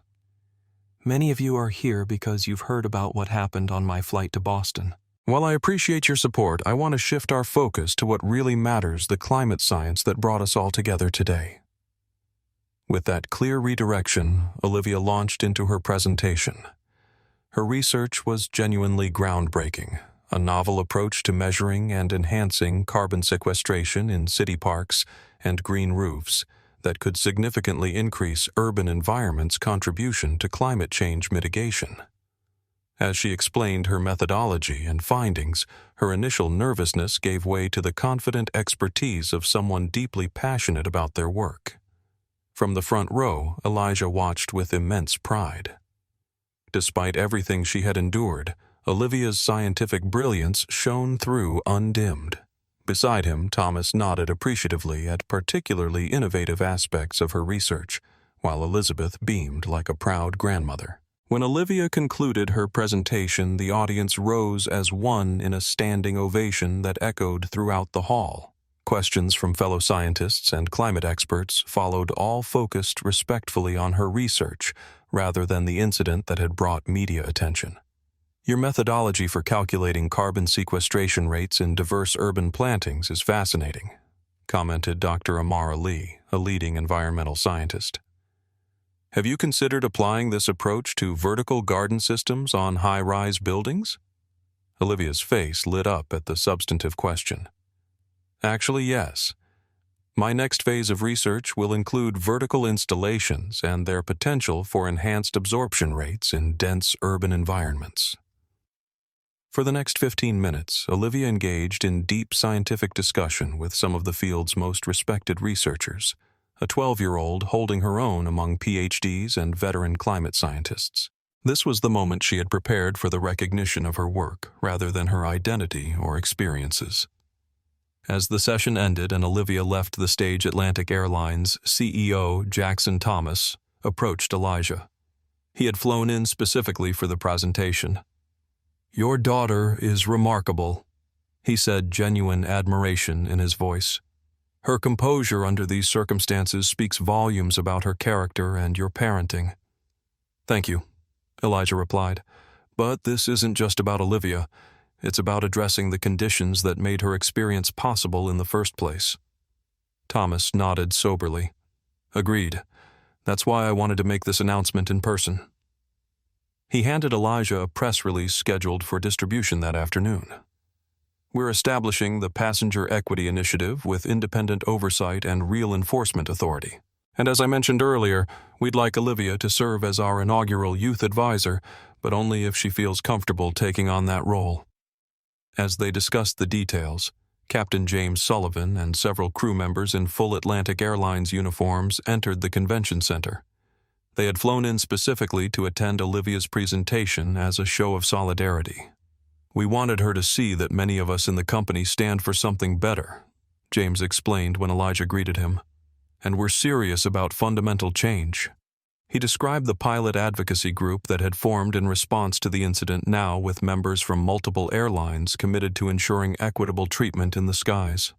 Speaker 1: "Many of you are here because you've heard about what happened on my flight to Boston. While I appreciate your support, I want to shift our focus to what really matters: the climate science that brought us all together today." With that clear redirection, Olivia launched into her presentation. Her research was genuinely groundbreaking, a novel approach to measuring and enhancing carbon sequestration in city parks and green roofs that could significantly increase urban environments' contribution to climate change mitigation. As she explained her methodology and findings, her initial nervousness gave way to the confident expertise of someone deeply passionate about their work. From the front row, Elijah watched with immense pride. Despite everything she had endured, Olivia's scientific brilliance shone through undimmed. Beside him, Thomas nodded appreciatively at particularly innovative aspects of her research, while Elizabeth beamed like a proud grandmother. When Olivia concluded her presentation, the audience rose as one in a standing ovation that echoed throughout the hall. Questions from fellow scientists and climate experts followed, all focused respectfully on her research rather than the incident that had brought media attention. "Your methodology for calculating carbon sequestration rates in diverse urban plantings is fascinating," commented Dr. Amara Lee, a leading environmental scientist. "Have you considered applying this approach to vertical garden systems on high-rise buildings?" Olivia's face lit up at the substantive question. "Actually, yes. My next phase of research will include vertical installations and their potential for enhanced absorption rates in dense urban environments." For the next 15 minutes, Olivia engaged in deep scientific discussion with some of the field's most respected researchers, a 12-year-old holding her own among PhDs and veteran climate scientists. This was the moment she had prepared for the recognition of her work, rather than her identity or experiences. As the session ended and Olivia left the stage, Atlantic Airlines CEO Jackson Thomas approached Elijah. He had flown in specifically for the presentation. "Your daughter is remarkable," he said, genuine admiration in his voice. "Her composure under these circumstances speaks volumes about her character and your parenting." "Thank you," Elijah replied. "But this isn't just about Olivia. It's about addressing the conditions that made her experience possible in the first place." Thomas nodded soberly. "Agreed. That's why I wanted to make this announcement in person." He handed Elijah a press release scheduled for distribution that afternoon. "We're establishing the Passenger Equity Initiative with independent oversight and real enforcement authority. And as I mentioned earlier, we'd like Olivia to serve as our inaugural youth advisor, but only if she feels comfortable taking on that role." As they discussed the details, Captain James Sullivan and several crew members in full Atlantic Airlines uniforms entered the convention center. They had flown in specifically to attend Olivia's presentation as a show of solidarity. "We wanted her to see that many of us in the company stand for something better," James explained when Elijah greeted him. "And we're serious about fundamental change." He described the pilot advocacy group that had formed in response to the incident, now with members from multiple airlines committed to ensuring equitable treatment in the skies.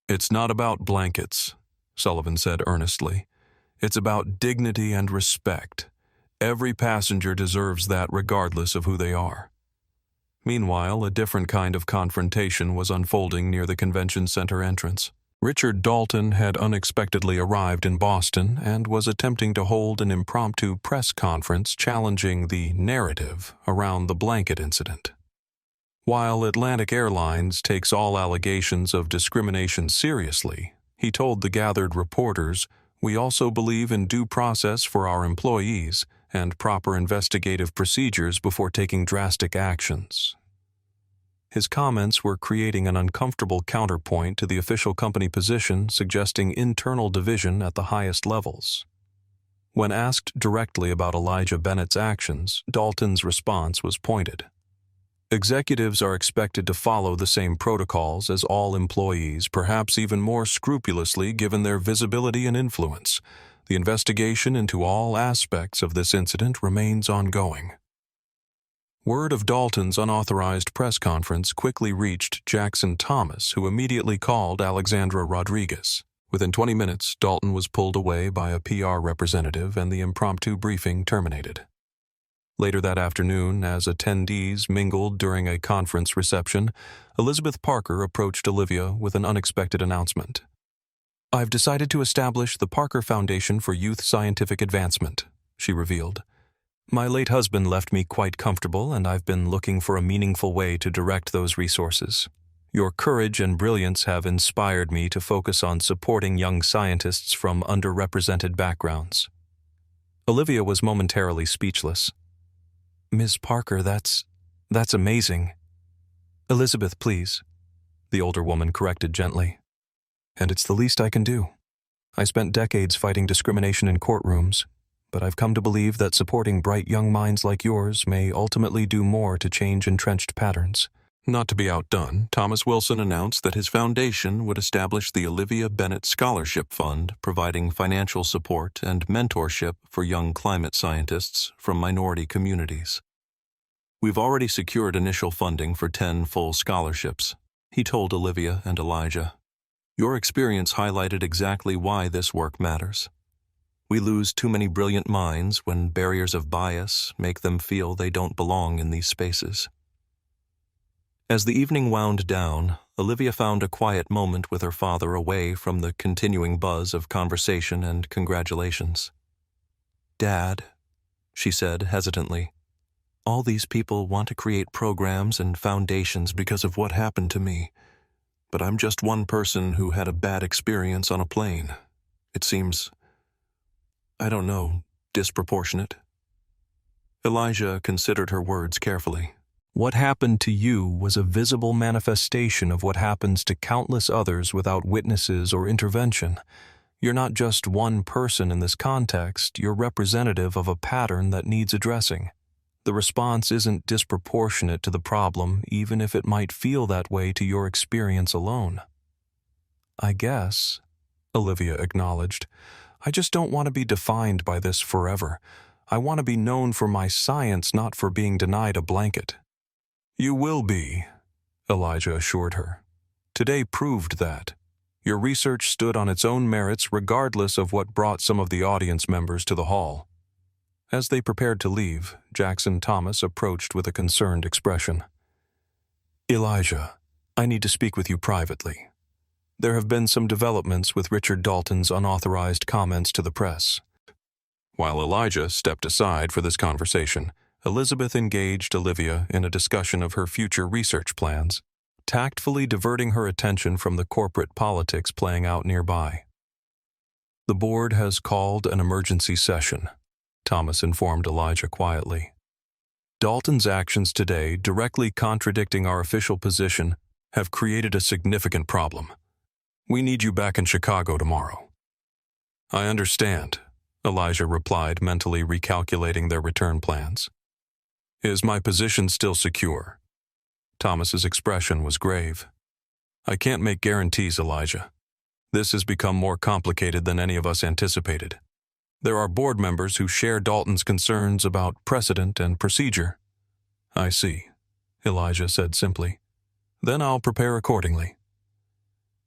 Speaker 1: "It's not about blankets," Sullivan said earnestly. "It's about dignity and respect. Every passenger deserves that regardless of who they are." Meanwhile, a different kind of confrontation was unfolding near the convention center entrance. Richard Dalton had unexpectedly arrived in Boston and was attempting to hold an impromptu press conference challenging the narrative around the blanket incident. While Atlantic Airlines takes all allegations of discrimination seriously, he told the gathered reporters, "We also believe in due process for our employees and proper investigative procedures before taking drastic actions." His comments were creating an uncomfortable counterpoint to the official company position, suggesting internal division at the highest levels. When asked directly about Elijah Bennett's actions, Dalton's response was pointed. "Executives are expected to follow the same protocols as all employees, perhaps even more scrupulously given their visibility and influence. The investigation into all aspects of this incident remains ongoing." Word of Dalton's unauthorized press conference quickly reached Jackson Thomas, who immediately called Alexandra Rodriguez. Within 20 minutes, Dalton was pulled away by a PR representative and the impromptu briefing terminated. Later that afternoon, as attendees mingled during a conference reception, Elizabeth Parker approached Olivia with an unexpected announcement. "I've decided to establish the Parker Foundation for Youth Scientific Advancement," she revealed. "My late husband left me quite comfortable, and I've been looking for a meaningful way to direct those resources. Your courage and brilliance have inspired me to focus on supporting young scientists from underrepresented backgrounds." Olivia was momentarily speechless. "Ms. Parker, that's amazing." "Elizabeth, please," the older woman corrected gently. "And it's the least I can do. I spent decades fighting discrimination in courtrooms, but I've come to believe that supporting bright young minds like yours may ultimately do more to change entrenched patterns." Not to be outdone, Thomas Wilson announced that his foundation would establish the Olivia Bennett Scholarship Fund, providing financial support and mentorship for young climate scientists from minority communities. "We've already secured initial funding for 10 full scholarships," he told Olivia and Elijah. "Your experience highlighted exactly why this work matters. We lose too many brilliant minds when barriers of bias make them feel they don't belong in these spaces." As the evening wound down, Olivia found a quiet moment with her father away from the continuing buzz of conversation and congratulations. "Dad," she said hesitantly, "all these people want to create programs and foundations because of what happened to me, but I'm just one person who had a bad experience on a plane. It seems, I don't know, disproportionate." Elijah considered her words carefully. "What happened to you was a visible manifestation of what happens to countless others without witnesses or intervention. You're not just one person in this context, you're representative of a pattern that needs addressing. The response isn't disproportionate to the problem, even if it might feel that way to your experience alone." "I guess," Olivia acknowledged, "I just don't want to be defined by this forever. I want to be known for my science, not for being denied a blanket." You will be, Elijah assured her. Today proved that. Your research stood on its own merits regardless of what brought some of the audience members to the hall. As they prepared to leave, Jackson Thomas approached with a concerned expression. Elijah, I need to speak with you privately. There have been some developments with Richard Dalton's unauthorized comments to the press. While Elijah stepped aside for this conversation, Elizabeth engaged Olivia in a discussion of her future research plans, tactfully diverting her attention from the corporate politics playing out nearby. The board has called an emergency session, Thomas informed Elijah quietly. Dalton's actions today, directly contradicting our official position, have created a significant problem. We need you back in Chicago tomorrow. I understand, Elijah replied, mentally recalculating their return plans. Is my position still secure? Thomas's expression was grave. I can't make guarantees, Elijah. This has become more complicated than any of us anticipated. There are board members who share Dalton's concerns about precedent and procedure. I see, Elijah said simply. Then I'll prepare accordingly.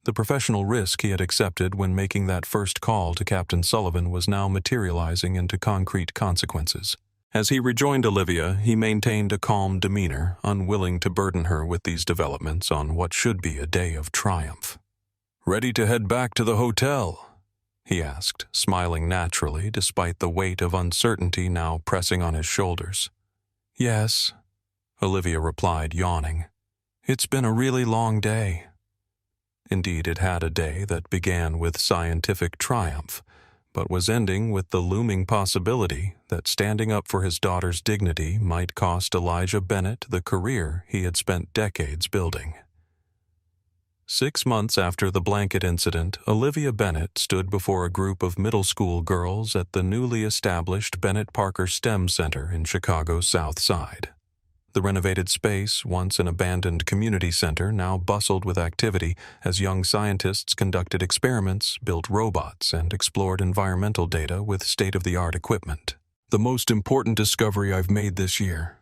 Speaker 1: The professional risk he had accepted when making that first call to Captain Sullivan was now materializing into concrete consequences. As he rejoined Olivia, he maintained a calm demeanor, unwilling to burden her with these developments on what should be a day of triumph. Ready to head back to the hotel? He asked, smiling naturally despite the weight of uncertainty now pressing on his shoulders. Yes, Olivia replied, yawning. It's been a really long day. Indeed, it had a day that began with scientific triumph, but was ending with the looming possibility that standing up for his daughter's dignity might cost Elijah Bennett the career he had spent decades building. 6 months after the blanket incident, Olivia Bennett stood before a group of middle school girls at the newly established Bennett Parker STEM Center in Chicago's South Side. The renovated space, once an abandoned community center, now bustled with activity as young scientists conducted experiments, built robots, and explored environmental data with state-of-the-art equipment. The most important discovery I've made this year,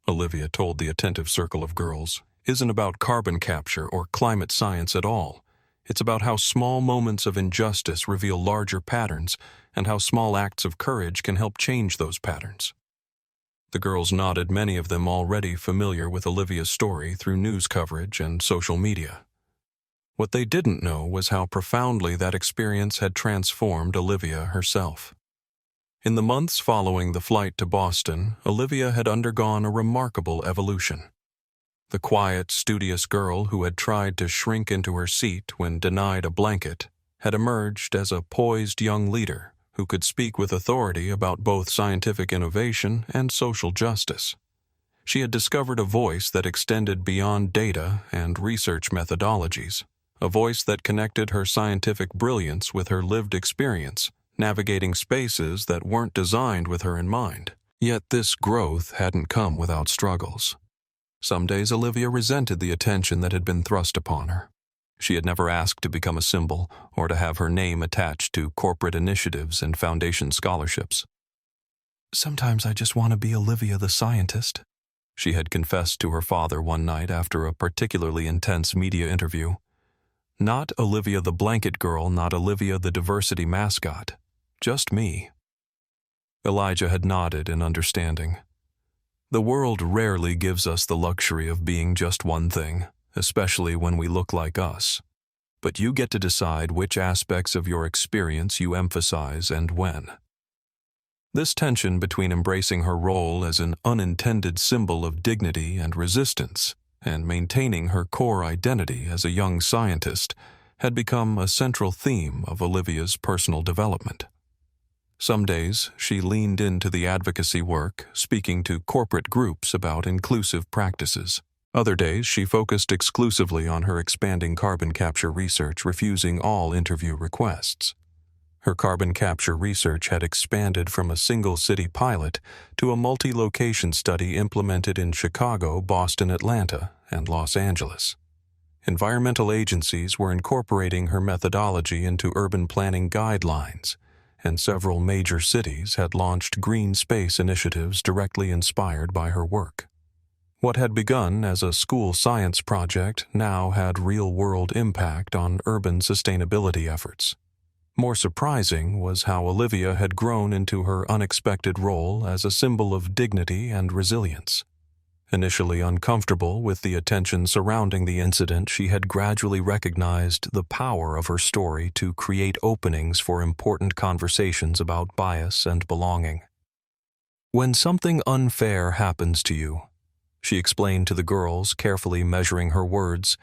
Speaker 1: Olivia told the attentive circle of girls, isn't about carbon capture or climate science at all. It's about how small moments of injustice reveal larger patterns and how small acts of courage can help change those patterns. The girls nodded, many of them already familiar with Olivia's story through news coverage and social media. What they didn't know was how profoundly that experience had transformed Olivia herself. In the months following the flight to Boston, Olivia had undergone a remarkable evolution. The quiet, studious girl who had tried to shrink into her seat when denied a blanket had emerged as a poised young leader who could speak with authority about both scientific innovation and social justice. She had discovered a voice that extended beyond data and research methodologies, a voice that connected her scientific brilliance with her lived experience, navigating spaces that weren't designed with her in mind. Yet this growth hadn't come without struggles. Some days Olivia resented the attention that had been thrust upon her. She had never asked to become a symbol or to have her name attached to corporate initiatives and foundation scholarships. Sometimes I just want to be Olivia the scientist, she had confessed to her father one night after a particularly intense media interview. Not Olivia the blanket girl, not Olivia the diversity mascot, just me. Elijah had nodded in understanding. The world rarely gives us the luxury of being just one thing, especially when we look like us. But you get to decide which aspects of your experience you emphasize and when. This tension between embracing her role as an unintended symbol of dignity and resistance and maintaining her core identity as a young scientist had become a central theme of Olivia's personal development. Some days, she leaned into the advocacy work, speaking to corporate groups about inclusive practices. Other days, she focused exclusively on her expanding carbon capture research, refusing all interview requests. Her carbon capture research had expanded from a single-city pilot to a multi-location study implemented in Chicago, Boston, Atlanta, and Los Angeles. Environmental agencies were incorporating her methodology into urban planning guidelines, and several major cities had launched green space initiatives directly inspired by her work. What had begun as a school science project now had real-world impact on urban sustainability efforts. More surprising was how Olivia had grown into her unexpected role as a symbol of dignity and resilience. Initially uncomfortable with the attention surrounding the incident, she had gradually recognized the power of her story to create openings for important conversations about bias and belonging. "When something unfair happens to you," she explained to the girls, carefully measuring her words,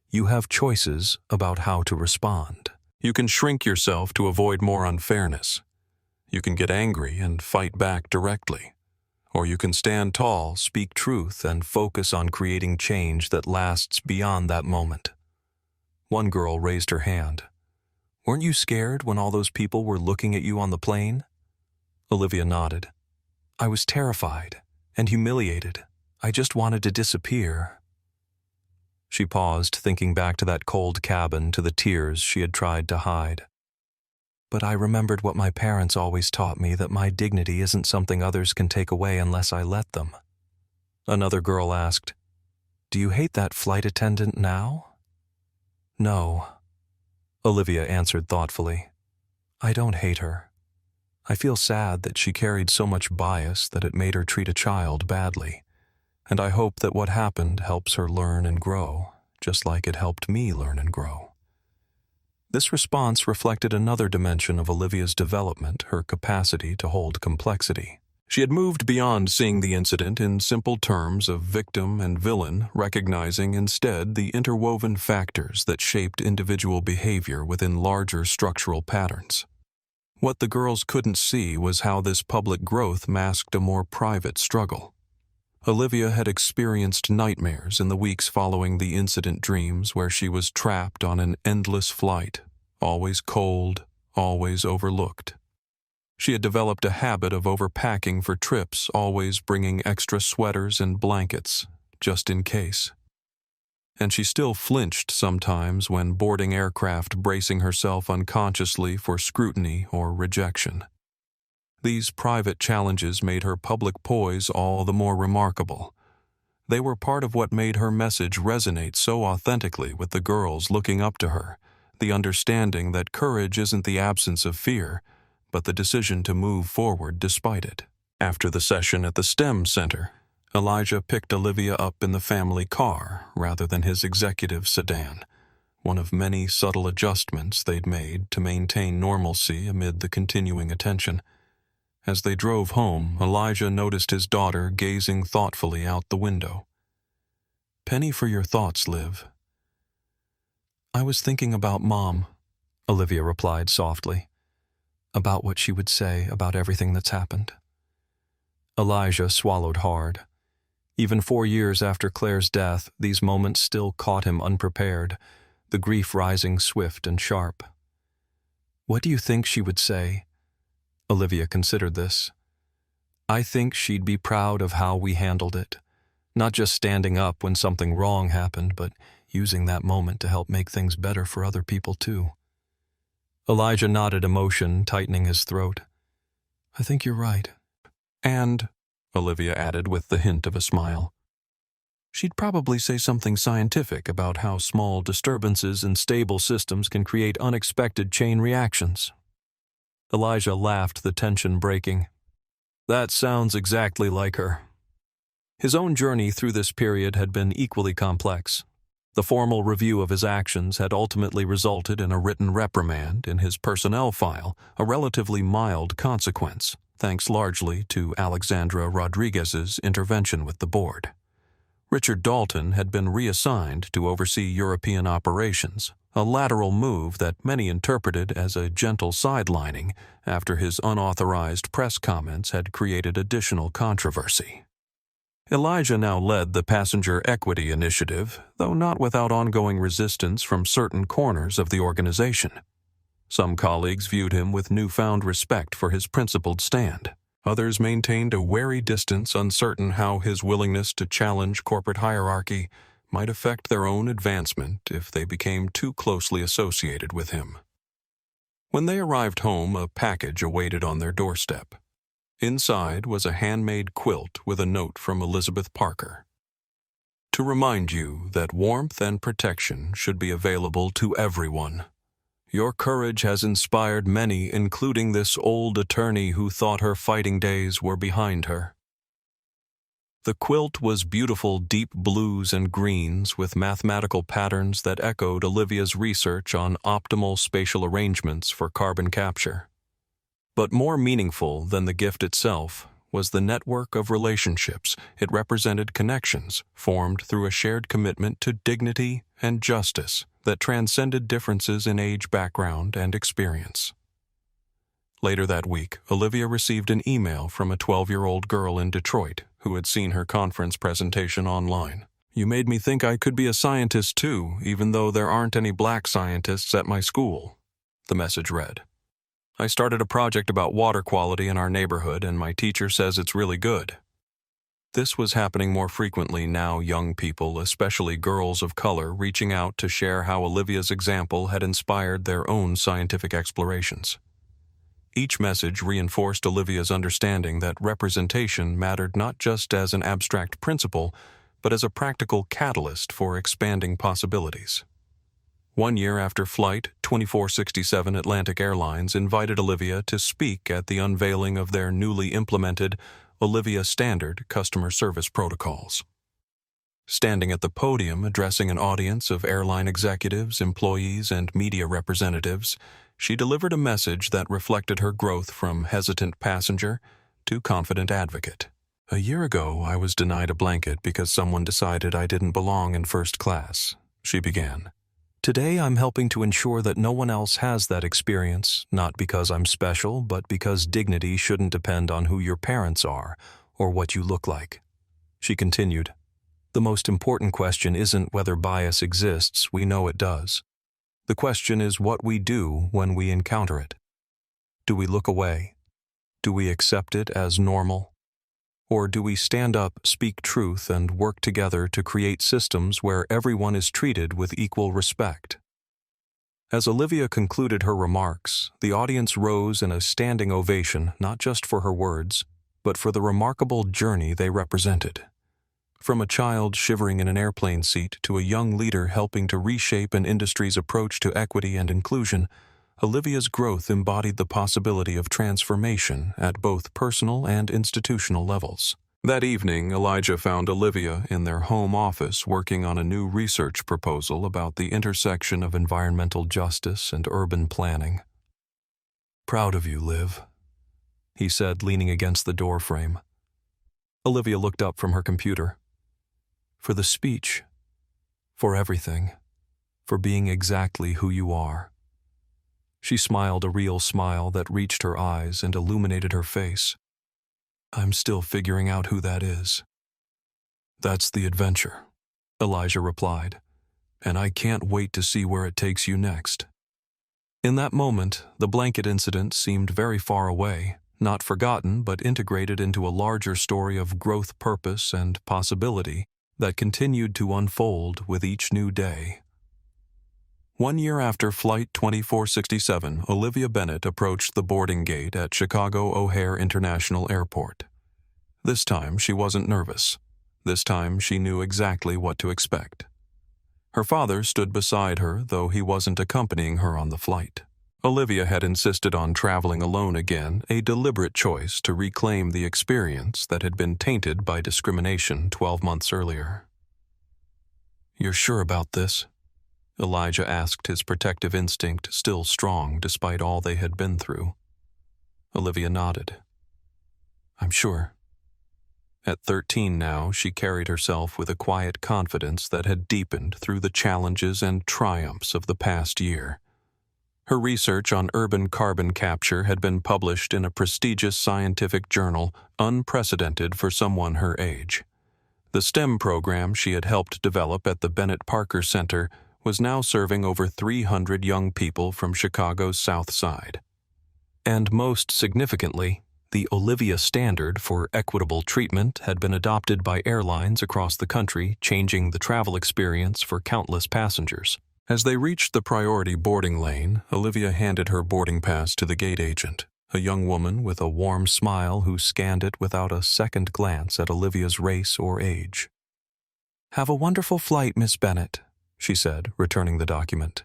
Speaker 1: "you have choices about how to respond. You can shrink yourself to avoid more unfairness. You can get angry and fight back directly. Or you can stand tall, speak truth, and focus on creating change that lasts beyond that moment." One girl raised her hand. "Weren't you scared when all those people were looking at you on the plane?" Olivia nodded. "I was terrified and humiliated. I just wanted to disappear." She paused, thinking back to that cold cabin, to the tears she had tried to hide. "But I remembered what my parents always taught me, that my dignity isn't something others can take away unless I let them." Another girl asked, "Do you hate that flight attendant now?" "No," Olivia answered thoughtfully. "I don't hate her. I feel sad that she carried so much bias that it made her treat a child badly. And I hope that what happened helps her learn and grow, just like it helped me learn and grow." This response reflected another dimension of Olivia's development, her capacity to hold complexity. She had moved beyond seeing the incident in simple terms of victim and villain, recognizing instead the interwoven factors that shaped individual behavior within larger structural patterns. What the girls couldn't see was how this public growth masked a more private struggle. Olivia had experienced nightmares in the weeks following the incident, dreams where she was trapped on an endless flight, always cold, always overlooked. She had developed a habit of overpacking for trips, always bringing extra sweaters and blankets, just in case. And she still flinched sometimes when boarding aircraft, bracing herself unconsciously for scrutiny or rejection. These private challenges made her public poise all the more remarkable. They were part of what made her message resonate so authentically with the girls looking up to her, the understanding that courage isn't the absence of fear, but the decision to move forward despite it. After the session at the STEM Center, Elijah picked Olivia up in the family car rather than his executive sedan, one of many subtle adjustments they'd made to maintain normalcy amid the continuing attention. As they drove home, Elijah noticed his daughter gazing thoughtfully out the window. "Penny for your thoughts, Liv." "I was thinking about Mom," Olivia replied softly. "About what she would say about everything that's happened." Elijah swallowed hard. Even 4 years after Claire's death, these moments still caught him unprepared, the grief rising swift and sharp. "What do you think she would say?" Olivia considered this. "I think she'd be proud of how we handled it, not just standing up when something wrong happened, but using that moment to help make things better for other people too." Elijah nodded, emotion tightening his throat. "I think you're right." "And," Olivia added with the hint of a smile, "she'd probably say something scientific about how small disturbances in stable systems can create unexpected chain reactions." Elijah laughed, the tension breaking. "That sounds exactly like her." His own journey through this period had been equally complex. The formal review of his actions had ultimately resulted in a written reprimand in his personnel file, a relatively mild consequence, thanks largely to Alexandra Rodriguez's intervention with the board. Richard Dalton had been reassigned to oversee European operations, a lateral move that many interpreted as a gentle sidelining after his unauthorized press comments had created additional controversy. Elijah now led the Passenger Equity Initiative, though not without ongoing resistance from certain corners of the organization. Some colleagues viewed him with newfound respect for his principled stand. Others maintained a wary distance, uncertain how his willingness to challenge corporate hierarchy might affect their own advancement if they became too closely associated with him. When they arrived home, a package awaited on their doorstep. Inside was a handmade quilt with a note from Elizabeth Parker. to remind you that warmth and protection should be available to everyone. Your courage has inspired many, including this old attorney who thought her fighting days were behind her." The quilt was beautiful deep blues and greens with mathematical patterns that echoed Olivia's research on optimal spatial arrangements for carbon capture. But more meaningful than the gift itself was the network of relationships it represented, connections formed through a shared commitment to dignity and justice that transcended differences in age, background, and experience. Later that week, Olivia received an email from a 12-year-old girl in Detroit who had seen her conference presentation online. "You made me think I could be a scientist too, even though there aren't any black scientists at my school," the message read. "I started a project about water quality in our neighborhood, and my teacher says it's really good." This was happening more frequently now, young people, especially girls of color, reaching out to share how Olivia's example had inspired their own scientific explorations. Each message reinforced Olivia's understanding that representation mattered not just as an abstract principle, but as a practical catalyst for expanding possibilities. 1 year after Flight 2467, Atlantic Airlines invited Olivia to speak at the unveiling of their newly implemented Olivia Standard customer service protocols. Standing at the podium addressing an audience of airline executives, employees, and media representatives, she delivered a message that reflected her growth from hesitant passenger to confident advocate. "A year ago, I was denied a blanket because someone decided I didn't belong in first class," she began. "Today, I'm helping to ensure that no one else has that experience, not because I'm special, but because dignity shouldn't depend on who your parents are or what you look like." She continued, "The most important question isn't whether bias exists, we know it does. The question is what we do when we encounter it. Do we look away? Do we accept it as normal? Or do we stand up, speak truth, and work together to create systems where everyone is treated with equal respect?" As Olivia concluded her remarks, the audience rose in a standing ovation, not just for her words, but for the remarkable journey they represented. From a child shivering in an airplane seat to a young leader helping to reshape an industry's approach to equity and inclusion, Olivia's growth embodied the possibility of transformation at both personal and institutional levels. That evening, Elijah found Olivia in their home office working on a new research proposal about the intersection of environmental justice and urban planning. "Proud of you, Liv," he said, leaning against the doorframe. Olivia looked up from her computer. "For the speech, for everything, for being exactly who you are." She smiled a real smile that reached her eyes and illuminated her face. "I'm still figuring out who that is." "That's the adventure," Elijah replied, "and I can't wait to see where it takes you next." In that moment, the blanket incident seemed very far away, not forgotten but integrated into a larger story of growth, purpose, and possibility that continued to unfold with each new day. 1 year after Flight 2467, Olivia Bennett approached the boarding gate at Chicago O'Hare International Airport. This time, she wasn't nervous. This time, she knew exactly what to expect. Her father stood beside her, though he wasn't accompanying her on the flight. Olivia had insisted on traveling alone again, a deliberate choice to reclaim the experience that had been tainted by discrimination 12 months earlier. "You're sure about this?" Elijah asked, his protective instinct still strong despite all they had been through. Olivia nodded. "I'm sure." At 13 now, she carried herself with a quiet confidence that had deepened through the challenges and triumphs of the past year. Her research on urban carbon capture had been published in a prestigious scientific journal, unprecedented for someone her age. The STEM program she had helped develop at the Bennett Parker Center was now serving over 300 young people from Chicago's South Side. And most significantly, the Olivia Standard for equitable treatment had been adopted by airlines across the country, changing the travel experience for countless passengers. As they reached the priority boarding lane, Olivia handed her boarding pass to the gate agent, a young woman with a warm smile who scanned it without a second glance at Olivia's race or age. "Have a wonderful flight, Miss Bennett," she said, returning the document.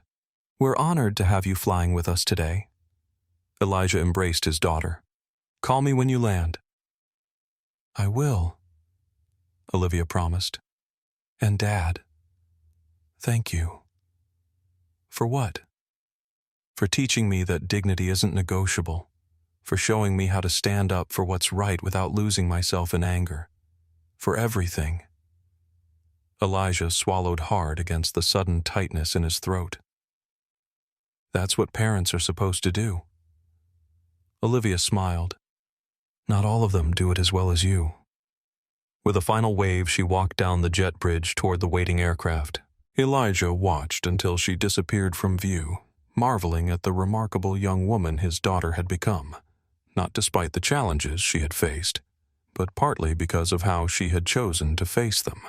Speaker 1: "We're honored to have you flying with us today." Elijah embraced his daughter. "Call me when you land." "I will," Olivia promised. "And Dad, thank you." "For what?" "For teaching me that dignity isn't negotiable, for showing me how to stand up for what's right without losing myself in anger. For everything." Elijah swallowed hard against the sudden tightness in his throat. "That's what parents are supposed to do." Olivia smiled. "Not all of them do it as well as you." With a final wave, she walked down the jet bridge toward the waiting aircraft. Elijah watched until she disappeared from view, marveling at the remarkable young woman his daughter had become, not despite the challenges she had faced, but partly because of how she had chosen to face them.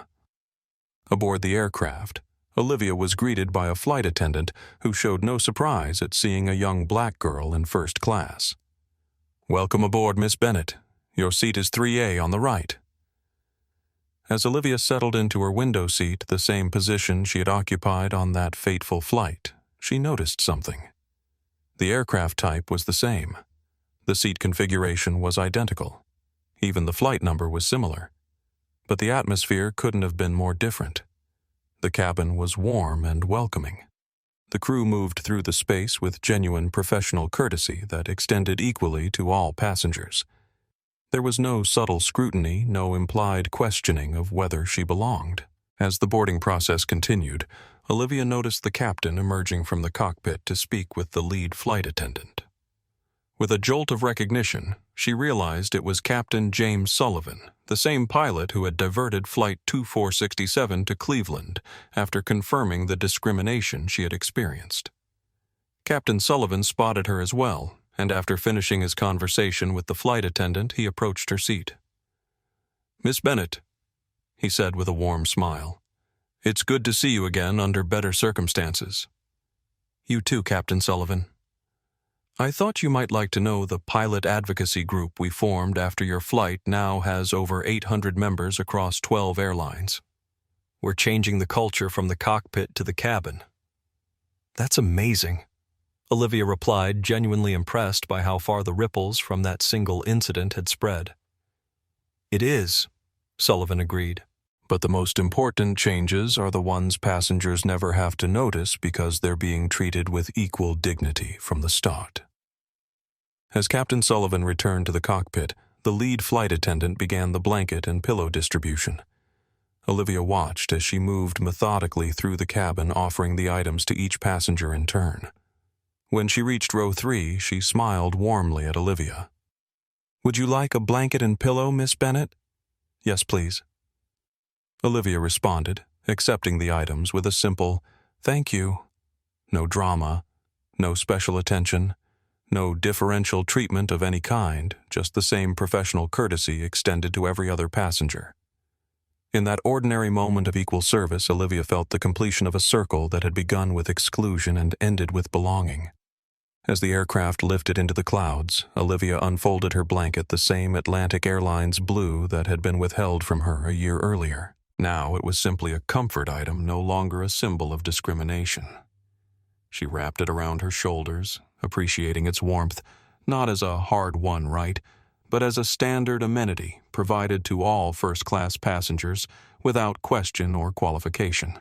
Speaker 1: Aboard the aircraft, Olivia was greeted by a flight attendant who showed no surprise at seeing a young black girl in first class. "Welcome aboard, Miss Bennett. Your seat is 3A on the right." As Olivia settled into her window seat, the same position she had occupied on that fateful flight, she noticed something. The aircraft type was the same. The seat configuration was identical. Even the flight number was similar. But the atmosphere couldn't have been more different. The cabin was warm and welcoming. The crew moved through the space with genuine professional courtesy that extended equally to all passengers. There was no subtle scrutiny, no implied questioning of whether she belonged. As the boarding process continued, Olivia noticed the captain emerging from the cockpit to speak with the lead flight attendant. With a jolt of recognition, she realized it was Captain James Sullivan, the same pilot who had diverted Flight 2467 to Cleveland after confirming the discrimination she had experienced. Captain Sullivan spotted her as well, and after finishing his conversation with the flight attendant, he approached her seat. "Miss Bennett," he said with a warm smile, "it's good to see you again under better circumstances." "You too, Captain Sullivan. I thought you might like to know the pilot advocacy group we formed after your flight now has over 800 members across 12 airlines. We're changing the culture from the cockpit to the cabin." "That's amazing," Olivia replied, genuinely impressed by how far the ripples from that single incident had spread. "It is," Sullivan agreed. "But the most important changes are the ones passengers never have to notice because they're being treated with equal dignity from the start." As Captain Sullivan returned to the cockpit, the lead flight attendant began the blanket and pillow distribution. Olivia watched as she moved methodically through the cabin, offering the items to each passenger in turn. When she reached row 3, she smiled warmly at Olivia. "Would you like a blanket and pillow, Miss Bennett?" "Yes, please." Olivia responded, accepting the items with a simple, "Thank you." No drama, no special attention, no differential treatment of any kind, just the same professional courtesy extended to every other passenger. In that ordinary moment of equal service, Olivia felt the completion of a circle that had begun with exclusion and ended with belonging. As the aircraft lifted into the clouds, Olivia unfolded her blanket, the same Atlantic Airlines blue that had been withheld from her a year earlier. Now it was simply a comfort item, no longer a symbol of discrimination. She wrapped it around her shoulders, appreciating its warmth, not as a hard-won right, but as a standard amenity provided to all first-class passengers without question or qualification.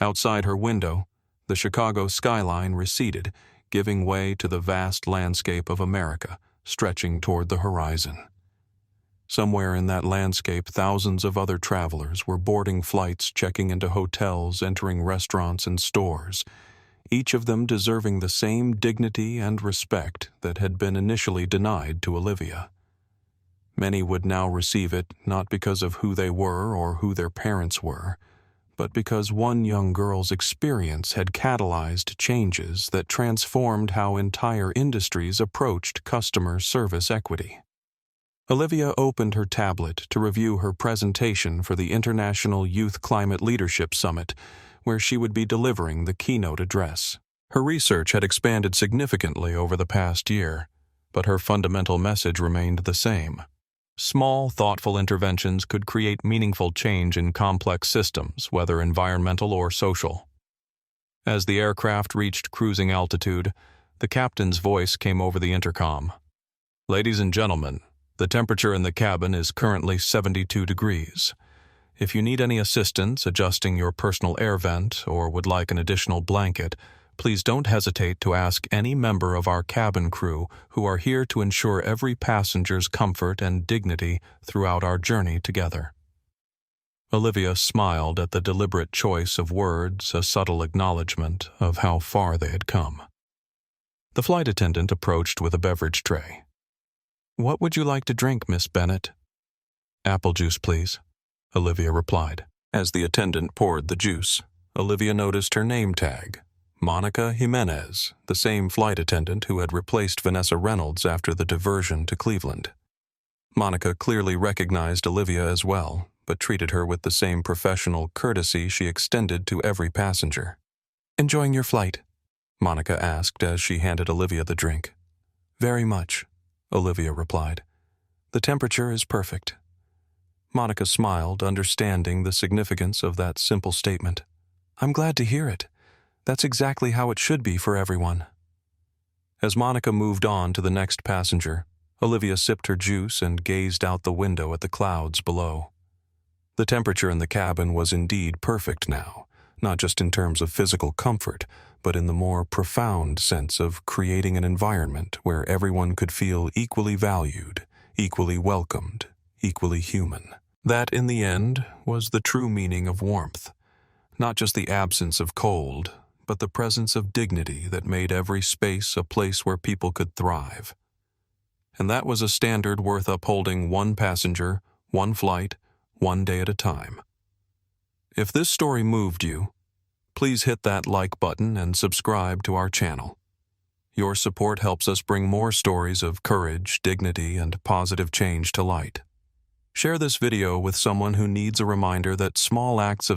Speaker 1: Outside her window, the Chicago skyline receded, giving way to the vast landscape of America, stretching toward the horizon. Somewhere in that landscape, thousands of other travelers were boarding flights, checking into hotels, entering restaurants and stores, each of them deserving the same dignity and respect that had been initially denied to Olivia. Many would now receive it not because of who they were or who their parents were, but because one young girl's experience had catalyzed changes that transformed how entire industries approached customer service equity. Olivia opened her tablet to review her presentation for the International Youth Climate Leadership Summit, where she would be delivering the keynote address. Her research had expanded significantly over the past year, but her fundamental message remained the same. Small, thoughtful interventions could create meaningful change in complex systems, whether environmental or social. As the aircraft reached cruising altitude, the captain's voice came over the intercom. "Ladies and gentlemen, the temperature in the cabin is currently 72 degrees. If you need any assistance adjusting your personal air vent or would like an additional blanket, please don't hesitate to ask any member of our cabin crew who are here to ensure every passenger's comfort and dignity throughout our journey together." Olivia smiled at the deliberate choice of words, a subtle acknowledgement of how far they had come. The flight attendant approached with a beverage tray. "What would you like to drink, Miss Bennett?" "Apple juice, please," Olivia replied. As the attendant poured the juice, Olivia noticed her name tag, Monica Jimenez, the same flight attendant who had replaced Vanessa Reynolds after the diversion to Cleveland. Monica clearly recognized Olivia as well, but treated her with the same professional courtesy she extended to every passenger. "Enjoying your flight?" Monica asked as she handed Olivia the drink. "Very much," Olivia replied. "The temperature is perfect." Monica smiled, understanding the significance of that simple statement. "I'm glad to hear it. That's exactly how it should be for everyone." As Monica moved on to the next passenger, Olivia sipped her juice and gazed out the window at the clouds below. The temperature in the cabin was indeed perfect now, not just in terms of physical comfort, but in the more profound sense of creating an environment where everyone could feel equally valued, equally welcomed, equally human. That, in the end, was the true meaning of warmth. Not just the absence of cold, but the presence of dignity that made every space a place where people could thrive. And that was a standard worth upholding, one passenger, one flight, one day at a time. If this story moved you, please hit that like button and subscribe to our channel. Your support helps us bring more stories of courage, dignity, and positive change to light. Share this video with someone who needs a reminder that small acts of